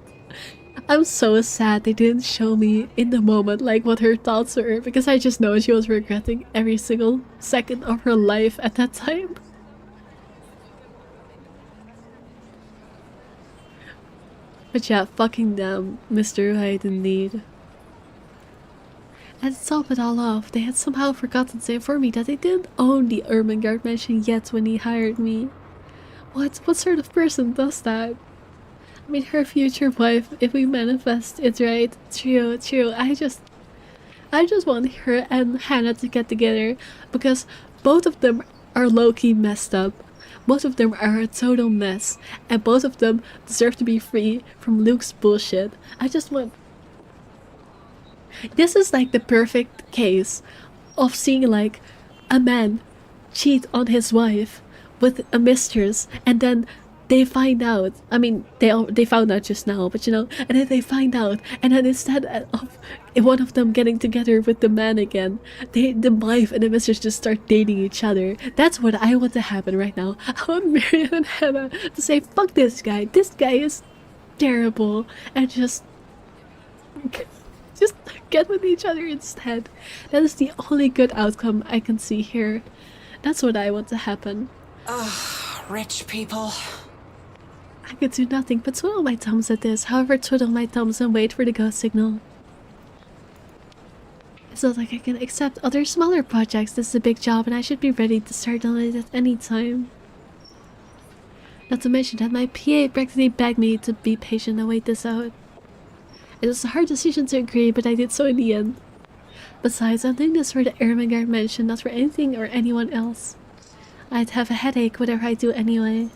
S1: I'm so sad they didn't show me in the moment like what her thoughts were, because I just know she was regretting every single second of her life at that time. But yeah, fucking damn, Mr. Right indeed. And to top it all off, they had somehow forgotten to inform me that they didn't own the Ermengarde mansion yet when he hired me. What sort of person does that? I mean, her future wife, if we manifest it right. True. I just want her and Hannah to get together, because both of them are low-key messed up. Both of them are a total mess, and both of them deserve to be free from Luke's bullshit. I just want... This is like the perfect case of seeing like a man cheat on his wife with a mistress, and then they find out. I mean, they found out just now, but you know, and then they find out, and then instead of one of them getting together with the man again, the wife and the mistress just start dating each other. That's what I want to happen right now. I want Marion and Hannah to say, fuck this guy. This guy is terrible, and just get with each other instead. That is the only good outcome I can see here. That's what I want to happen.
S10: Ugh, rich people.
S1: I could do nothing but twiddle my thumbs at this. However, twiddle my thumbs and wait for the go signal. It's not like I can accept other smaller projects. This is a big job and I should be ready to start on it at any time. Not to mention that my PA practically begged me to be patient and wait this out. It was a hard decision to agree, but I did so in the end. Besides, I'm doing this for the Ermengarde mansion, not for anything or anyone else. I'd have a headache, whatever I do anyway.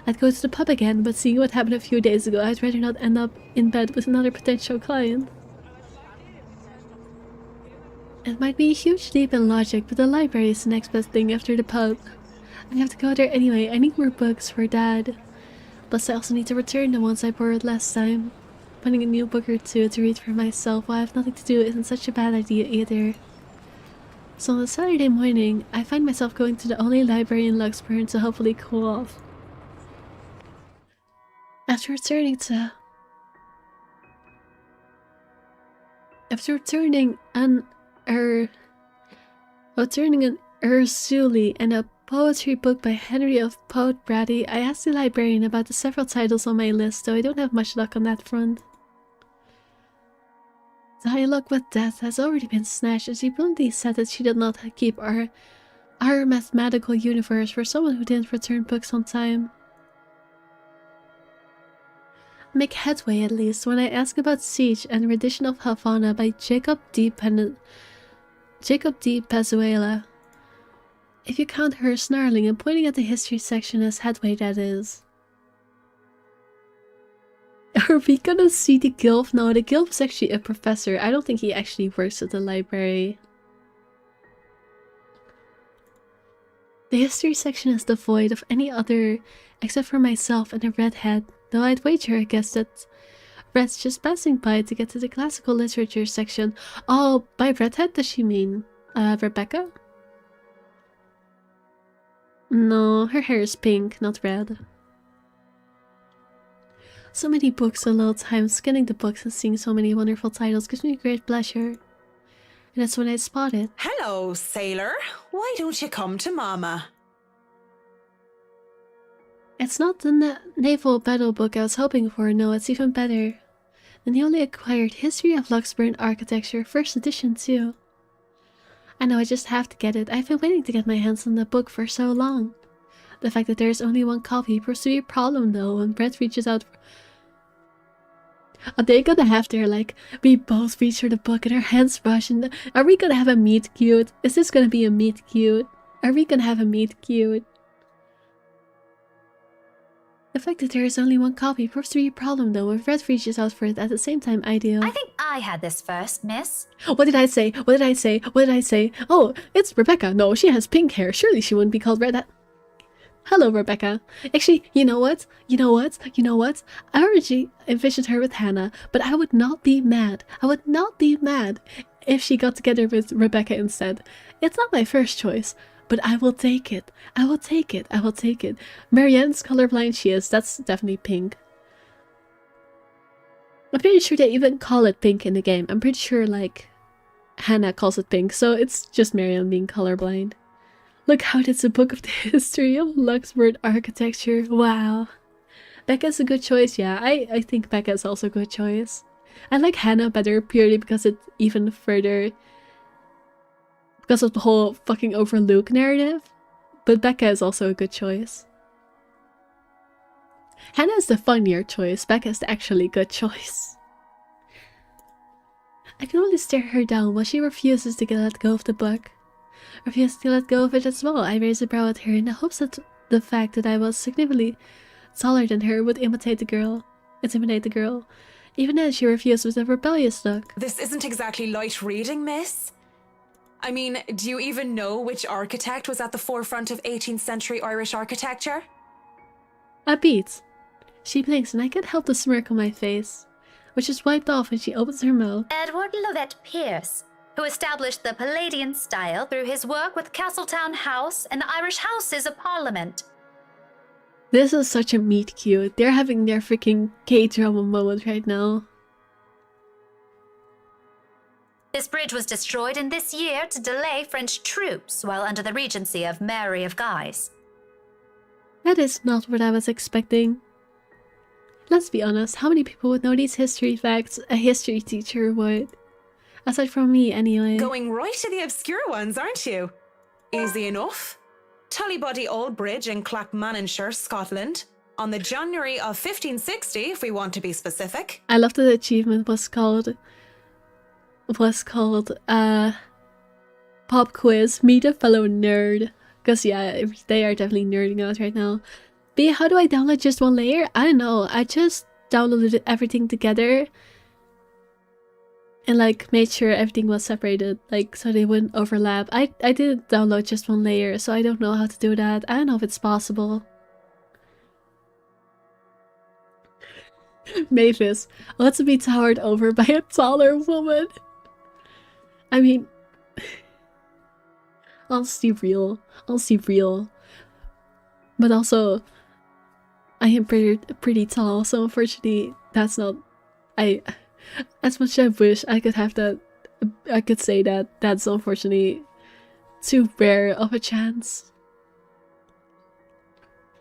S1: I'd go to the pub again, but seeing what happened a few days ago, I'd rather not end up in bed with another potential client. It might be a huge leap in logic, but the library is the next best thing after the pub. I have to go there anyway. I need more books for Dad. Plus, I also need to return the ones I borrowed last time. Finding a new book or two to read for myself while I have nothing to do isn't such a bad idea either. So on a Saturday morning, I find myself going to the only library in Luxburn to hopefully cool off. After returning an Ursuli and a poetry book by Henry of Poet Brady, I asked the librarian about the several titles on my list, though I don't have much luck on that front. Dialogue with Death has already been snatched, and she bluntly said that she did not keep our mathematical universe for someone who didn't return books on time. Make headway at least when I ask about Siege and Rendition of Havana by Jacob D. Pazuela. If you count her snarling and pointing at the history section as headway, that is. Are we gonna see the Gilf? No, the Gilf is actually a professor. I don't think he actually works at the library. The history section is devoid of any other except for myself and a redhead, though I'd wager I guess that Brett's just passing by to get to the classical literature section. Oh, by redhead does she mean Rebecca? No, her hair is pink, not red. So many books, so little time. Scanning the books and seeing so many wonderful titles gives me great pleasure. And that's when I spotted.
S10: Hello, sailor. Why don't you come to Mama?
S1: It's not the naval battle book I was hoping for, no, it's even better. The newly acquired History of Luxembourg Architecture, first edition too. I know, I just have to get it. I've been waiting to get my hands on the book for so long. The fact that there's only one copy proves to be a problem though, when Brett reaches out for... Are they gonna have their, like, we both reach for the book and our hands rush and... Are we gonna have a meet cute? Is this gonna be a meet cute? Are we gonna have a meet cute? The fact that there is only one copy proves to be a problem though, when Brett reaches out for it at the same time I do.
S5: I think I had this first, miss.
S1: What did I say? What did I say? What did I say? Oh, it's Rebecca. No, she has pink hair. Surely she wouldn't be called Red. Hello, Rebecca. Actually, you know what? I already envisioned her with Hannah, but I would not be mad. I would not be mad if she got together with Rebecca instead. It's not my first choice, but I will take it. I will take it. I will take it. Marianne's colorblind she is. That's definitely pink. I'm pretty sure they even call it pink in the game. I'm pretty sure, like, Hannah calls it pink, so it's just Marianne being colorblind. Look out, it's a book of the history of Luxembourg architecture. Wow. Becca's a good choice, yeah. I think Becca is also a good choice. I like Hannah better purely because it's even further... because of the whole fucking over Luke narrative. But Becca is also a good choice. Hannah is the funnier choice. Becca is the actually good choice. I can only stare her down while she refuses to let go of the book. Refuses to let go of it as well. I raise a brow at her in the hopes that the fact that I was significantly taller than her would intimidate the girl. Even then, she refused with a rebellious look.
S10: This isn't exactly light reading, miss. I mean, do you even know which architect was at the forefront of 18th century Irish architecture?
S1: A beat. She blinks and I can't help the smirk on my face, which is wiped off when she opens her mouth.
S5: Edward Lovett Pierce, who established the Palladian style through his work with Castletown House and the Irish Houses of Parliament.
S1: This is such a meet cute. They're having their freaking K-drama moment right now.
S5: This bridge was destroyed in this year to delay French troops while under the regency of Mary of Guise.
S1: That is not what I was expecting. Let's be honest, how many people would know these history facts a history teacher would? Aside from me, anyway.
S10: Going right to the obscure ones, aren't you? Easy enough. Tullybody Old Bridge in Clackmannanshire, Scotland, on the January of 1560, if we want to be specific.
S1: I love that the achievement was called Pop Quiz, Meet a Fellow Nerd. Because yeah, they are definitely nerding out right now. But yeah, how do I download just one layer? I don't know. I just downloaded everything together. And like made sure everything was separated, like so they wouldn't overlap. I didn't download just one layer, so I don't know how to do that. I don't know if it's possible. Mavis wants to be towered over by a taller woman. I mean, I'll see real. But also, I am pretty tall, so unfortunately, that's not. As much as I wish I could have that, I could say that that's unfortunately too rare of a chance.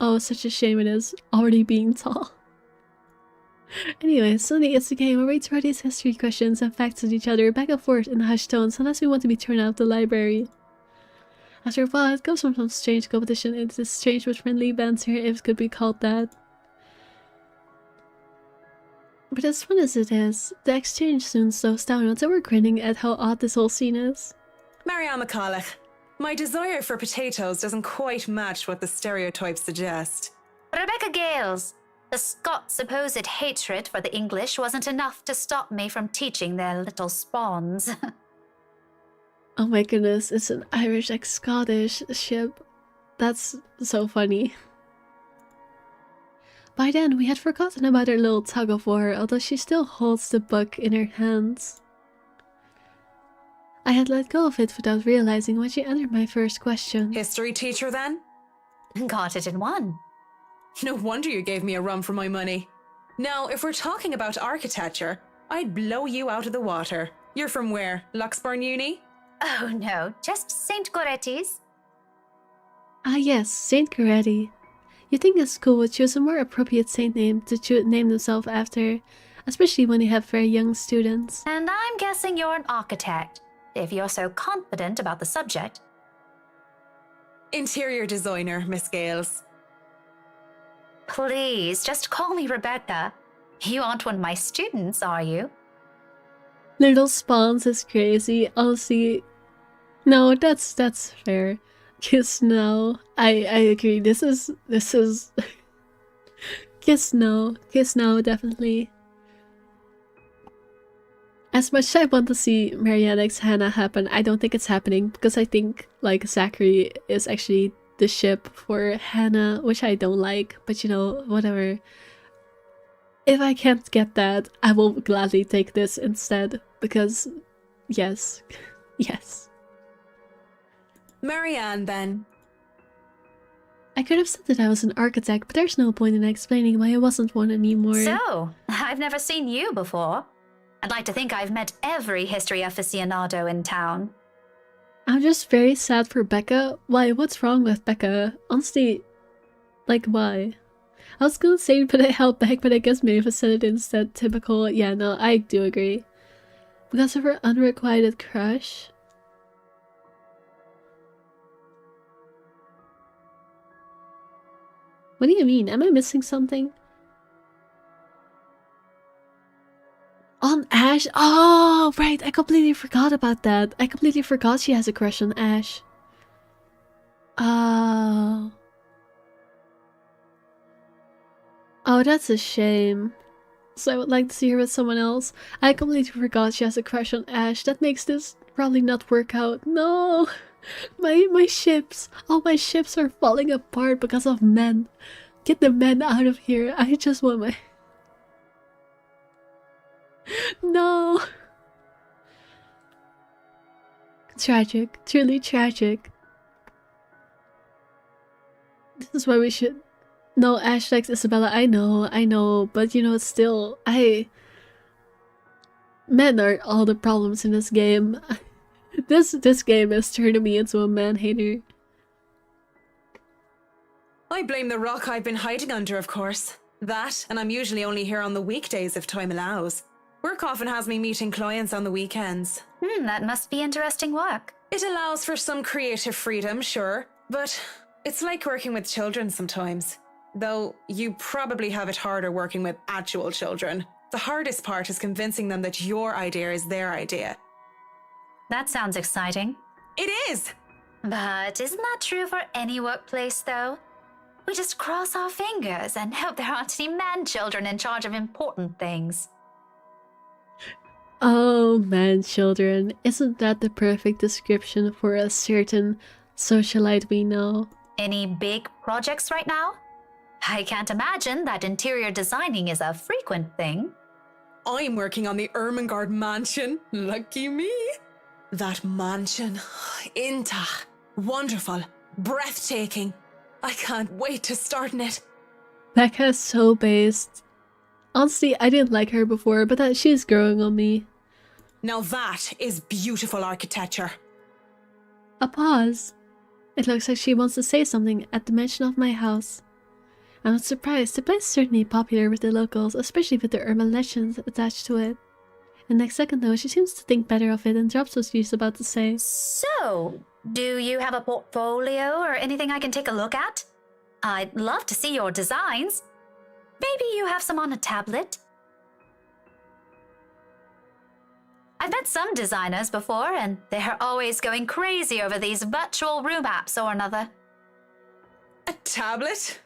S1: Oh, such a shame it is, already being tall. Anyway, Sunday it's the game where we throw these history questions and facts at each other back and forth in hushed tones unless we want to be thrown out of the library. After a while, it goes from some strange competition into this strange but friendly banter, if it could be called that. But as fun as it is, the exchange soon slows down until we're grinning at how odd this whole scene is.
S10: Marianne McCulloch, my desire for potatoes doesn't quite match what the stereotypes suggest.
S5: Rebecca Gales, the Scots' supposed hatred for the English wasn't enough to stop me from teaching their little spawns.
S1: Oh my goodness, it's an Irish ex-Scottish ship. That's so funny. By then, we had forgotten about our little tug-of-war, although she still holds the book in her hands. I had let go of it without realizing when she answered my first question.
S10: History teacher, then?
S5: Got it in one.
S10: No wonder you gave me a run for my money. Now, if we're talking about architecture, I'd blow you out of the water. You're from where? Luxburn Uni?
S5: Oh no, just St. Goretti's.
S1: Ah yes, Saint Coretti. You'd think a school would choose a more appropriate saint name to name themselves after, especially when you have very young students.
S5: And I'm guessing you're an architect, if you're so confident about the subject.
S10: Interior designer, Miss Gales.
S5: Please, just call me Rebecca. You aren't one of my students, are you?
S1: Little Spawns is crazy. Honestly, no, that's fair. Kiss no. I agree. This is Kiss no, definitely. As much as I want to see Marianne's Hannah happen, I don't think it's happening because I think like Zachary is actually the ship for Hannah, which I don't like, but you know, whatever. If I can't get that, I will gladly take this instead because yes. Yes.
S10: Marianne, then.
S1: I could have said that I was an architect, but there's no point in explaining why I wasn't one anymore.
S5: So, I've never seen you before. I'd like to think I've met every history aficionado in town.
S1: I'm just very sad for Becca. Why? What's wrong with Becca? Honestly, like why? I was gonna say put it held back, but I guess maybe if I said it instead, typical. Yeah, no, I do agree. Because of her unrequited crush? What do you mean? Am I missing something? On Ash? Oh, right. I completely forgot about that. I completely forgot she has a crush on Ash. Oh. Oh, that's a shame. So I would like to see her with someone else. I completely forgot she has a crush on Ash. That makes this probably not work out. No. My ships. All my ships are falling apart because of men. Get the men out of here. I just want my... No. Tragic. Truly tragic. This is why we should... No, Ash likes Isabella. I know. But you know, still, men are all the problems in this game. This game is turning me into a man-hater.
S10: I blame the rock I've been hiding under, of course. That, and I'm usually only here on the weekdays if time allows. Work often has me meeting clients on the weekends.
S5: That must be interesting work.
S10: It allows for some creative freedom, sure, but it's like working with children sometimes. Though you probably have it harder working with actual children. The hardest part is convincing them that your idea is their idea.
S5: That sounds exciting.
S10: It is!
S5: But isn't that true for any workplace, though? We just cross our fingers and hope there aren't any man-children in charge of important things.
S1: Oh, man-children. Isn't that the perfect description for a certain socialite we know?
S5: Any big projects right now? I can't imagine that interior designing is a frequent thing.
S10: I'm working on the Ermengarde mansion. Lucky me. That mansion. Intach. Wonderful. Breathtaking. I can't wait to start in it.
S1: Becca's so based. Honestly, I didn't like her before, but that she's growing on me.
S10: Now that is beautiful architecture.
S1: A pause. It looks like she wants to say something at the mention of my house. I'm not surprised. The place is certainly popular with the locals, especially with the urban legends attached to it. The next second though, she seems to think better of it and drops what she's about to say.
S5: So, do you have a portfolio or anything I can take a look at? I'd love to see your designs. Maybe you have some on a tablet? I've met some designers before, and they're always going crazy over these virtual room apps or another.
S10: A tablet?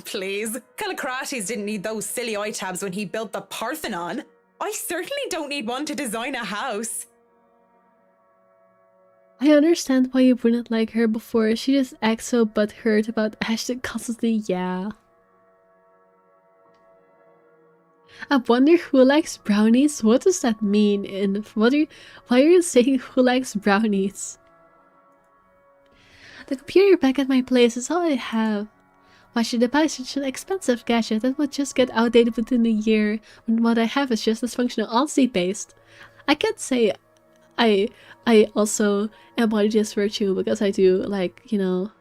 S10: Please. Callicrates didn't need those silly iTabs when he built the Parthenon. I certainly don't need one to design a house.
S1: I understand why you wouldn't like her before. She just acts so butthurt about Ashton constantly, yeah. I wonder who likes brownies? What does that mean? And why are you saying who likes brownies? The computer back at my place is all I have. Why should I buy such an expensive gadget that would just get outdated within a year when what I have is just as functional, honesty based? I can't say I also embody this virtue because I do, like, you know,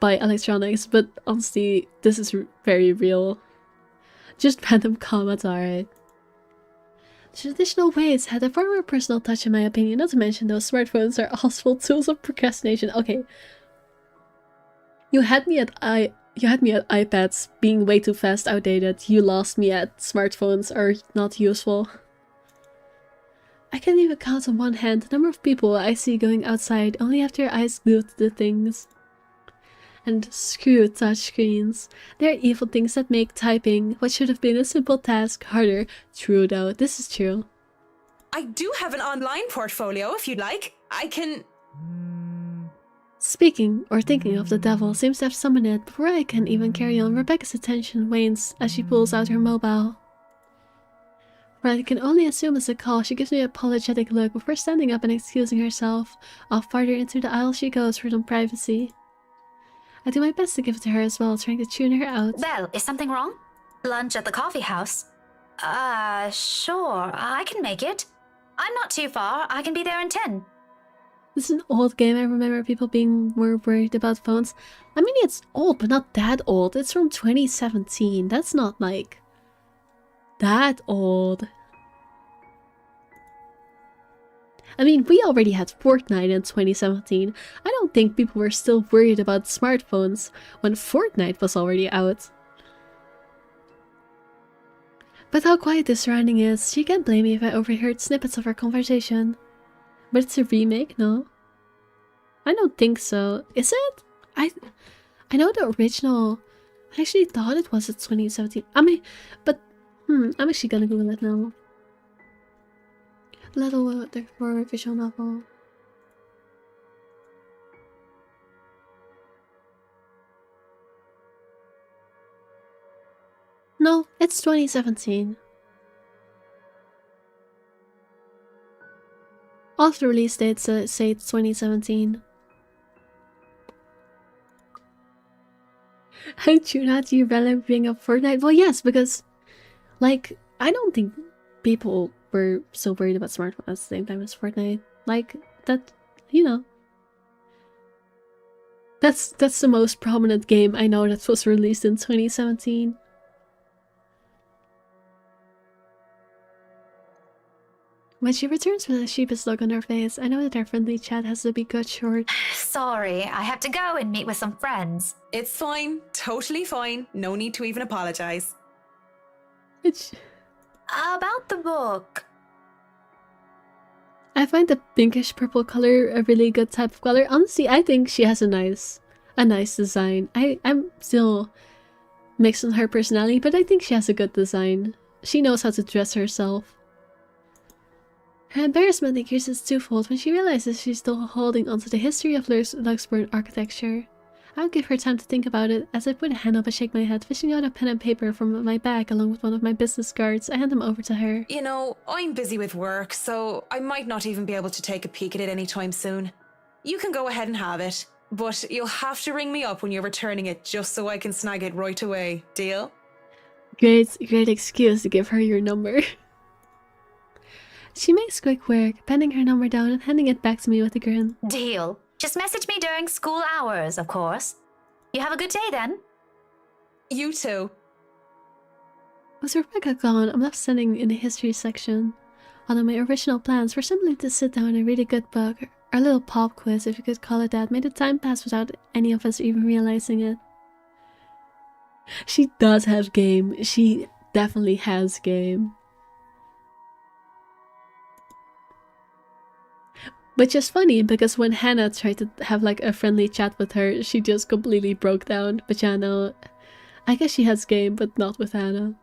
S1: buy electronics, but honestly, this is very real. Just random comments, alright. Traditional ways had a far more personal touch in my opinion, not to mention those smartphones are also tools of procrastination. Okay. You had me at iPads being way too fast, outdated. You lost me at smartphones are not useful. I can't even count on one hand the number of people I see going outside only after their eyes glued to the things. And screw touchscreens. They're evil things that make typing what should have been a simple task harder. True though, this is true.
S10: I do have an online portfolio if you'd like. I can...
S1: Speaking or thinking of the devil seems to have summoned it before I can even carry on. Rebecca's attention wanes as she pulls out her mobile. What I can only assume is a call, she gives me an apologetic look before standing up and excusing herself. Off farther into the aisle she goes for some privacy. I do my best to give it to her as well, trying to tune her out.
S3: Belle, is something wrong? Lunch at the coffee house? Sure, I can make it. I'm not too far, I can be there in 10.
S1: This is an old game. I remember people being more worried about phones. I mean, it's old, but not that old. It's from 2017. That's not, like, that old. I mean, we already had Fortnite in 2017. I don't think people were still worried about smartphones when Fortnite was already out. But how quiet the surrounding is, she can't blame me if I overheard snippets of our conversation. But it's a remake, no? I don't think so. Is it? I know the original... I actually thought it was at 2017. I mean, but... I'm actually gonna Google it now. Little for visual novel. No, it's 2017. All of the release dates say it's 2017. How true not do you relish being a Fortnite? Well, yes, because, like, I don't think people were so worried about smartphones at the same time as Fortnite. Like, that, you know. That's the most prominent game I know that was released in 2017. When she returns with a sheepish look on her face, I know that our friendly chat has to be cut short.
S3: Sorry, I have to go and meet with some friends.
S10: It's fine. Totally fine. No need to even apologize.
S3: About the book.
S1: I find the pinkish purple color a really good type of color. Honestly, I think she has a nice design. I'm still mixed on her personality, but I think she has a good design. She knows how to dress herself. Her embarrassment increases twofold when she realizes she's still holding onto the history of Luxembourg architecture. I'll give her time to think about it. As I put a hand up and shake my head, fishing out a pen and paper from my bag along with one of my business cards, I hand them over to her.
S10: You know, I'm busy with work, so I might not even be able to take a peek at it anytime soon. You can go ahead and have it, but you'll have to ring me up when you're returning it just so I can snag it right away. Deal?
S1: Great excuse to give her your number. She makes quick work, penning her number down and handing it back to me with a grin.
S3: Deal. Just message me during school hours, of course. You have a good day then.
S10: You too.
S1: With Rebecca gone, I'm left sitting in the history section. One of my original plans were simply to sit down and read a good book. Our little pop quiz, if you could call it that, made the time pass without any of us even realizing it. She does have game. She definitely has game. Which is funny, because when Hannah tried to have like a friendly chat with her, she just completely broke down. But yeah, no, I guess she has game, but not with Hannah.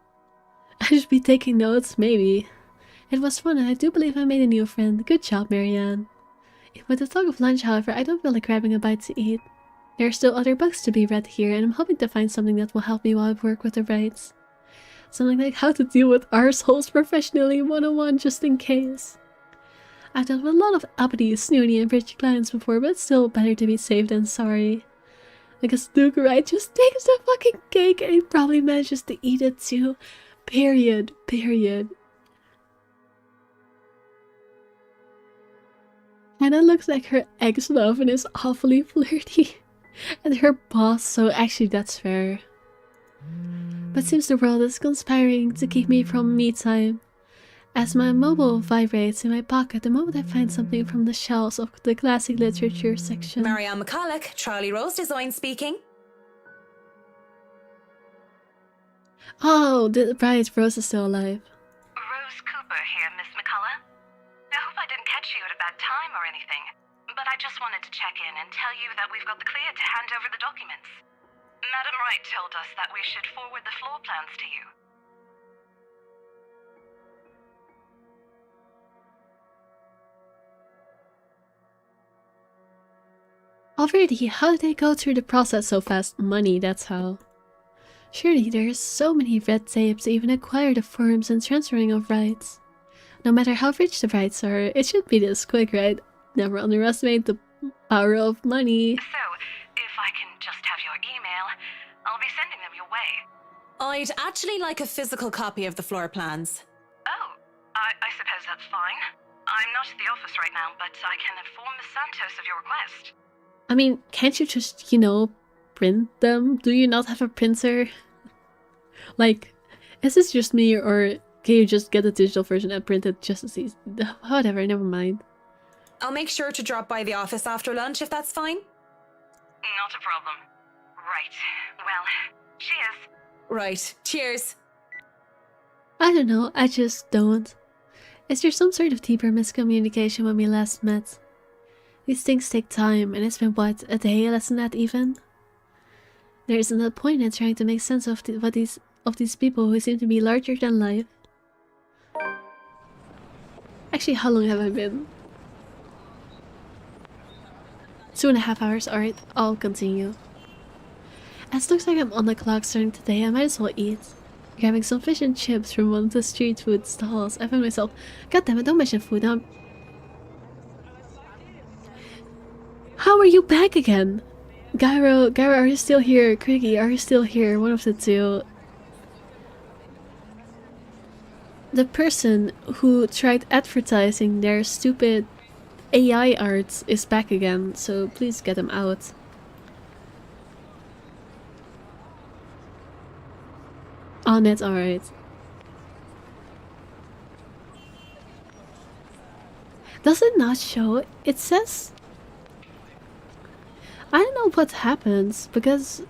S1: I should be taking notes, maybe. It was fun, and I do believe I made a new friend. Good job, Marianne. With the talk of lunch, however, I don't feel like grabbing a bite to eat. There are still other books to be read here, and I'm hoping to find something that will help me while I work with the rights. Something like how to deal with arseholes professionally 101 just in case. I've dealt with a lot of uppity, snooty, and bitchy clients before, but it's still better to be safe than sorry. Because Luke Wright just takes the fucking cake and he probably manages to eat it too. Period. Hannah looks like her ex-love and is awfully flirty. And her boss, so actually that's fair. But seems the world is conspiring to keep me from me time. As my mobile vibrates in my pocket the moment I find something from the shelves of the classic literature section.
S10: Marianne McCulloch, Charlie Rose Design speaking.
S1: Oh, right, Rose is still alive.
S13: Rose Cooper here, Miss McCullough. I hope I didn't catch you at a bad time or anything, but I just wanted to check in and tell you that we've got the clear to hand over the documents. Madam Wright told us that we should forward the floor plans to you.
S1: Already, how did they go through the process so fast? Money, that's how. Surely there is so many red tape to even acquire the forms and transferring of rights. No matter how rich the rights are, it should be this quick, right? Never underestimate the power of money.
S13: So, if I can just have your email, I'll be sending them your way.
S10: I'd actually like a physical copy of the floor plans.
S13: Oh, I suppose that's fine. I'm not at the office right now, but I can inform Miss Santos of your request.
S1: I mean, can't you just, you know, print them? Do you not have a printer? Like, is this just me, or can you just get a digital version and print it just as easy? Whatever, never mind.
S10: I'll make sure to drop by the office after lunch if that's fine.
S13: Not a problem. Right. Well, cheers.
S10: Right. Cheers.
S1: I don't know, I just don't. Is there some sort of deeper miscommunication when we last met? These things take time, and it's been, what, a day, less than that even? There isn't a point in trying to make sense of these people who seem to be larger than life. Actually, how long have I been? 2.5 hours, alright, I'll continue. As it looks like I'm on the clock starting today, I might as well eat. Grabbing some fish and chips from one of the street food stalls, I found myself, god damn it, don't mention food, How are you back again? Gyro, are you still here? Craigie, are you still here? One of the two. The person who tried advertising their stupid AI art is back again, so please get him out. Oh, that's alright. Does it not show? It says... I don't know what happens, because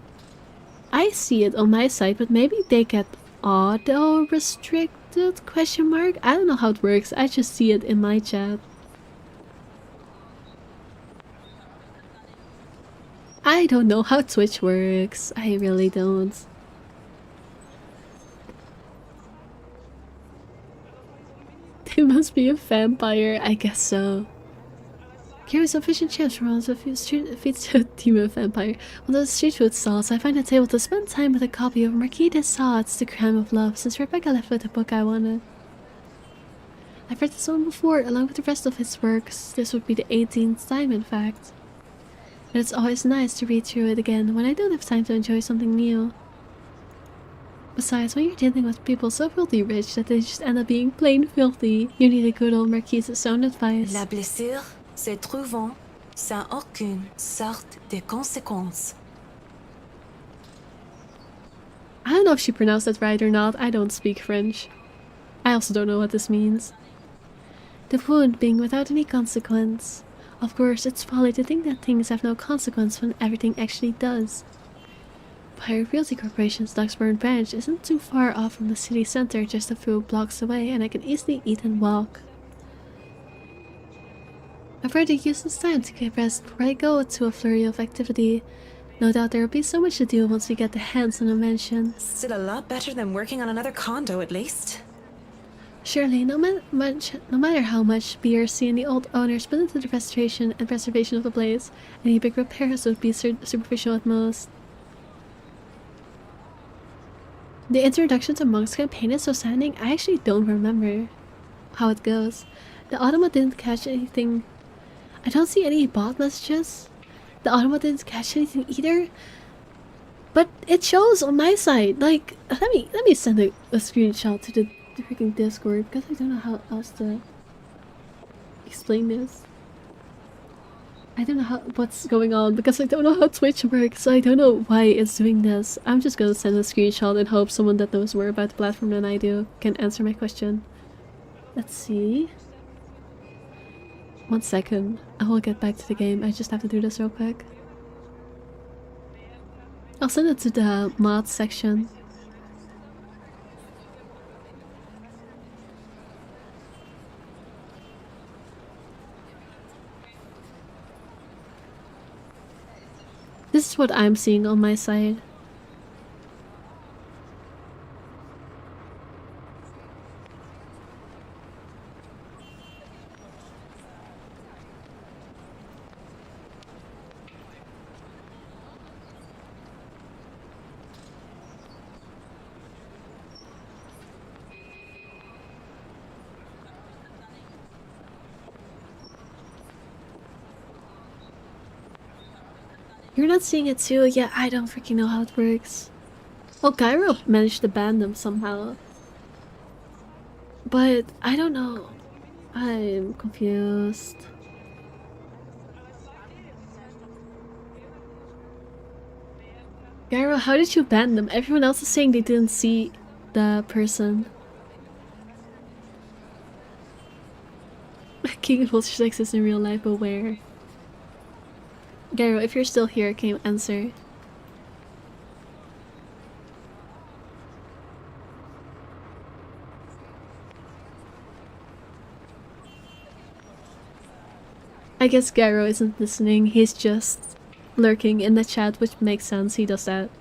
S1: I see it on my side, but maybe they get auto-restricted, question mark? I don't know how it works, I just see it in my chat. I don't know how Twitch works, I really don't. They must be a vampire, I guess so. Carry sufficient chips from one of the feeds to a demon vampire. One of the street food stalls, I find a table to spend time with a copy of Marquis de Sade's The Crime of Love, since Rebecca left with the book I wanted. I've read this one before, along with the rest of his works. This would be the 18th time, in fact. But it's always nice to read through it again when I don't have time to enjoy something new. Besides, when you're dealing with people so filthy rich that they just end up being plain filthy, you need a good old Marquis's sound advice.
S10: La blessure se trouvant sans aucune sorte de conséquence.
S1: I don't know if she pronounced that right or not, I don't speak French. I also don't know what this means. The wound being without any consequence. Of course, it's folly to think that things have no consequence when everything actually does. Pirate Realty Corporation's Duxburn branch isn't too far off from the city center, just a few blocks away, and I can easily eat and walk. I've already used this time to get rest before I go to a flurry of activity. No doubt there will be so much to do once we get the hands on a mansion.
S10: Still a lot better than working on another condo, at least.
S1: Surely, no matter how much BRC and the old owners put into the restoration and preservation of the place, any big repairs would be superficial at most. The introduction to Monk's campaign is so saddening. I actually don't remember how it goes. The Automa didn't catch anything. I don't see any bot messages. The Automa didn't catch anything either. But it shows on my side. Like, let me send a screenshot to the freaking Discord because I don't know how else to explain this. I don't know what's going on because I don't know how Twitch works, so I don't know why it's doing this. I'm just gonna send a screenshot and hope someone that knows more about the platform than I do can answer my question. Let's see. 1 second. I will get back to the game. I just have to do this real quick. I'll send it to the mods section. This is what I'm seeing on my side. You're not seeing it too? Yeah, I don't freaking know how it works. Well, Gyro managed to ban them somehow. But, I don't know. I'm confused. Gyro, how did you ban them? Everyone else is saying they didn't see the person. King of Vultures exists in real life, but where? Gyro, if you're still here, can you answer? I guess Gyro isn't listening, he's just lurking in the chat, which makes sense, he does that.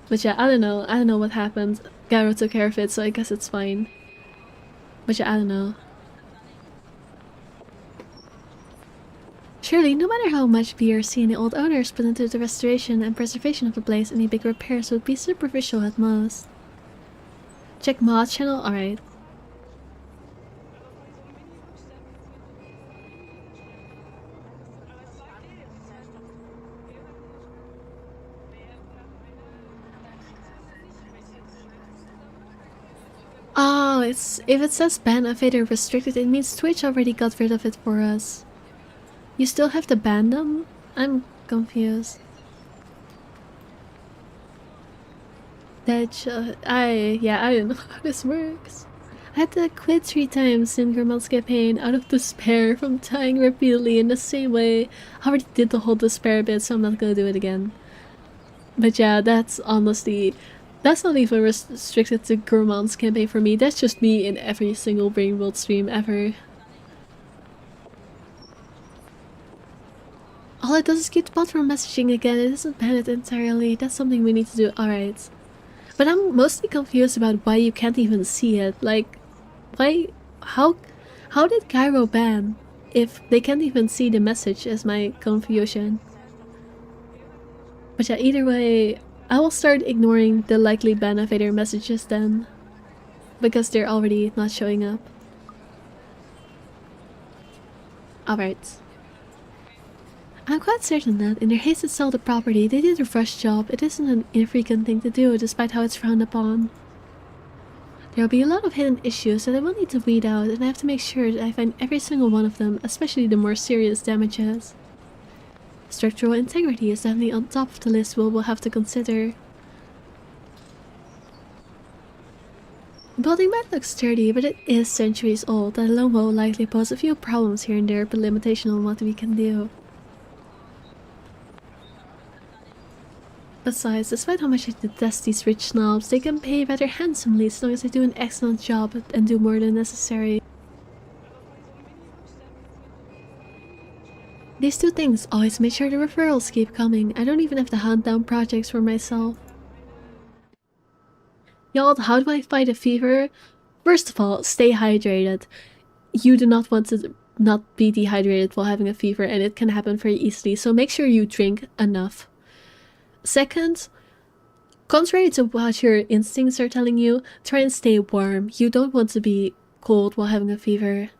S1: But yeah, I don't know what happened. Gyro took care of it, so I guess it's fine. But yeah, I don't know. Surely, no matter how much BRC and the old owners put into the restoration and preservation of the place, any big repairs would be superficial at most. Check mod channel? Alright. Oh, if it says ban evader restricted, it means Twitch already got rid of it for us. You still have to ban them? I'm confused. That I don't know how this works. I had to quit 3 times in Gurman's campaign out of despair from dying repeatedly in the same way. I already did the whole despair bit, so I'm not gonna do it again. But yeah, that's honestly, that's not even restricted to Gurman's campaign for me. That's just me in every single Brain World stream ever. All it does is keep the bot from messaging again. It doesn't ban it entirely. That's something we need to do. Alright. But I'm mostly confused about why you can't even see it. Like, why? How did Gyro ban if they can't even see the message is my confusion. But yeah, either way, I will start ignoring the likely ban evader messages then. Because they're already not showing up. Alright. I'm quite certain that, in their haste to sell the property, they did a rush job. It isn't an infrequent thing to do, despite how it's frowned upon. There will be a lot of hidden issues that I will need to weed out, and I have to make sure that I find every single one of them, especially the more serious damages. Structural integrity is definitely on top of the list we'll have to consider. The building might look sturdy, but it is centuries old. That alone will likely pose a few problems here and there, but limitation on what we can do. Besides, despite how much I detest these rich snobs, they can pay rather handsomely as long as they do an excellent job and do more than necessary. These two things always make sure the referrals keep coming. I don't even have to hunt down projects for myself. Y'all, how do I fight a fever? First of all, stay hydrated. You do not want to not be dehydrated while having a fever, and it can happen very easily, so make sure you drink enough. Second, Contrary to what your instincts are telling you, try and stay warm. You don't want to be cold while having a fever.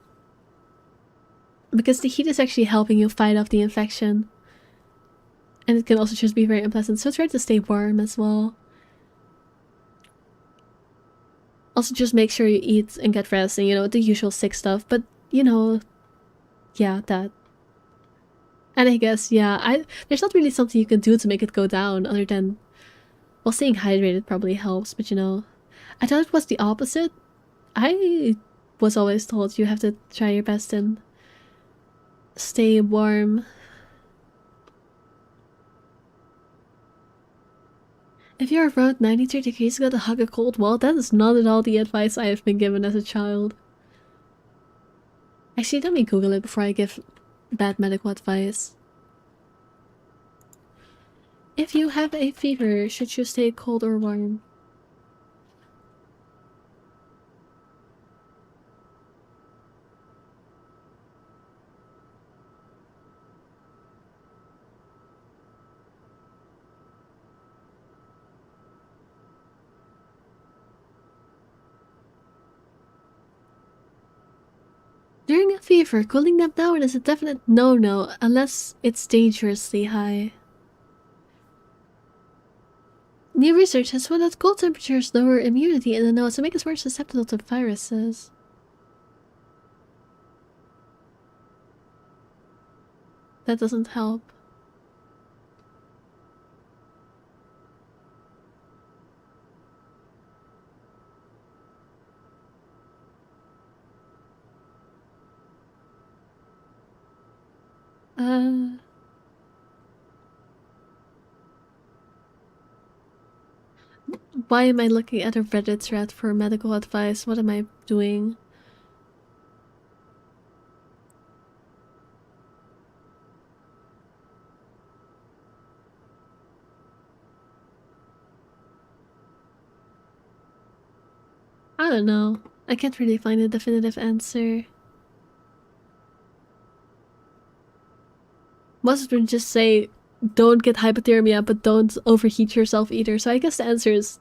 S1: Because the heat is actually helping you fight off the infection. And it can also just be very unpleasant, so try to stay warm as well. Also just make sure you eat and get rest and, you know, the usual sick stuff. But, you know, yeah, that. And I guess, yeah, there's not really something you can do to make it go down other than, well, staying hydrated probably helps, but you know, I thought it was the opposite. I was always told you have to try your best and stay warm. If you're around 93 degrees, you gotta hug a cold wall. That is not at all the advice I have been given as a child. Actually, let me Google it before I give bad medical advice. If you have a fever, should you stay cold or warm? During a fever, cooling them down is a definite no-no unless it's dangerously high. New research has found that cold temperatures lower immunity in the nose and make us more susceptible to viruses. That doesn't help. Why am I looking at a Reddit thread for medical advice? What am I doing? I don't know. I can't really find a definitive answer. Most of them just say, don't get hypothermia, but don't overheat yourself either. So I guess the answer is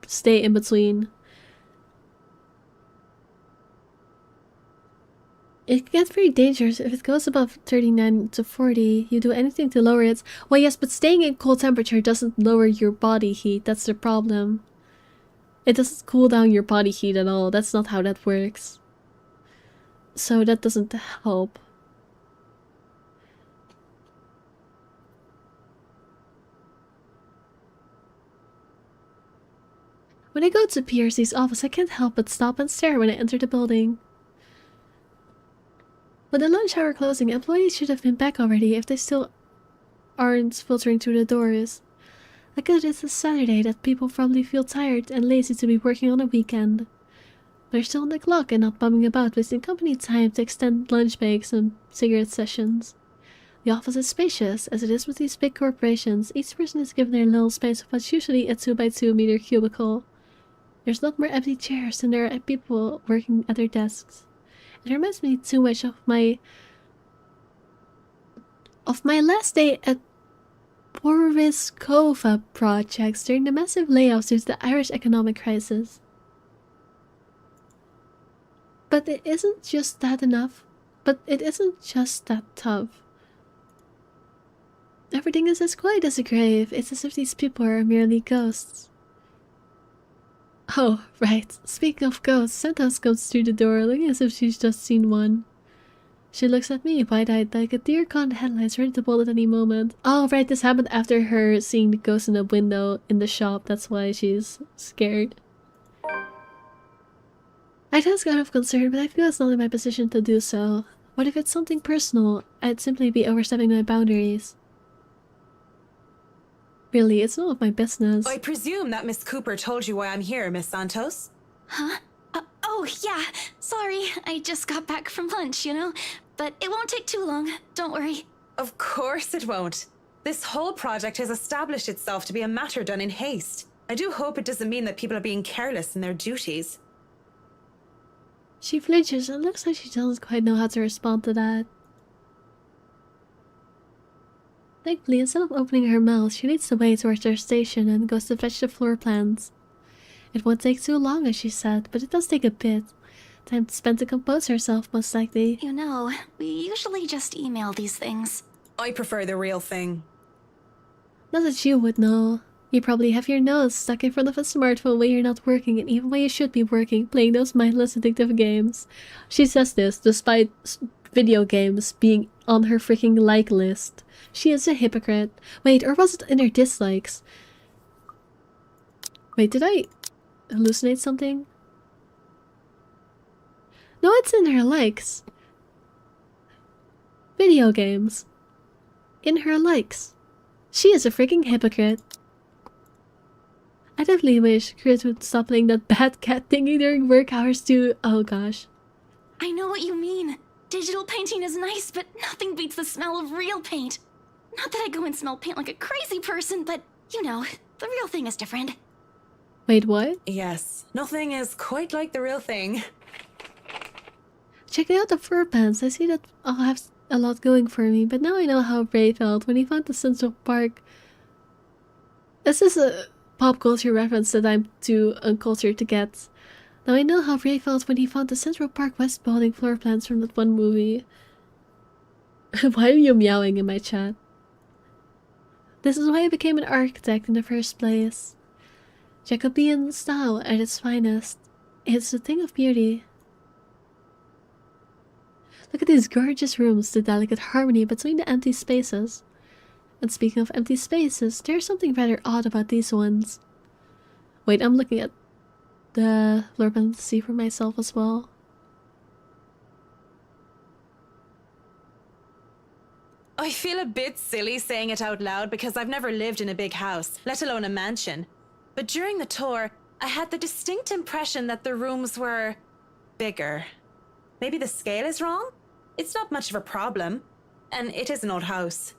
S1: stay in between. It gets very dangerous if it goes above 39 to 40. You do anything to lower it. Well, yes, but staying in cold temperature doesn't lower your body heat. That's the problem. It doesn't cool down your body heat at all. That's not how that works. So that doesn't help. When I go to PRC's office, I can't help but stop and stare when I enter the building. With the lunch hour closing, employees should have been back already if they still aren't filtering through the doors. I guess it's a Saturday that people probably feel tired and lazy to be working on a weekend. They're still on the clock and not bumming about, wasting company time to extend lunch breaks and cigarette sessions. The office is spacious, as it is with these big corporations. Each person is given their little space of what's usually a 2x2 meter cubicle. There's a lot more empty chairs than there are people working at their desks. It reminds me too much of my last day at Porviskova projects during the massive layoffs due to the Irish economic crisis. But it isn't just that enough. But it isn't just that tough. Everything is as quiet as a grave. It's as if these people are merely ghosts. Oh, right. Speaking of ghosts, Santos comes through the door looking as if she's just seen one. She looks at me, wide-eyed, like a deer caught in the headlights, ready to bolt at any moment. Oh, right, this happened after her seeing the ghost in the window in the shop. That's why she's scared. I'd ask out of concern, but I feel it's not in my position to do so. What if it's something personal? I'd simply be overstepping my boundaries. Really, it's none of my business.
S10: I presume that Miss Cooper told you why I'm here, Miss Santos?
S3: Huh? Oh, yeah. Sorry, I just got back from lunch, you know? But it won't take too long. Don't worry.
S10: Of course it won't. This whole project has established itself to be a matter done in haste. I do hope it doesn't mean that people are being careless in their duties.
S1: She flinches and looks like she doesn't quite know how to respond to that. Thankfully, instead of opening her mouth, she leads the way towards our station and goes to fetch the floor plans. It won't take too long, as she said, but it does take a bit. Time spent to compose herself, most likely.
S3: You know, we usually just email these things.
S10: I prefer the real thing.
S1: Not that you would know. You probably have your nose stuck in front of a smartphone when you're not working, and even when you should be working, playing those mindless addictive games. She says this despite video games being on her freaking like list. She is a hypocrite. Wait, or was it in her dislikes? Wait, did I hallucinate something? No, it's in her likes. Video games. In her likes. She is a freaking hypocrite. I definitely wish Chris would stop playing that bad cat thingy during work hours too. Oh gosh.
S3: I know what you mean. Digital painting is nice, but nothing beats the smell of real paint. Not that I go and smell paint like a crazy person, but, you know, the real thing is different.
S1: Wait, what?
S10: Yes, nothing is quite like the real thing.
S1: Checking out the fur pants, I see that I'll have a lot going for me, but now I know how Ray felt when he found the Central Park. This is a pop culture reference that I'm too uncultured to get. Now I know how Ray felt when he found the Central Park West building floor plans from that one movie. Why are you meowing in my chat? This is why I became an architect in the first place. Jacobean style at its finest. It's a thing of beauty. Look at these gorgeous rooms, the delicate harmony between the empty spaces. And speaking of empty spaces, there's something rather odd about these ones. Wait, I'm looking at the floor plan to see for myself as well.
S10: I feel a bit silly saying it out loud because I've never lived in a big house, let alone a mansion. But during the tour, I had the distinct impression that the rooms were bigger. Maybe the scale is wrong? It's not much of a problem, and it is an old house.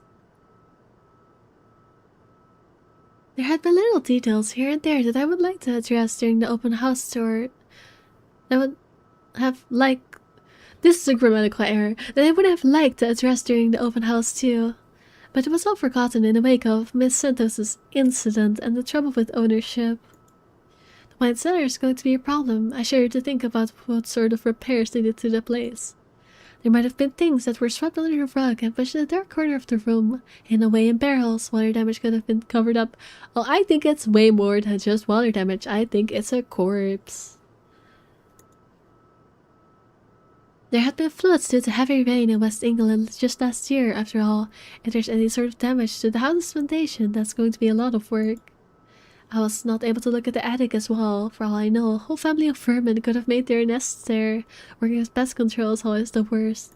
S1: There had been little details here and there that I would like to address during the open house tour. I would have liked... This is a grammatical error that I would have liked to address during the open house too. But it was all forgotten in the wake of Miss Santos' incident and the trouble with ownership. The wine cellar is going to be a problem. I shudder to think about what sort of repairs they did to the place. There might have been things that were swept under the rug and pushed in the dark corner of the room, hidden away in barrels. Water damage could have been covered up. Oh, I think it's way more than just water damage. I think it's a corpse. There had been floods due to heavy rain in West England just last year, after all. If there's any sort of damage to the house's foundation, that's going to be a lot of work. I was not able to look at the attic as well. For all I know, a whole family of vermin could have made their nests there. Working with pest control is always the worst.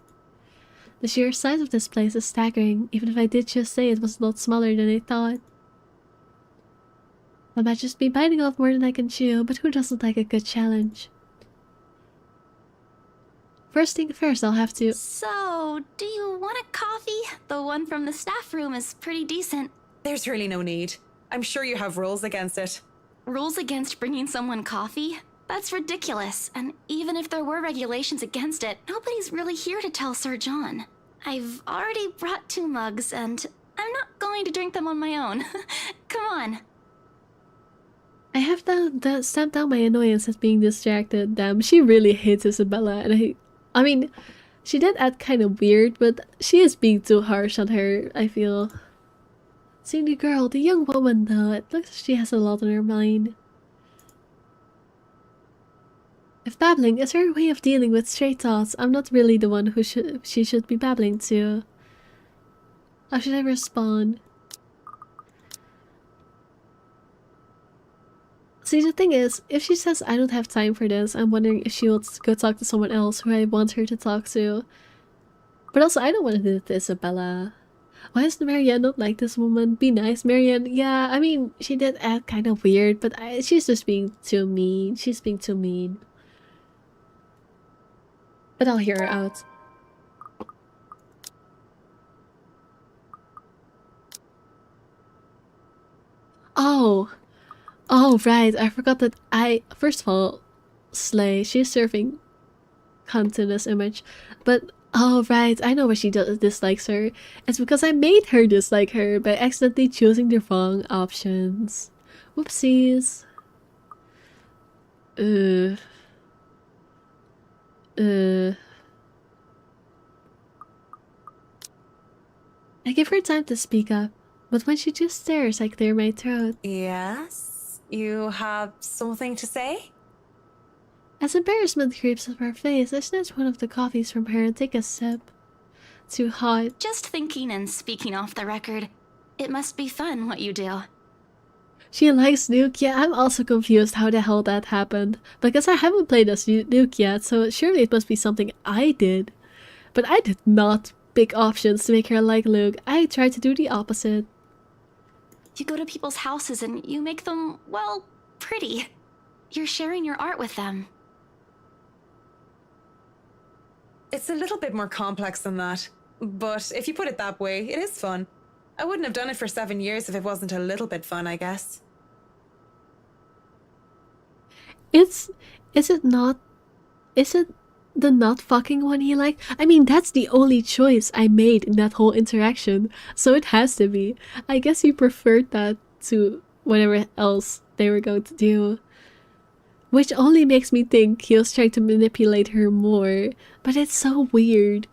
S1: The sheer size of this place is staggering, even if I did just say it was a lot smaller than I thought. I might just be biting off more than I can chew, but who doesn't like a good challenge? First thing first, I'll have to...
S3: So, do you want a coffee? The one from the staff room is pretty decent.
S10: There's really no need. I'm sure you have rules against it.
S3: Rules against bringing someone coffee? That's ridiculous, and even if there were regulations against it, nobody's really here to tell Sir John. I've already brought 2 mugs, and I'm not going to drink them on my own. Come on.
S1: I have stamped down my annoyance at being distracted. Damn, she really hates Isabella, and I mean, she did act kind of weird, but she is being too harsh on her, I feel. Seeing the girl, the young woman though, it looks like she has a lot on her mind. If babbling is her way of dealing with stray thoughts, I'm not really the one who she should be babbling to. How should I respond? See, the thing is, if she says I don't have time for this, I'm wondering if she will go talk to someone else who I want her to talk to. But also, I don't want to do it to Isabella. Why does Marianne not like this woman? Be nice, Marianne. Yeah, I mean, she did act kind of weird, but she's just being too mean. She's being too mean. But I'll hear her out. Oh, right. I forgot that first of all, Slay, she's serving cunt in this image. But Oh, right. I know why she dislikes her. It's because I made her dislike her by accidentally choosing the wrong options. Whoopsies. I give her time to speak up, but when she just stares, I clear my throat.
S10: Yes? You have something to say?
S1: As embarrassment creeps up her face, I snatch one of the coffees from her and take a sip. Too hot.
S3: Just thinking and speaking off the record, it must be fun what you do.
S1: She likes Nuke. Yeah, I'm also confused how the hell that happened. Because I haven't played as Nuke yet, so surely it must be something I did. But I did not pick options to make her like Luke. I tried to do the opposite.
S3: You go to people's houses and you make them, well, pretty. You're sharing your art with them.
S10: It's a little bit more complex than that. But if you put it that way, it is fun. I wouldn't have done it for 7 years if it wasn't a little bit fun, I guess.
S1: Is it the not fucking one he liked? I mean, that's the only choice I made in that whole interaction, so it has to be. I guess he preferred that to whatever else they were going to do. Which only makes me think he was trying to manipulate her more, but it's so weird.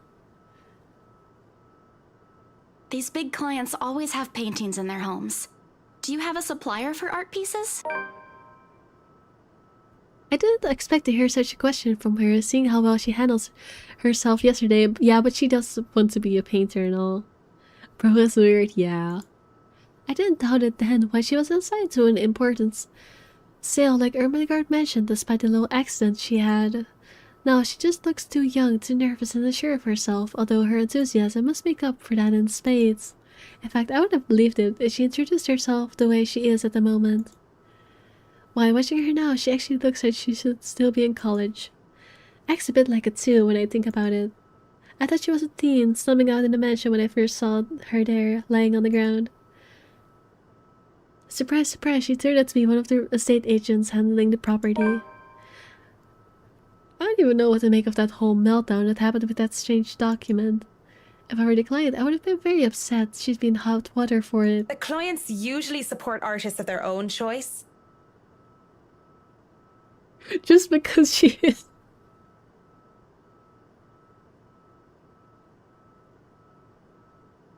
S3: These big clients always have paintings in their homes. Do you have a supplier for art pieces?
S1: I didn't expect to hear such a question from her, seeing how well she handles herself yesterday. Yeah, but she does want to be a painter and all. Bro is weird, yeah. I didn't doubt it then when she was assigned to an important sale like Ermengarde mentioned, despite the little accident she had. Now she just looks too young, too nervous and unsure of herself, although her enthusiasm must make up for that in spades. In fact, I would have believed it if she introduced herself the way she is at the moment. Why, watching her now, she actually looks like she should still be in college. Acts a bit like it too when I think about it. I thought she was a teen, slumming out in the mansion when I first saw her there, lying on the ground. Surprise, surprise, she turned out to be one of the estate agents handling the property. I don't even know what to make of that whole meltdown that happened with that strange document. If I were the client, I would have been very upset. She's been hot water for it.
S10: The clients usually support artists of their own choice.
S1: Just because she is.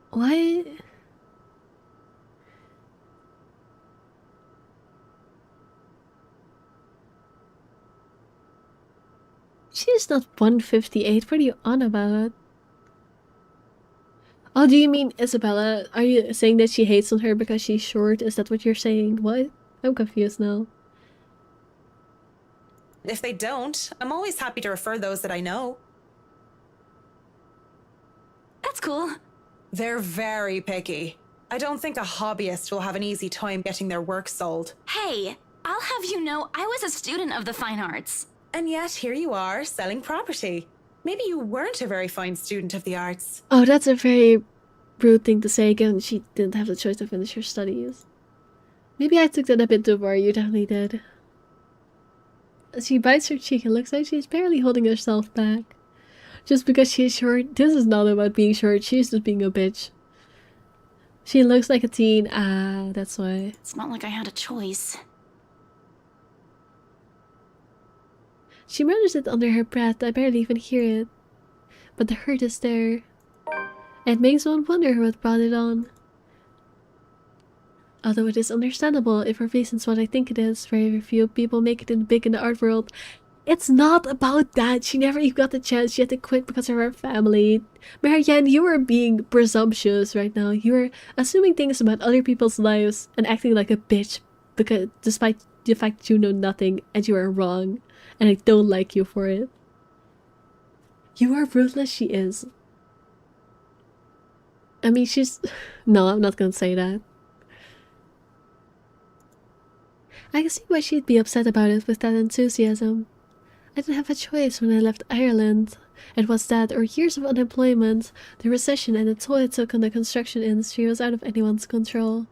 S1: Why? She's not 158. What are you on about? Oh, do you mean Isabella? Are you saying that she hates on her because she's short? Is that what you're saying? What? I'm confused now.
S10: If they don't, I'm always happy to refer those that I know.
S3: That's cool.
S10: They're very picky. I don't think a hobbyist will have an easy time getting their work sold.
S3: Hey, I'll have you know I was a student of the fine arts.
S10: And yet here you are, selling property. Maybe you weren't a very fine student of the arts.
S1: Oh, that's a very rude thing to say given she didn't have the choice to finish her studies. Maybe I took that a bit too far, you definitely did. She bites her cheek and looks like she's barely holding herself back. Just because she's short, this is not about being short, she's just being a bitch. She looks like a teen, that's why.
S3: It's not like I had a choice.
S1: She mutters it under her breath, I barely even hear it. But the hurt is there. It makes one wonder what brought it on. Although it is understandable if her reason's what I think it is, very few people make it big in the art world. It's not about that. She never even got the chance. She had to quit because of her family. Marianne, you are being presumptuous right now. You are assuming things about other people's lives and acting like a bitch because despite the fact you know nothing and you are wrong. And I don't like you for it. You are ruthless, she is. I mean, she's... No, I'm not gonna say that. I can see why she'd be upset about it with that enthusiasm. I didn't have a choice when I left Ireland. It was that, or years of unemployment, the recession and the toll it took on the construction industry was out of anyone's control.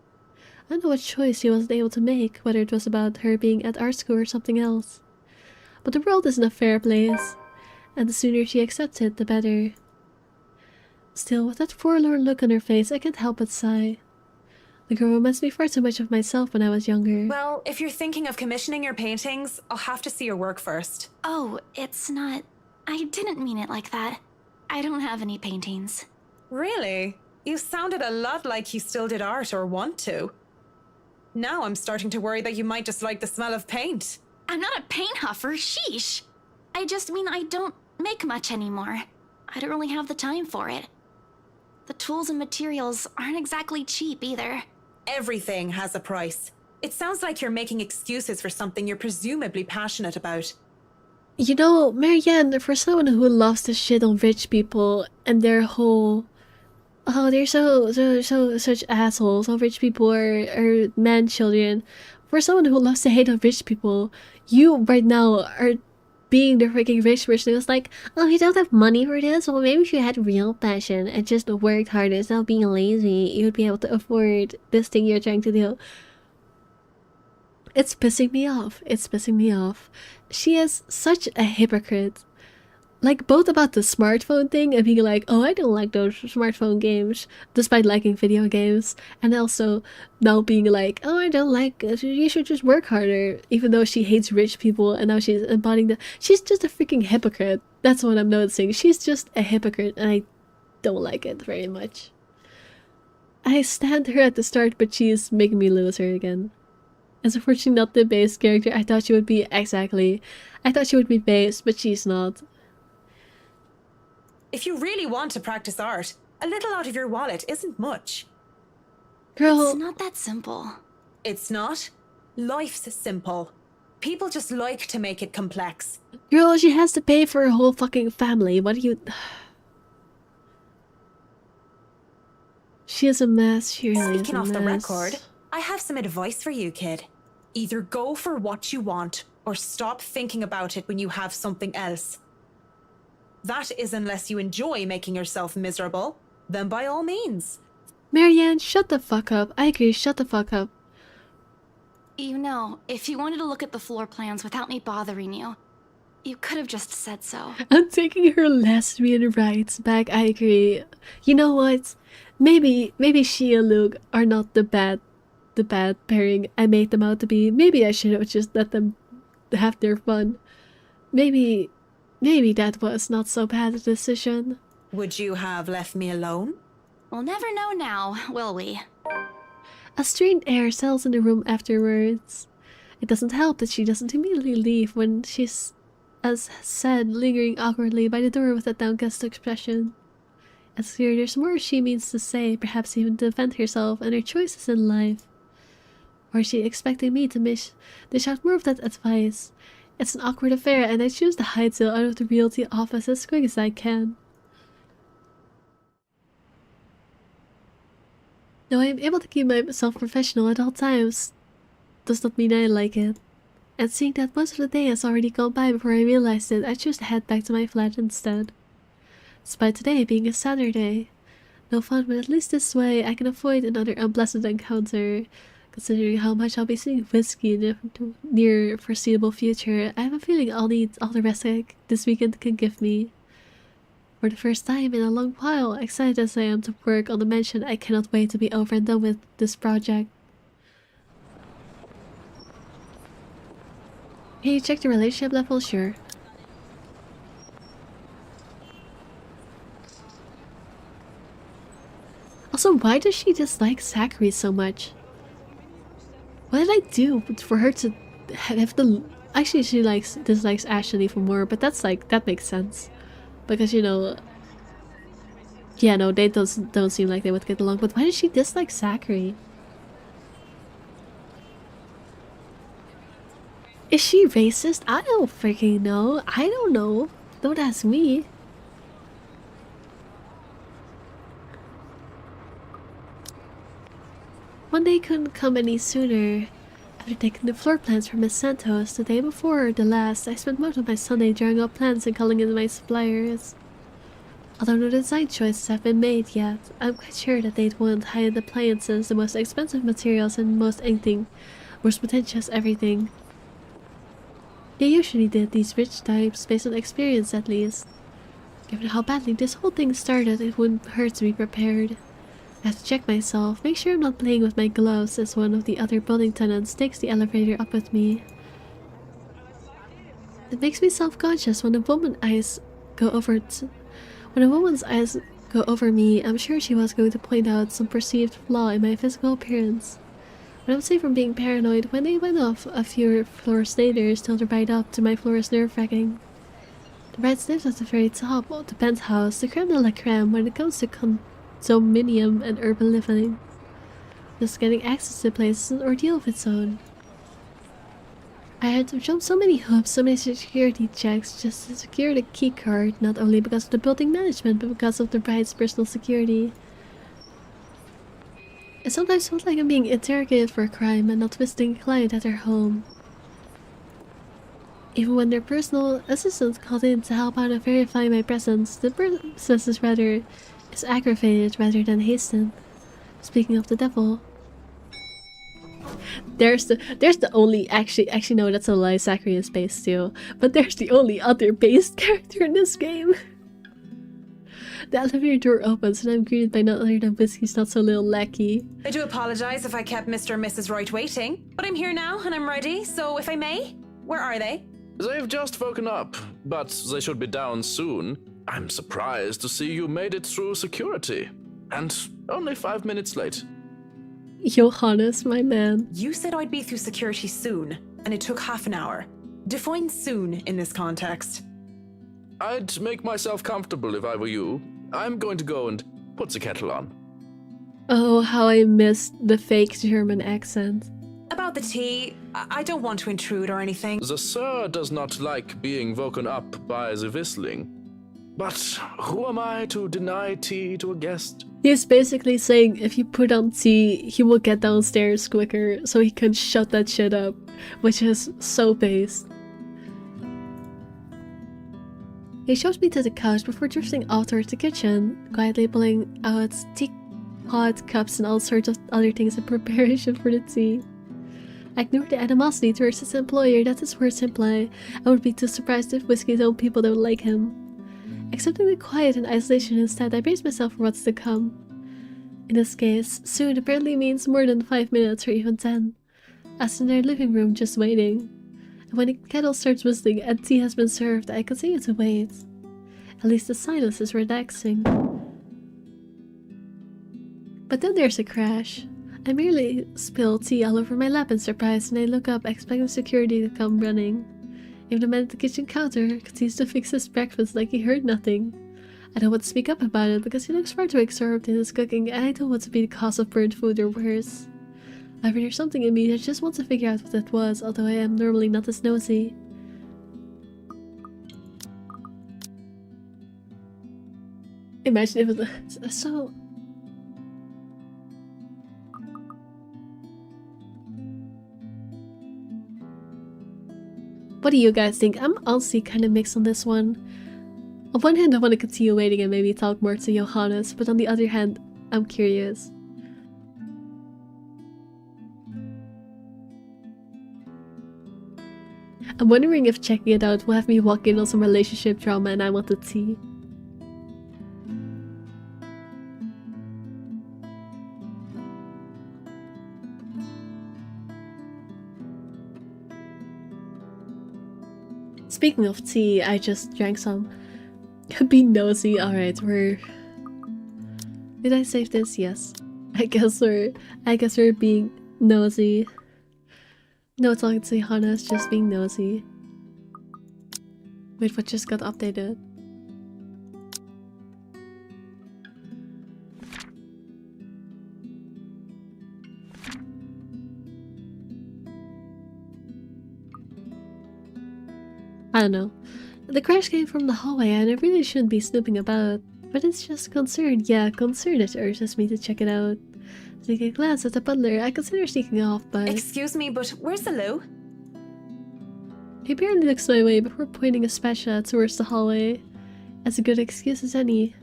S1: I don't know what choice she wasn't able to make, whether it was about her being at art school or something else. But the world isn't a fair place, and the sooner she accepts it, the better. Still, with that forlorn look on her face, I can't help but sigh. The girl reminds me far too much of myself when I was younger.
S10: Well, if you're thinking of commissioning your paintings, I'll have to see your work first.
S3: Oh, it's not. I didn't mean it like that. I don't have any paintings.
S10: Really? You sounded a lot like you still did art or want to. Now I'm starting to worry that you might just like the smell of paint.
S3: I'm not a paint huffer, sheesh. I just mean I don't make much anymore. I don't really have the time for it. The tools and materials aren't exactly cheap either.
S10: Everything has a price. It sounds like you're making excuses for something you're presumably passionate about.
S1: You know, Marianne, for someone who loves to shit on rich people and their whole... Oh, they're such assholes. All rich people are man children. For someone who loves to hate on rich people, you right now are being the freaking rich person who's like, oh, you don't have money for this? Well, maybe if you had real passion and just worked hard instead of being lazy, you would be able to afford this thing you're trying to do. It's pissing me off. It's pissing me off. She is such a hypocrite. Like, both about the smartphone thing and being like, oh, I don't like those smartphone games, despite liking video games. And also now being like, oh, I don't like it. You should just work harder. Even though she hates rich people and now she's embodying the... She's just a freaking hypocrite. That's what I'm noticing. She's just a hypocrite and I don't like it very much. I stand her at the start, but she's making me lose her again. As unfortunately not the base character I thought she would be exactly. I thought she would be base, but she's not.
S10: If you really want to practice art, a little out of your wallet isn't much.
S1: Girl...
S3: It's not that simple.
S10: It's not? Life's simple. People just like to make it complex.
S1: Girl, she has to pay for her whole fucking family. What do you... She is a mess. She really is a mess.
S10: Speaking off the record, I have some advice for you, kid. Either go for what you want, or stop thinking about it when you have something else. That is unless you enjoy making yourself miserable, then by all means.
S1: Marianne, shut the fuck up. I agree, shut the fuck up.
S3: You know, if you wanted to look at the floor plans without me bothering you, you could have just said so.
S1: I'm taking her lesbian rights back, I agree. You know what? Maybe she and Luke are not the bad pairing I made them out to be. Maybe I should have just let them have their fun. Maybe that was not so bad a decision.
S10: Would you have left me alone?
S3: We'll never know now, will we?
S1: A strained air settles in the room afterwards. It doesn't help that she doesn't immediately leave when she's, as said, lingering awkwardly by the door with a downcast expression. It's clear there's more she means to say, perhaps even to defend herself and her choices in life. Or is she expecting me to dish out more of that advice? It's an awkward affair, and I choose to hightail out of the realty office as quick as I can. Though I am able to keep myself professional at all times, does not mean I like it. And seeing that most of the day has already gone by before I realized it, I choose to head back to my flat instead. Despite today being a Saturday. No fun, but at least this way I can avoid another unpleasant encounter. Considering how much I'll be seeing whiskey in the near foreseeable future, I have a feeling I'll need all the rest this weekend can give me. For the first time in a long while, excited as I am to work on the mansion, I cannot wait to be over and done with this project. Can you check the relationship level? Sure. Also, why does she dislike Zachary so much? What did I do for her to have the... Actually, she dislikes Ashley for more, but that's like, that makes sense. Because, you know... Yeah, no, they don't seem like they would get along, but why does she dislike Zachary? Is she racist? I don't freaking know. I don't know. Don't ask me. One day couldn't come any sooner. After taking the floor plans from Miss Santos the day before the last, I spent most of my Sunday drawing up plans and calling in my suppliers. Although no design choices have been made yet, I'm quite sure that they'd want high-end appliances, the most expensive materials, and most anything, most pretentious everything. They usually did these rich types based on experience at least. Given how badly this whole thing started, it wouldn't hurt to be prepared. I have to check myself, make sure I'm not playing with my gloves as one of the other building tenants takes the elevator up with me. It makes me self-conscious when a woman's eyes go over me. I'm sure she was going to point out some perceived flaw in my physical appearance. But I'm safe from being paranoid. When they went off a few floors later, still the ride up to my floor is nerve-wracking. The rides lives at the very top of the penthouse, the creme de la creme when it comes to condominium and urban living. Just getting access to the place is an ordeal of its own. I had to jump so many hoops, so many security checks just to secure the key card, not only because of the building management, but because of the bride's personal security. It sometimes felt like I'm being interrogated for a crime and not visiting a client at their home. Even when their personal assistant called in to help out and verify my presence, the process is aggravated rather than hastened. Speaking of the devil, there's the only actually no, that's a lie. Zachary is based too, but there's the only other based character in this game. The elevator door opens and I'm greeted by none other than Whiskey's not so little lackey.
S10: I do apologize if I kept Mr. and Mrs. Wright waiting, but I'm here now and I'm ready, so if I may, where are they?
S14: They've just woken up, but they should be down soon. I'm surprised to see you made it through security. And only 5 minutes late.
S1: Johannes, my man.
S10: You said I'd be through security soon, and it took half an hour. Define soon in this context.
S14: I'd make myself comfortable if I were you. I'm going to go and put the kettle on.
S1: Oh, how I missed the fake German accent.
S10: About the tea, I don't want to intrude or anything.
S14: The sir does not like being woken up by the whistling. But who am I to deny tea to a guest?
S1: He's basically saying if you put on tea, he will get downstairs quicker so he can shut that shit up, which is so based. He shows me to the couch before drifting off towards the kitchen, quietly pulling out teapot, cups, and all sorts of other things in preparation for the tea. I ignore the animosity towards his employer that his words imply. I would be too surprised if Whiskey's own people don't like him. Accepting the quiet and isolation instead, I brace myself for what's to come. In this case, soon apparently means more than 5 minutes or even 10. As in their living room, just waiting. And when the kettle starts whistling and tea has been served, I continue to wait. At least the silence is relaxing. But then there's a crash. I merely spill tea all over my lap in surprise, and I look up expecting security to come running. Even the man at the kitchen counter continues to fix his breakfast like he heard nothing. I don't want to speak up about it because he looks far too absorbed in his cooking, and I don't want to be the cause of burnt food or worse. However, there's something in me that just wants to figure out what it was, although I am normally not as nosy. Imagine if it was so... What do you guys think? I'm honestly kind of mixed on this one. On one hand, I want to continue waiting and maybe talk more to Johannes, but on the other hand, I'm curious. I'm wondering if checking it out will have me walk in on some relationship drama and I want the tea. Speaking of tea, I just drank some. Be nosy. Alright, we're... Did I save this? Yes. I guess we're being nosy. No talking to Johannes, just being nosy. Wait, what just got updated? I don't know. The crash came from the hallway and I really shouldn't be snooping about, but it's just concern. Yeah, concern that urges me to check it out. Taking a glance at the butler, I consider sneaking off, but...
S10: Excuse me, but where's the loo?
S1: He barely looks my way before pointing a spatula towards the hallway. As a good excuse as any.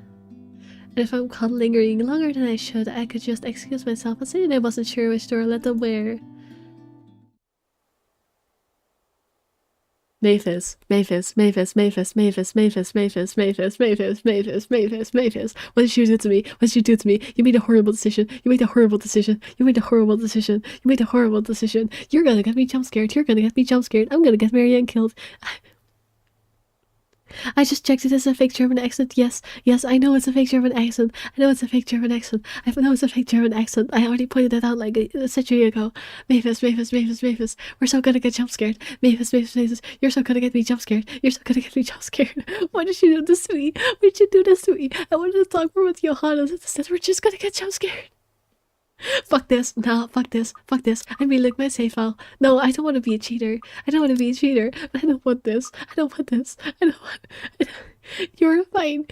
S1: And if I'm caught lingering longer than I should, I could just excuse myself and say that I wasn't sure which door led them where. Mavis. What did you do to me? What did you do to me? You made a horrible decision. You made a horrible decision. You made a horrible decision. You made a horrible decision. You're gonna get me jump scared. You're gonna get me jump scared. I'm gonna get Marianne killed. I just checked it as a fake German accent. Yes, I know it's a fake German accent. I know it's a fake German accent. I know it's a fake German accent. I already pointed that out like a century ago. Mavis. We're so gonna get jump scared. Mavis. You're so gonna get me jump scared. You're so gonna get me jump scared. Why did you do this to me? Why did you do this to me? I wanted to talk more with Johannes. Instead, we're just gonna get jump scared. Fuck this. No, fuck this. I'm relook my save file. No, I don't want to be a cheater. But I don't want this. You're fine.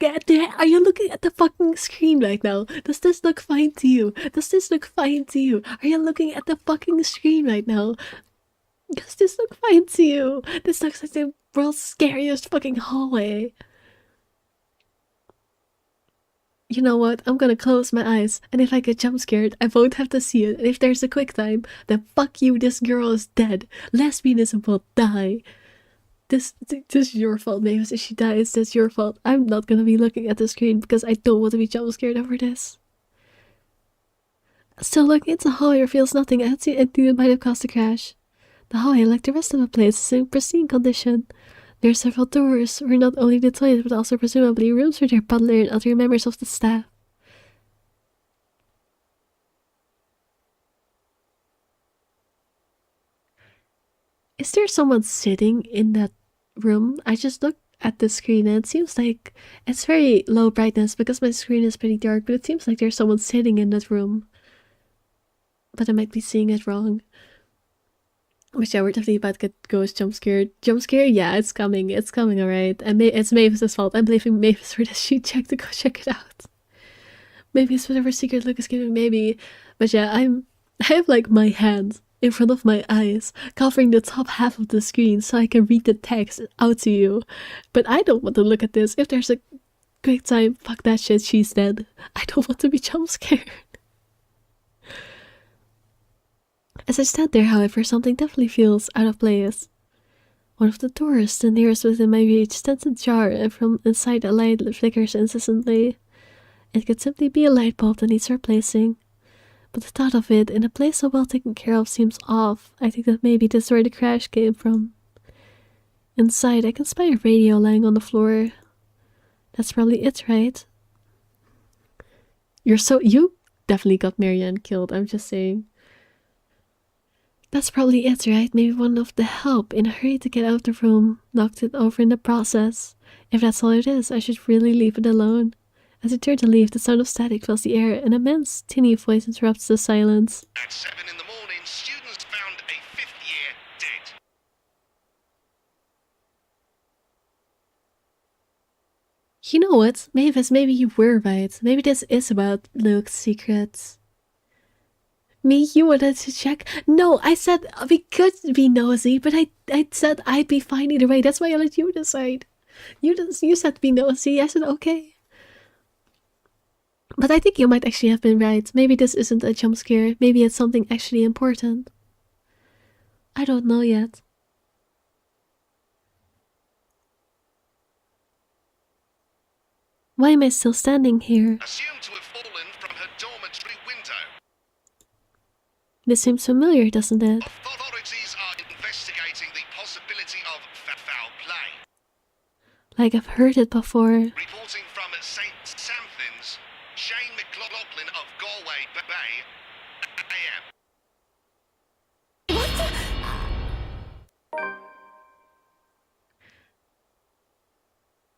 S1: Are you looking at the fucking screen right now? Does this look fine to you? Are you looking at the fucking screen right now? Does this look fine to you? This looks like the world's scariest fucking hallway. You know what? I'm gonna close my eyes, and if I get jump scared, I won't have to see it. And if there's a quick time, then fuck you, this girl is dead. Lesbianism will die. This is your fault, Mavis. If she dies, that's your fault. I'm not gonna be looking at the screen because I don't want to be jump scared over this. Still looking into the hallway reveals nothing. I see anything that might have caused the crash. The hallway, like the rest of the place, is in pristine condition. There are several doors where not only the toilet, but also presumably rooms for their butler and other members of the staff. Is there someone sitting in that room? I just looked at the screen and it seems like it's very low brightness because my screen is pretty dark, but it seems like there's someone sitting in that room. But I might be seeing it wrong. But yeah, we're definitely about to get ghost jump scared. Jump scare? Yeah, it's coming. Alright. And it's Mavis's fault. I'm blaming Mavis for this. She checked to go check it out. Maybe it's whatever secret look is giving, maybe. But yeah, I have like my hand in front of my eyes, covering the top half of the screen so I can read the text out to you. But I don't want to look at this. If there's a quick time, fuck that shit, she's dead. I don't want to be jump scared. As I stand there, however, something definitely feels out of place. One of the doors, the nearest within my reach, stands ajar, and from inside a light flickers incessantly. It could simply be a light bulb that needs replacing. But the thought of it, in a place so well taken care of, seems off. I think that maybe this is where the crash came from. Inside, I can spy a radio lying on the floor. That's probably it, right? You definitely got Marianne killed, I'm just saying. That's probably it, right? Maybe one of the help, in a hurry to get out of the room, knocked it over in the process. If that's all it is, I should really leave it alone. As I turn to leave, the sound of static fills the air, and an immense, tinny voice interrupts the silence.
S15: At 7 in the morning, students found a 5th-year dead.
S1: You know what, Mavis, maybe you were right. Maybe this is about Luke's secrets. Me, you wanted to check? No, I said we could be nosy, but I said I'd be fine either way. That's why I let you decide. You said be nosy. I said okay. But I think you might actually have been right. Maybe this isn't a jump scare. Maybe it's something actually important. I don't know yet. Why am I still standing here?
S15: Assumed to have fallen from her dormitory window.
S1: This seems familiar, doesn't it?
S15: Authorities are investigating the possibility of foul play.
S1: Like I've heard it before.
S15: Reporting from St. Samthins, Shane McLaughlin of Galway Bay, AM.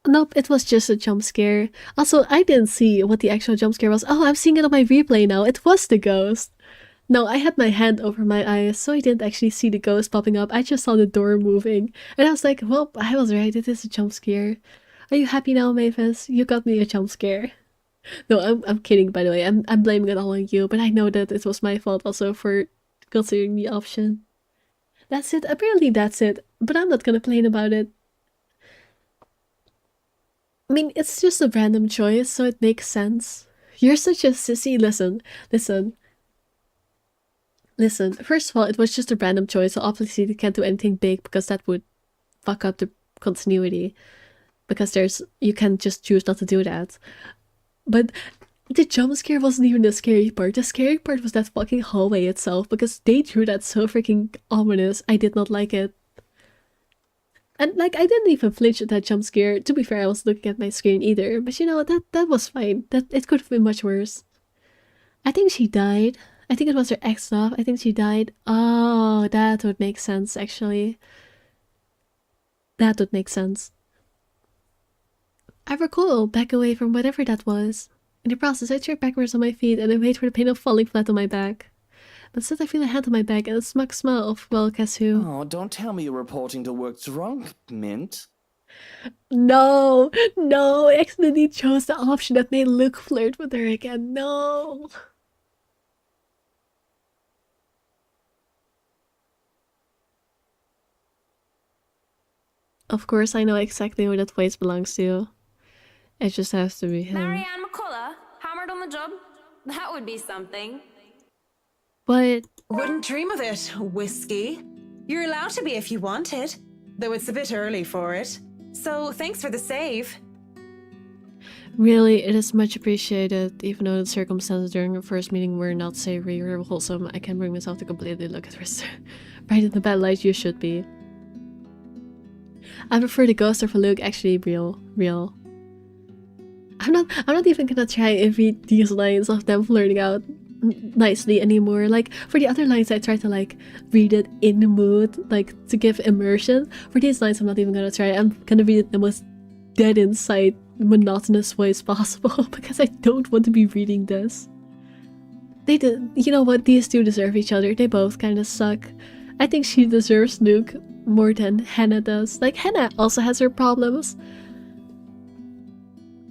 S1: Nope, it was just a jump scare. Also, I didn't see what the actual jump scare was. Oh, I'm seeing it on my replay now. It was the ghost. No, I had my hand over my eyes, so I didn't actually see the ghost popping up. I just saw the door moving. And I was like, well, I was right. It is a jump scare. Are you happy now, Mavis? You got me a jump scare. No, I'm kidding, by the way. I'm blaming it all on you, but I know that it was my fault also for considering the option. That's it. Apparently that's it. But I'm not gonna complain about it. I mean, it's just a random choice, so it makes sense. You're such a sissy. Listen. First of all, it was just a random choice, so obviously they can't do anything big because that would fuck up the continuity, because you can just choose not to do that. But the jump scare wasn't even the scary part. The scary part was that fucking hallway itself, because they drew that so freaking ominous. I did not like it. And like, I didn't even flinch at that jump scare. To be fair, I was looking at my screen either. But you know, that was fine. That it could have been much worse. I think she died. I think it was her ex-love. I think she died. Oh, that would make sense, actually. That would make sense. I recoil back away from whatever that was. In the process, I jerk backwards on my feet and I wait for the pain of falling flat on my back. But instead I feel a hand on my back and a smug smell of, well, guess who?
S12: Oh, don't tell me you're reporting to work drunk, Mint.
S1: No, I accidentally chose the option that made Luke flirt with her again. No. Of course, I know exactly who that place belongs to. It just has to be him.
S8: Marianne McCullough, hammered on the job? That would be something.
S1: But
S10: wouldn't dream of it, Whiskey. You're allowed to be if you wanted, though it's a bit early for it. So thanks for the save.
S1: Really, it is much appreciated. Even though the circumstances during our first meeting were not savory or wholesome, I can bring myself to completely look at her right in the bad light you should be. I prefer the ghost of a Luke actually real. I'm not even gonna try and read these lines of them flirting out nicely anymore. Like, for the other lines I try to like read it in the mood, like to give immersion. For these lines I'm not even gonna try. I'm gonna read it in the most dead inside monotonous voice possible because I don't want to be reading this. They did, you know what, these two deserve each other. They both kind of suck. I think she deserves Luke more than Hannah does. Like, Hannah also has her problems.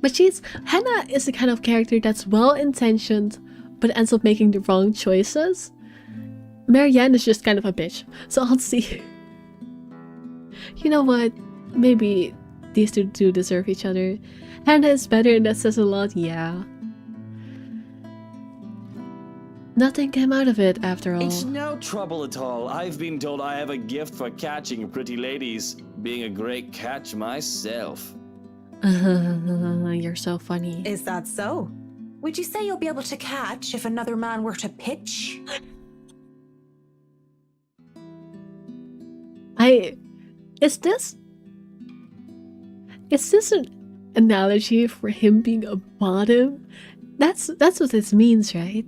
S1: But Hannah is the kind of character that's well-intentioned, but ends up making the wrong choices. Marianne is just kind of a bitch. So I'll see. You know what? Maybe these two do deserve each other. Hannah is better and that says a lot, yeah. Nothing came out of it, after all.
S12: It's no trouble at all. I've been told I have a gift for catching pretty ladies. Being a great catch myself.
S1: You're so funny.
S10: Is that so? Would you say you'll be able to catch if another man were to pitch?
S1: Is this an analogy for him being a bottom? That's what this means, right?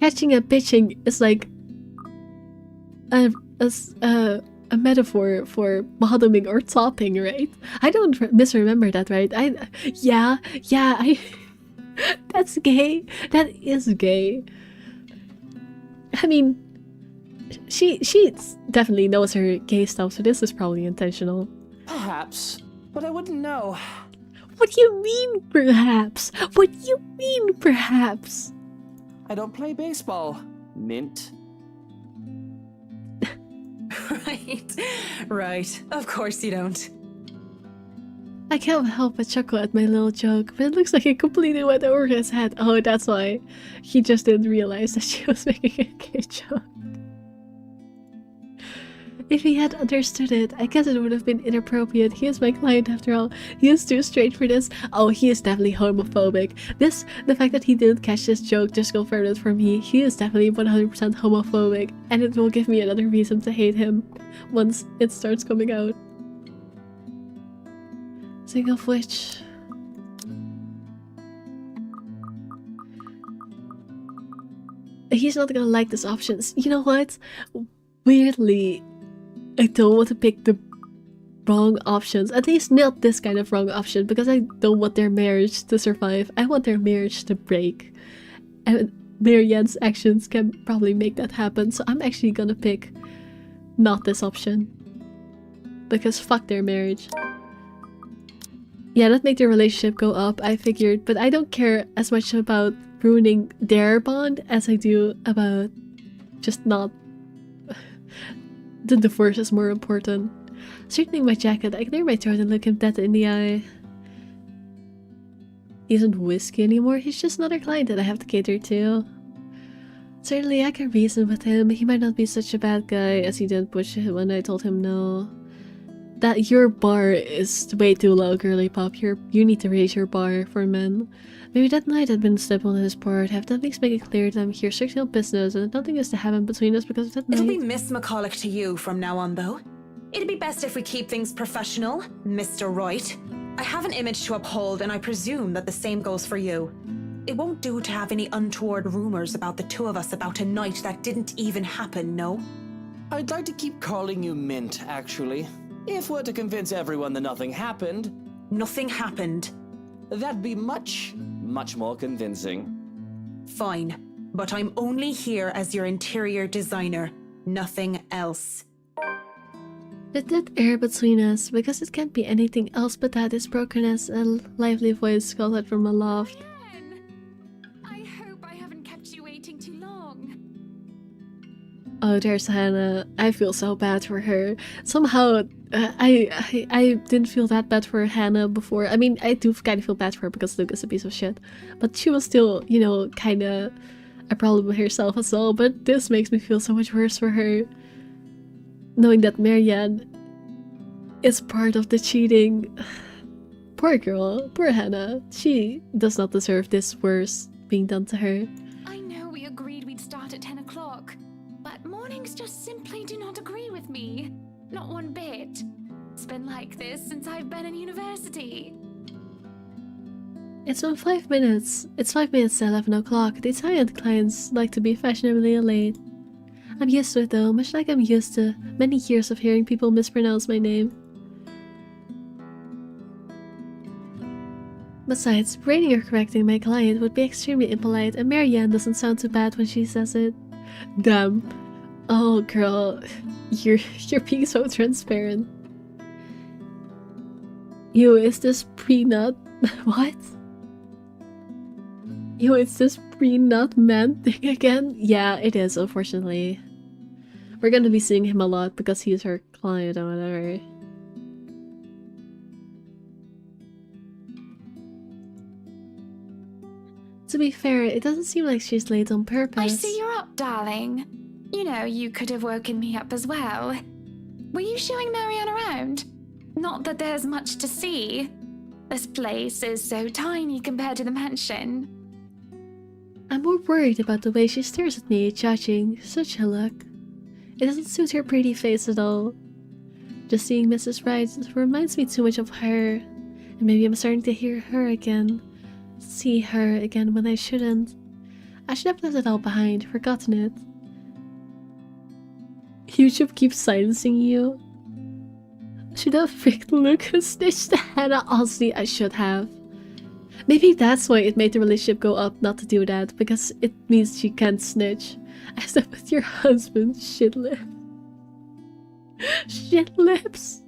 S1: Catching and pitching is like a metaphor for bottoming or topping, right? I don't misremember that, right? That's gay. That is gay. I mean, she definitely knows her gay stuff, so this is probably intentional.
S12: Perhaps, but I wouldn't know.
S1: What do you mean, perhaps? What do you mean, perhaps?
S12: I don't play baseball, Mint.
S10: Right. Of course you don't.
S1: I can't help but chuckle at my little joke, but it looks like it completely went over his head. Oh, that's why. He just didn't realize that she was making a gay joke. If he had understood it, I guess it would have been inappropriate. He is my client after all. He is too straight for this. Oh, he is definitely homophobic. The fact that he didn't catch this joke just confirmed it for me. He is definitely 100% homophobic, and it will give me another reason to hate him once it starts coming out. Speaking of which... he's not gonna like this option. You know what? Weirdly, I don't want to pick the wrong options. At least not this kind of wrong option, because I don't want their marriage to survive. I want their marriage to break. And Marianne's actions can probably make that happen, so I'm actually gonna pick not this option. Because fuck their marriage. Yeah, that make their relationship go up, I figured, but I don't care as much about ruining their bond as I do about just not... The divorce is more important. Straightening my jacket, I clear my throat and look him dead in the eye. He isn't Whiskey anymore, he's just another client that I have to cater to. Certainly I can reason with him, he might not be such a bad guy as he didn't push it when I told him no. that your bar is way too low, girly pop. You need to raise your bar for men. Maybe that night had been a step on his part. Have that makes make it clear that I'm here strictly on business and that nothing is to happen between us because of that night.
S10: It'll be Miss McCulloch to you from now on, though. It'd be best if we keep things professional, Mr. Wright. I have an image to uphold, and I presume that the same goes for you. It won't do to have any untoward rumors about the two of us about a night that didn't even happen, no?
S12: I'd like to keep calling you Mint, actually. If we're to convince everyone that nothing happened...
S10: Nothing happened.
S12: That'd be much more convincing.
S10: Fine, but I'm only here as your interior designer, nothing else.
S1: The dead air between us, because it can't be anything else but that, is broken as a lively voice called out from aloft.
S9: I hope I haven't kept you waiting too long.
S1: Oh, there's Hannah. I feel so bad for her. Somehow, I didn't feel that bad for Hannah before. I mean, I do kind of feel bad for her because Luke is a piece of shit. But she was still, you know, kind of a problem with herself as well. But this makes me feel so much worse for her. Knowing that Marianne is part of the cheating. Poor girl. Poor Hannah. She does not deserve this worse being done to her.
S9: I know we agreed we'd start at 10 o'clock, but mornings just simply do not agree with me. Not one bit. It's been like this since I've been in university.
S1: It's been 5 minutes. It's 5 minutes to 11 o'clock. The Italian clients like to be fashionably late. I'm used to it though, much like I'm used to many years of hearing people mispronounce my name. Besides, rating or correcting my client would be extremely impolite, and Marianne doesn't sound too bad when she says it. Damn. Oh girl, you're being so transparent. Yo, is this pre-nut? What? Yo, is this pre-nut man thing again? Yeah, it is, unfortunately. We're gonna be seeing him a lot because he's her client or whatever. To be fair, it doesn't seem like she's late on purpose.
S9: I see you're up, darling. You know, you could have woken me up as well. Were you showing Marianne around? Not that there's much to see. This place is so tiny compared to the mansion.
S1: I'm more worried about the way she stares at me, judging. Such a look. It doesn't suit her pretty face at all. Just seeing Mrs. Wright reminds me too much of her. And maybe I'm starting to hear her again. See her again when I shouldn't. I should have left it all behind, forgotten it. YouTube keeps silencing you. Should have freaked Lucas snitched to Hannah. Honestly, I should have. Maybe that's why it made the relationship go up not to do that, because it means she can't snitch. I slept with your husband, shit lip. Shit lips.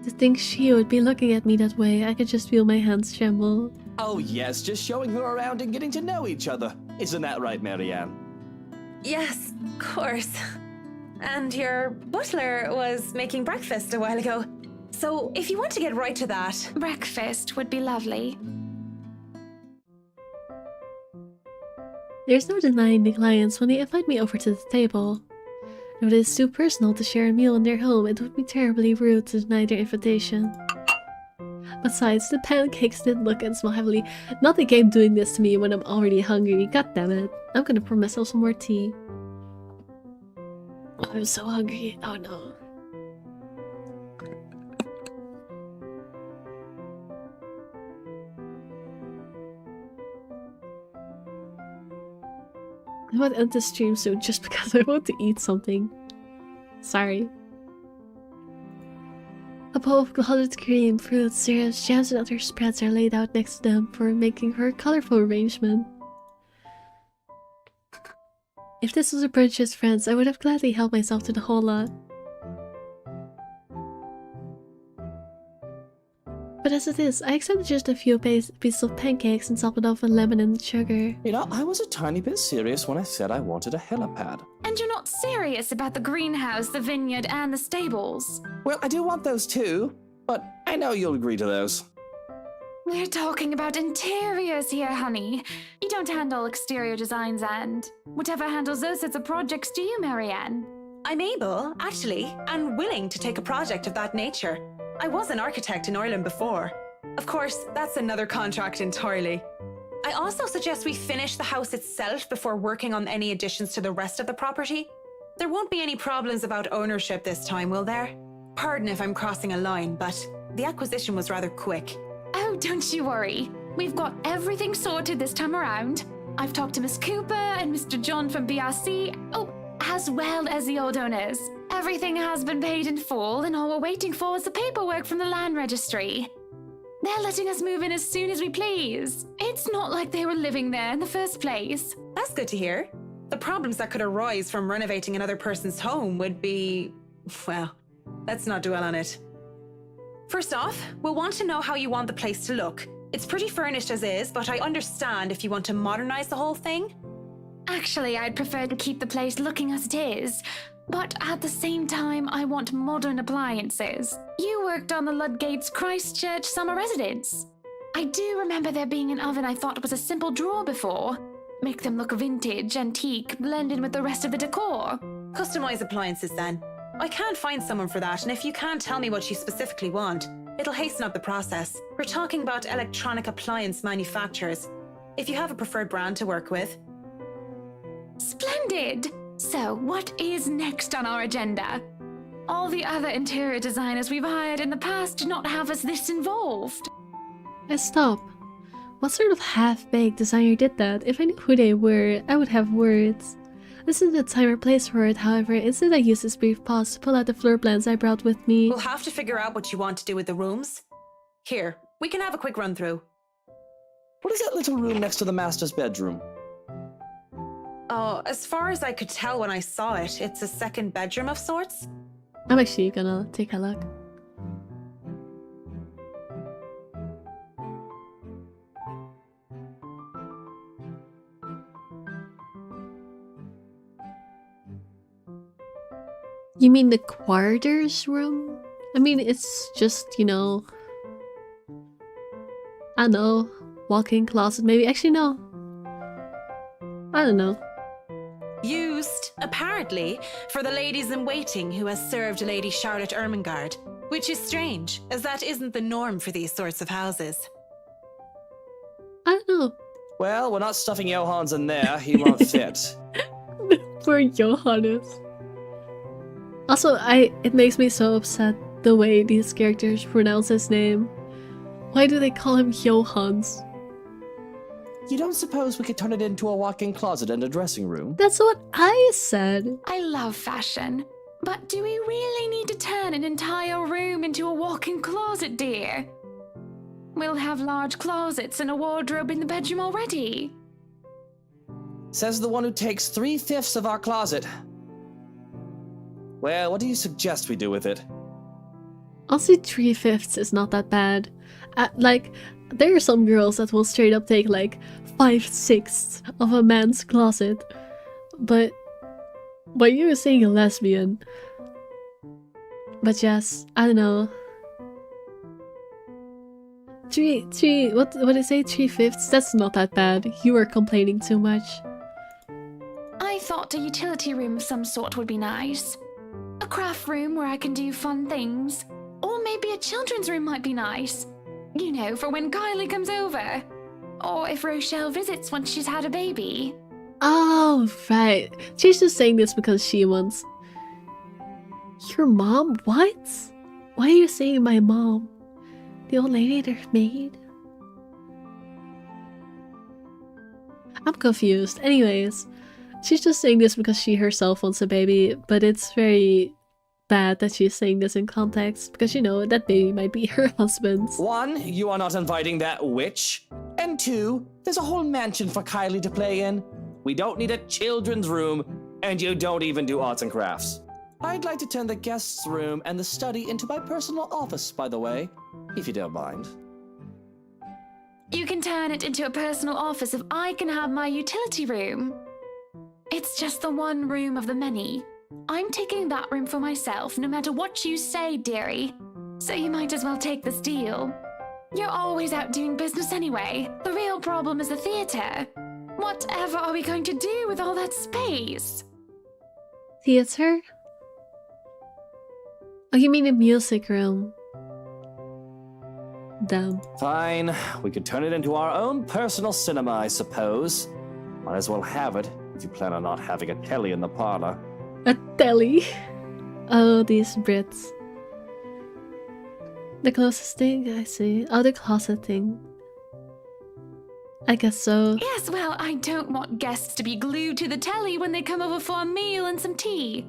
S1: To think she would be looking at me that way, I could just feel my hands tremble.
S12: Oh yes, just showing her around and getting to know each other. Isn't that right, Marianne?
S10: Yes, of course. And your butler was making breakfast a while ago. So if you want to get right to that...
S9: Breakfast would be lovely.
S1: There's no denying the clients when they invite me over to the table. If it is too personal to share a meal in their home, it would be terribly rude to deny their invitation. Besides, the pancakes did look and smell heavily. Not the game doing this to me when I'm already hungry. God damn it. I'm gonna pour myself some more tea. Oh, I'm so hungry. Oh no. I want to end this stream soon just because I want to eat something. Sorry. A bowl of colored cream, fruits, syrups, jams, and other spreads are laid out next to them for making for a colorful arrangement. If this was a brunch just friends, I would have gladly helped myself to the whole lot. But as it is, I accepted just a few pieces of pancakes and topped it off with lemon and sugar.
S12: You know, I was a tiny bit serious when I said I wanted a helipad.
S9: And you're not serious about the greenhouse, the vineyard, and the stables?
S12: Well, I do want those too, but I know you'll agree to those.
S9: We're talking about interiors here, honey. You don't handle exterior designs and... Whatever handles those sorts of projects do you, Marianne?
S10: I'm able, actually, and willing to take a project of that nature. I was an architect in Ireland before. Of course, that's another contract entirely. I also suggest we finish the house itself before working on any additions to the rest of the property. There won't be any problems about ownership this time, will there? Pardon if I'm crossing a line, but the acquisition was rather quick.
S9: Oh, don't you worry. We've got everything sorted this time around. I've talked to Miss Cooper and Mr. John from BRC, as well as the old owners. Everything has been paid in full, and all we're waiting for is the paperwork from the land registry. They're letting us move in as soon as we please. It's not like they were living there in the first place.
S10: That's good to hear. The problems that could arise from renovating another person's home would be... well, let's not dwell on it. First off, we'll want to know how you want the place to look. It's pretty furnished as is, but I understand if you want to modernize the whole thing.
S9: Actually, I'd prefer to keep the place looking as it is, but at the same time, I want modern appliances. You worked on the Ludgate's Christchurch summer residence. I do remember there being an oven I thought was a simple drawer before. Make them look vintage, antique, blend in with the rest of the decor.
S10: Customize appliances then. I can't find someone for that, and if you can't tell me what you specifically want, it'll hasten up the process. We're talking about electronic appliance manufacturers. If you have a preferred brand to work with.
S9: Splendid! So, what is next on our agenda? All the other interior designers we've hired in the past did not have us this involved.
S1: Stop. What sort of half-baked designer did that? If I knew who they were, I would have words. This isn't the time or place for it, however. Instead, I use this brief pause to pull out the floor plans I brought with me.
S10: We'll have to figure out what you want to do with the rooms. Here, we can have a quick run through.
S6: What is that little room next to the master's bedroom?
S10: Oh, as far as I could tell when I saw it, it's a second bedroom of sorts.
S1: I'm actually gonna take a look. You mean the quarters room? I mean, it's just, you know... I don't know. Walk-in closet, maybe? Actually, no. I don't know.
S10: Used, apparently, for the ladies-in-waiting who has served Lady Charlotte Ermengarde, which is strange, as that isn't the norm for these sorts of houses.
S1: I don't know.
S6: Well, we're not stuffing Johannes in there. He won't fit.
S1: Poor Johannes. Also, it makes me so upset the way these characters pronounce his name. Why do they call him Johannes?
S6: You don't suppose we could turn it into a walk-in closet and a dressing room?
S1: That's what I said.
S9: I love fashion, but do we really need to turn an entire room into a walk-in closet, dear? We'll have large closets and a wardrobe in the bedroom already.
S6: Says the one who takes 3/5 of our closet. Well, what do you suggest we do with it?
S1: Honestly, 3/5 is not that bad. Like, there are some girls that will straight up take like 5/6 of a man's closet. But you were saying a lesbian. But yes, I don't know. What did I say? 3/5? That's not that bad. You were complaining too much.
S9: I thought a utility room of some sort would be nice. A craft room where I can do fun things. Or maybe a children's room might be nice. You know, for when Kylie comes over. Or if Rochelle visits once she's had a baby.
S1: Oh, right. She's just saying this because she wants... Your mom? What? Why are you saying my mom? The old lady their maid? I'm confused. Anyways, she's just saying this because she herself wants a baby, but it's very bad that she's saying this in context, because you know, that baby might be her husband's.
S6: 1, you are not inviting that witch. And 2, there's a whole mansion for Kylie to play in. We don't need a children's room, and you don't even do arts and crafts. I'd like to turn the guest's room and the study into my personal office, by the way, if you don't mind.
S9: You can turn it into a personal office if I can have my utility room. It's just the one room of the many. I'm taking that room for myself, no matter what you say, dearie. So you might as well take this deal. You're always out doing business anyway. The real problem is the theatre. Whatever are we going to do with all that space?
S1: Theatre? Oh, you mean the music room? Damn.
S6: Fine, we could turn it into our own personal cinema, I suppose. Might as well have it, if you plan on not having a telly in the parlor.
S1: A telly? Oh, these Brits. The closest thing, I see. Oh, the closet thing. I guess so.
S9: Yes, well, I don't want guests to be glued to the telly when they come over for a meal and some tea.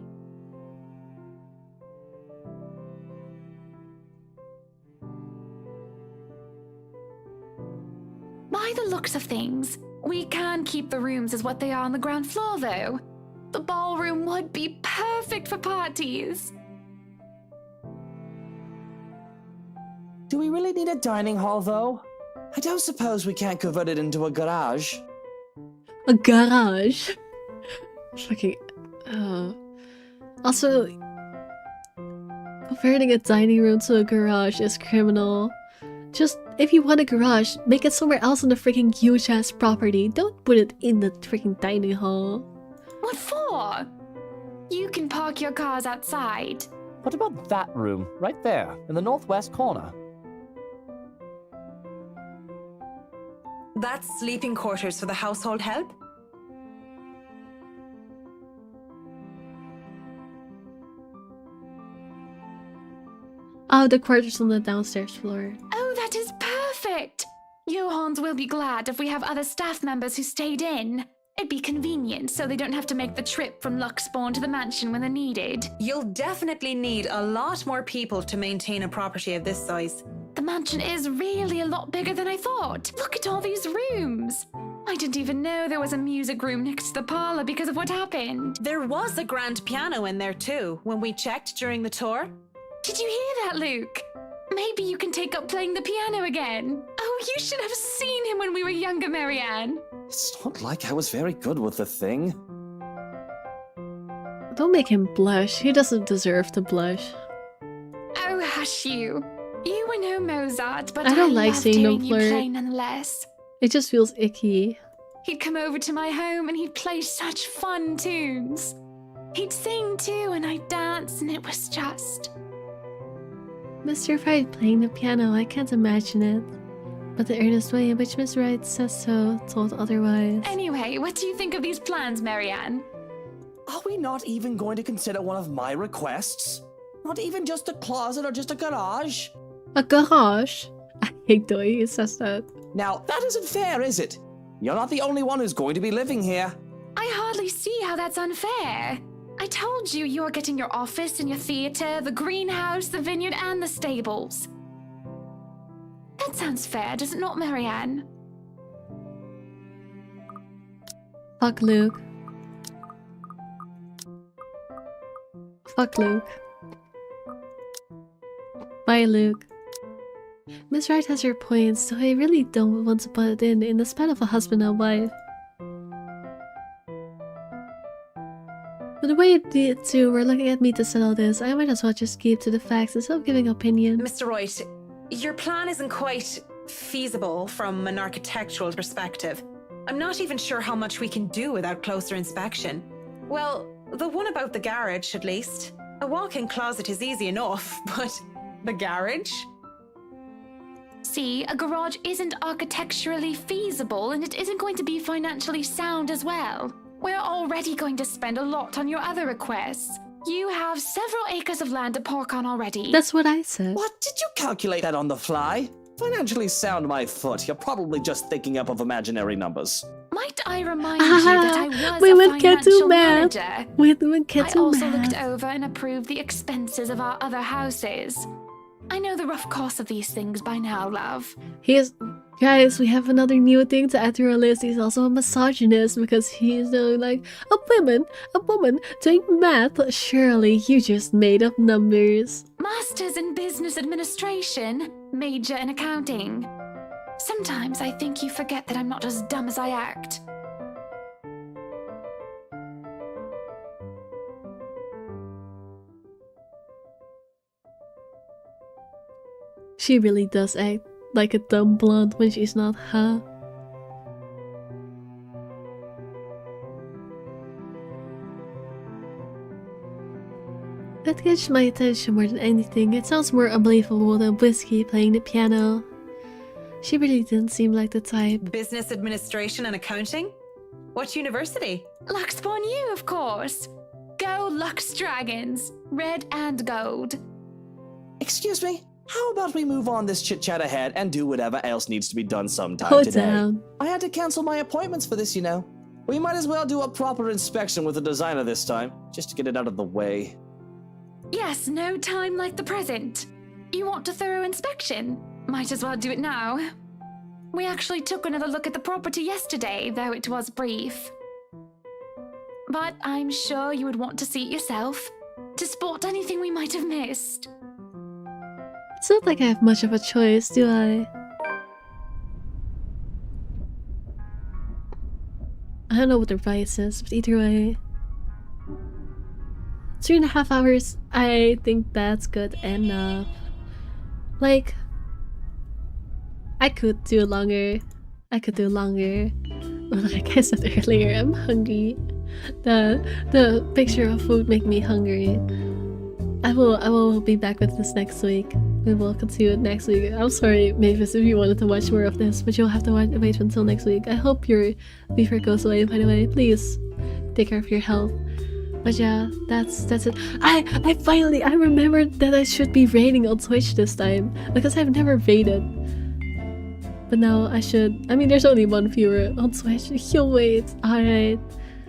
S9: By the looks of things, we can keep the rooms as what they are on the ground floor, though. The ballroom would be perfect for parties.
S6: Do we really need a dining hall, though? I don't suppose we can't convert it into a garage.
S1: A garage? Fucking... Also, converting a dining room to a garage is criminal. Just, if you want a garage, make it somewhere else on the freaking huge-ass property. Don't put it in the freaking dining hall.
S9: What for? You can park your cars outside.
S16: What about that room, right there, in the northwest corner?
S10: That's sleeping quarters for the household help?
S1: Oh, the quarters on the downstairs floor.
S9: Oh, that is perfect! Johans will be glad if we have other staff members who stayed in. It'd be convenient so they don't have to make the trip from Luxbourne to the mansion when they're needed.
S10: You'll definitely need a lot more people to maintain a property of this size.
S9: The mansion is really a lot bigger than I thought. Look at all these rooms. I didn't even know there was a music room next to the parlor because of what happened.
S10: There was a grand piano in there too, when we checked during the tour.
S9: Did you hear that, Luke? Maybe you can take up playing the piano again. Oh, you should have seen him when we were younger, Marianne.
S6: It's not like I was very good with the thing.
S1: Don't make him blush. He doesn't deserve to blush.
S9: Oh, hush you. You were no Mozart, but
S1: I don't like
S9: loved
S1: seeing them
S9: hearing you
S1: flirt.
S9: play nonetheless.
S1: It just feels icky.
S9: He'd come over to my home and he'd play such fun tunes. He'd sing too and I'd dance and it was just...
S1: Mr. Wright playing the piano, I can't imagine it. But the earnest way in which Miss Wright says so told otherwise.
S9: Anyway, what do you think of these plans, Marianne?
S6: Are we not even going to consider one of my requests? Not even just a closet or just a garage?
S1: A garage? I hate the way he says that.
S6: Now, that isn't fair, is it? You're not the only one who's going to be living here.
S9: I hardly see how that's unfair. I told you you're getting your office and your theater, the greenhouse, the vineyard, and the stables. That sounds fair, does it not, Marianne?
S1: Fuck Luke. Fuck Luke. Bye, Luke. Miss Wright has her points, so I really don't want to put it in the span of a husband and wife. But the way the two were looking at me to settle this, I might as well just keep to the facts instead of giving opinions.
S10: Mr. Wright, your plan isn't quite feasible from an architectural perspective. I'm not even sure how much we can do without closer inspection. Well, the one about the garage, at least. A walk-in closet is easy enough, but the garage?
S9: See, a garage isn't architecturally feasible and it isn't going to be financially sound as well. We're already going to spend a lot on your other requests. You have several acres of land to park on already.
S1: That's what I said.
S6: What? Did you calculate that on the fly? Financially sound my foot. You're probably just thinking up of imaginary numbers.
S9: Might I remind you that I was
S1: we
S9: a
S1: went can't do
S9: financial
S1: math.
S9: manager?
S1: We can't
S9: I
S1: do
S9: also
S1: math.
S9: looked over and approved the expenses of our other houses. I know the rough cost of these things by now, love.
S1: Guys, we have another new thing to add to our list. He's also a misogynist because he's like, a woman doing math. Surely you just made up numbers.
S9: Masters in Business Administration, major in accounting. Sometimes I think you forget that I'm not as dumb as I act.
S1: She really does act like a dumb blonde when she's not, huh? that catches my attention more than anything. It sounds more unbelievable than Whiskey playing the piano. She really didn't seem like the type.
S10: Business administration and accounting? What university?
S9: Luxborn U, of course. Go Lux Dragons. Red and gold.
S6: Excuse me? How about we move on this chit-chat ahead and do whatever else needs to be done sometime
S1: Hold
S6: today?
S1: down.
S6: I had to cancel my appointments for this, you know. We might as well do a proper inspection with the designer this time, just to get it out of the way.
S9: Yes, no time like the present. You want a thorough inspection? Might as well do it now. We actually took another look at the property yesterday, though it was brief. But I'm sure you would want to see it yourself, to spot anything we might have missed.
S1: It's not like I have much of a choice, do I? I don't know what the price is, but either way. 3.5 hours, I think that's good enough. Like, I could do longer. But like I said earlier, I'm hungry. The picture of food make me hungry. I will be back with this next week. We will continue it next week. I'm sorry, Mavis, if you wanted to watch more of this, but you'll have to wait until next week. I hope your fever goes away, by the way. Please take care of your health. But yeah, that's it. I finally remembered that I should be raiding on Twitch this time, because I've never raided. But now I should. I mean, there's only one viewer on Twitch. Yo, wait. Alright.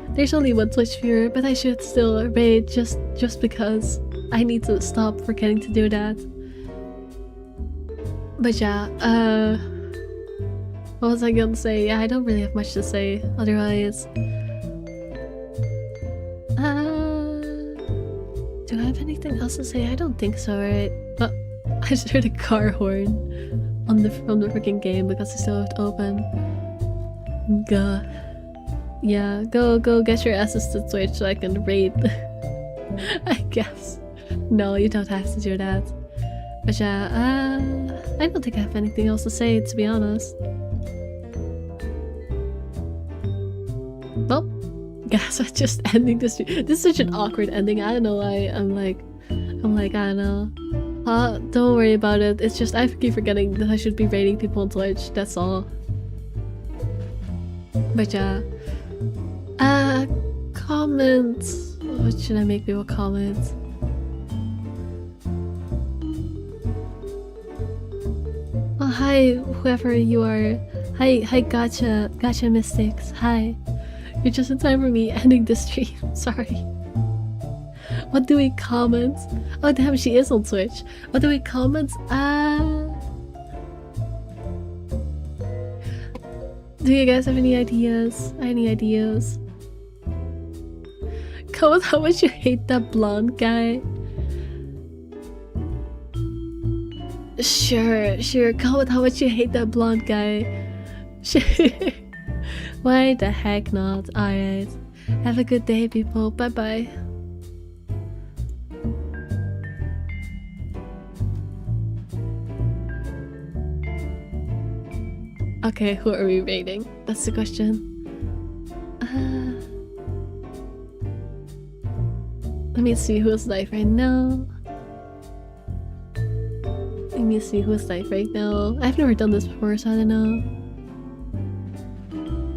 S1: There's only one Twitch viewer, but I should still raid just because I need to stop forgetting to do that. But yeah, what was I gonna say? Yeah, I don't really have much to say otherwise. Do I have anything else to say? I don't think so, right? But I just heard a car horn from the freaking game because I still have to open. Go. Yeah, go get your asses to Twitch so I can raid. I guess. No, you don't have to do that. But yeah, I don't think I have anything else to say, to be honest. Well, guess I'm just ending this. This is such an awkward ending. I don't know why. I'm like, I don't know. Don't worry about it. It's just I keep forgetting that I should be rating people on Twitch. That's all. But yeah. Comments. What should I make people comment? Oh, hi, whoever you are. Hi, gotcha mystics. Hi. You're just in time for me ending the stream. Sorry. What do we comment? Oh damn, she is on Twitch. What do we comment? Do you guys have any ideas? Comment how much you hate that blonde guy. Sure. Comment how much you hate that blonde guy. Sure. Why the heck not? Alright. Have a good day, people. Bye bye. Okay, who are we rating? That's the question. Let me see who's live right now. I've never done this before, so I don't know.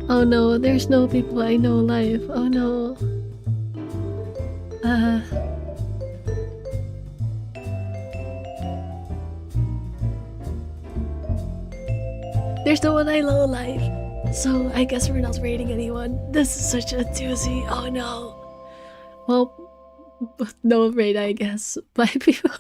S1: Oh no, there's no people I know live. Oh no. There's no one I know live. So I guess we're not rating anyone. This is such a doozy. Oh no. Well, no raid, I guess. Bye, people.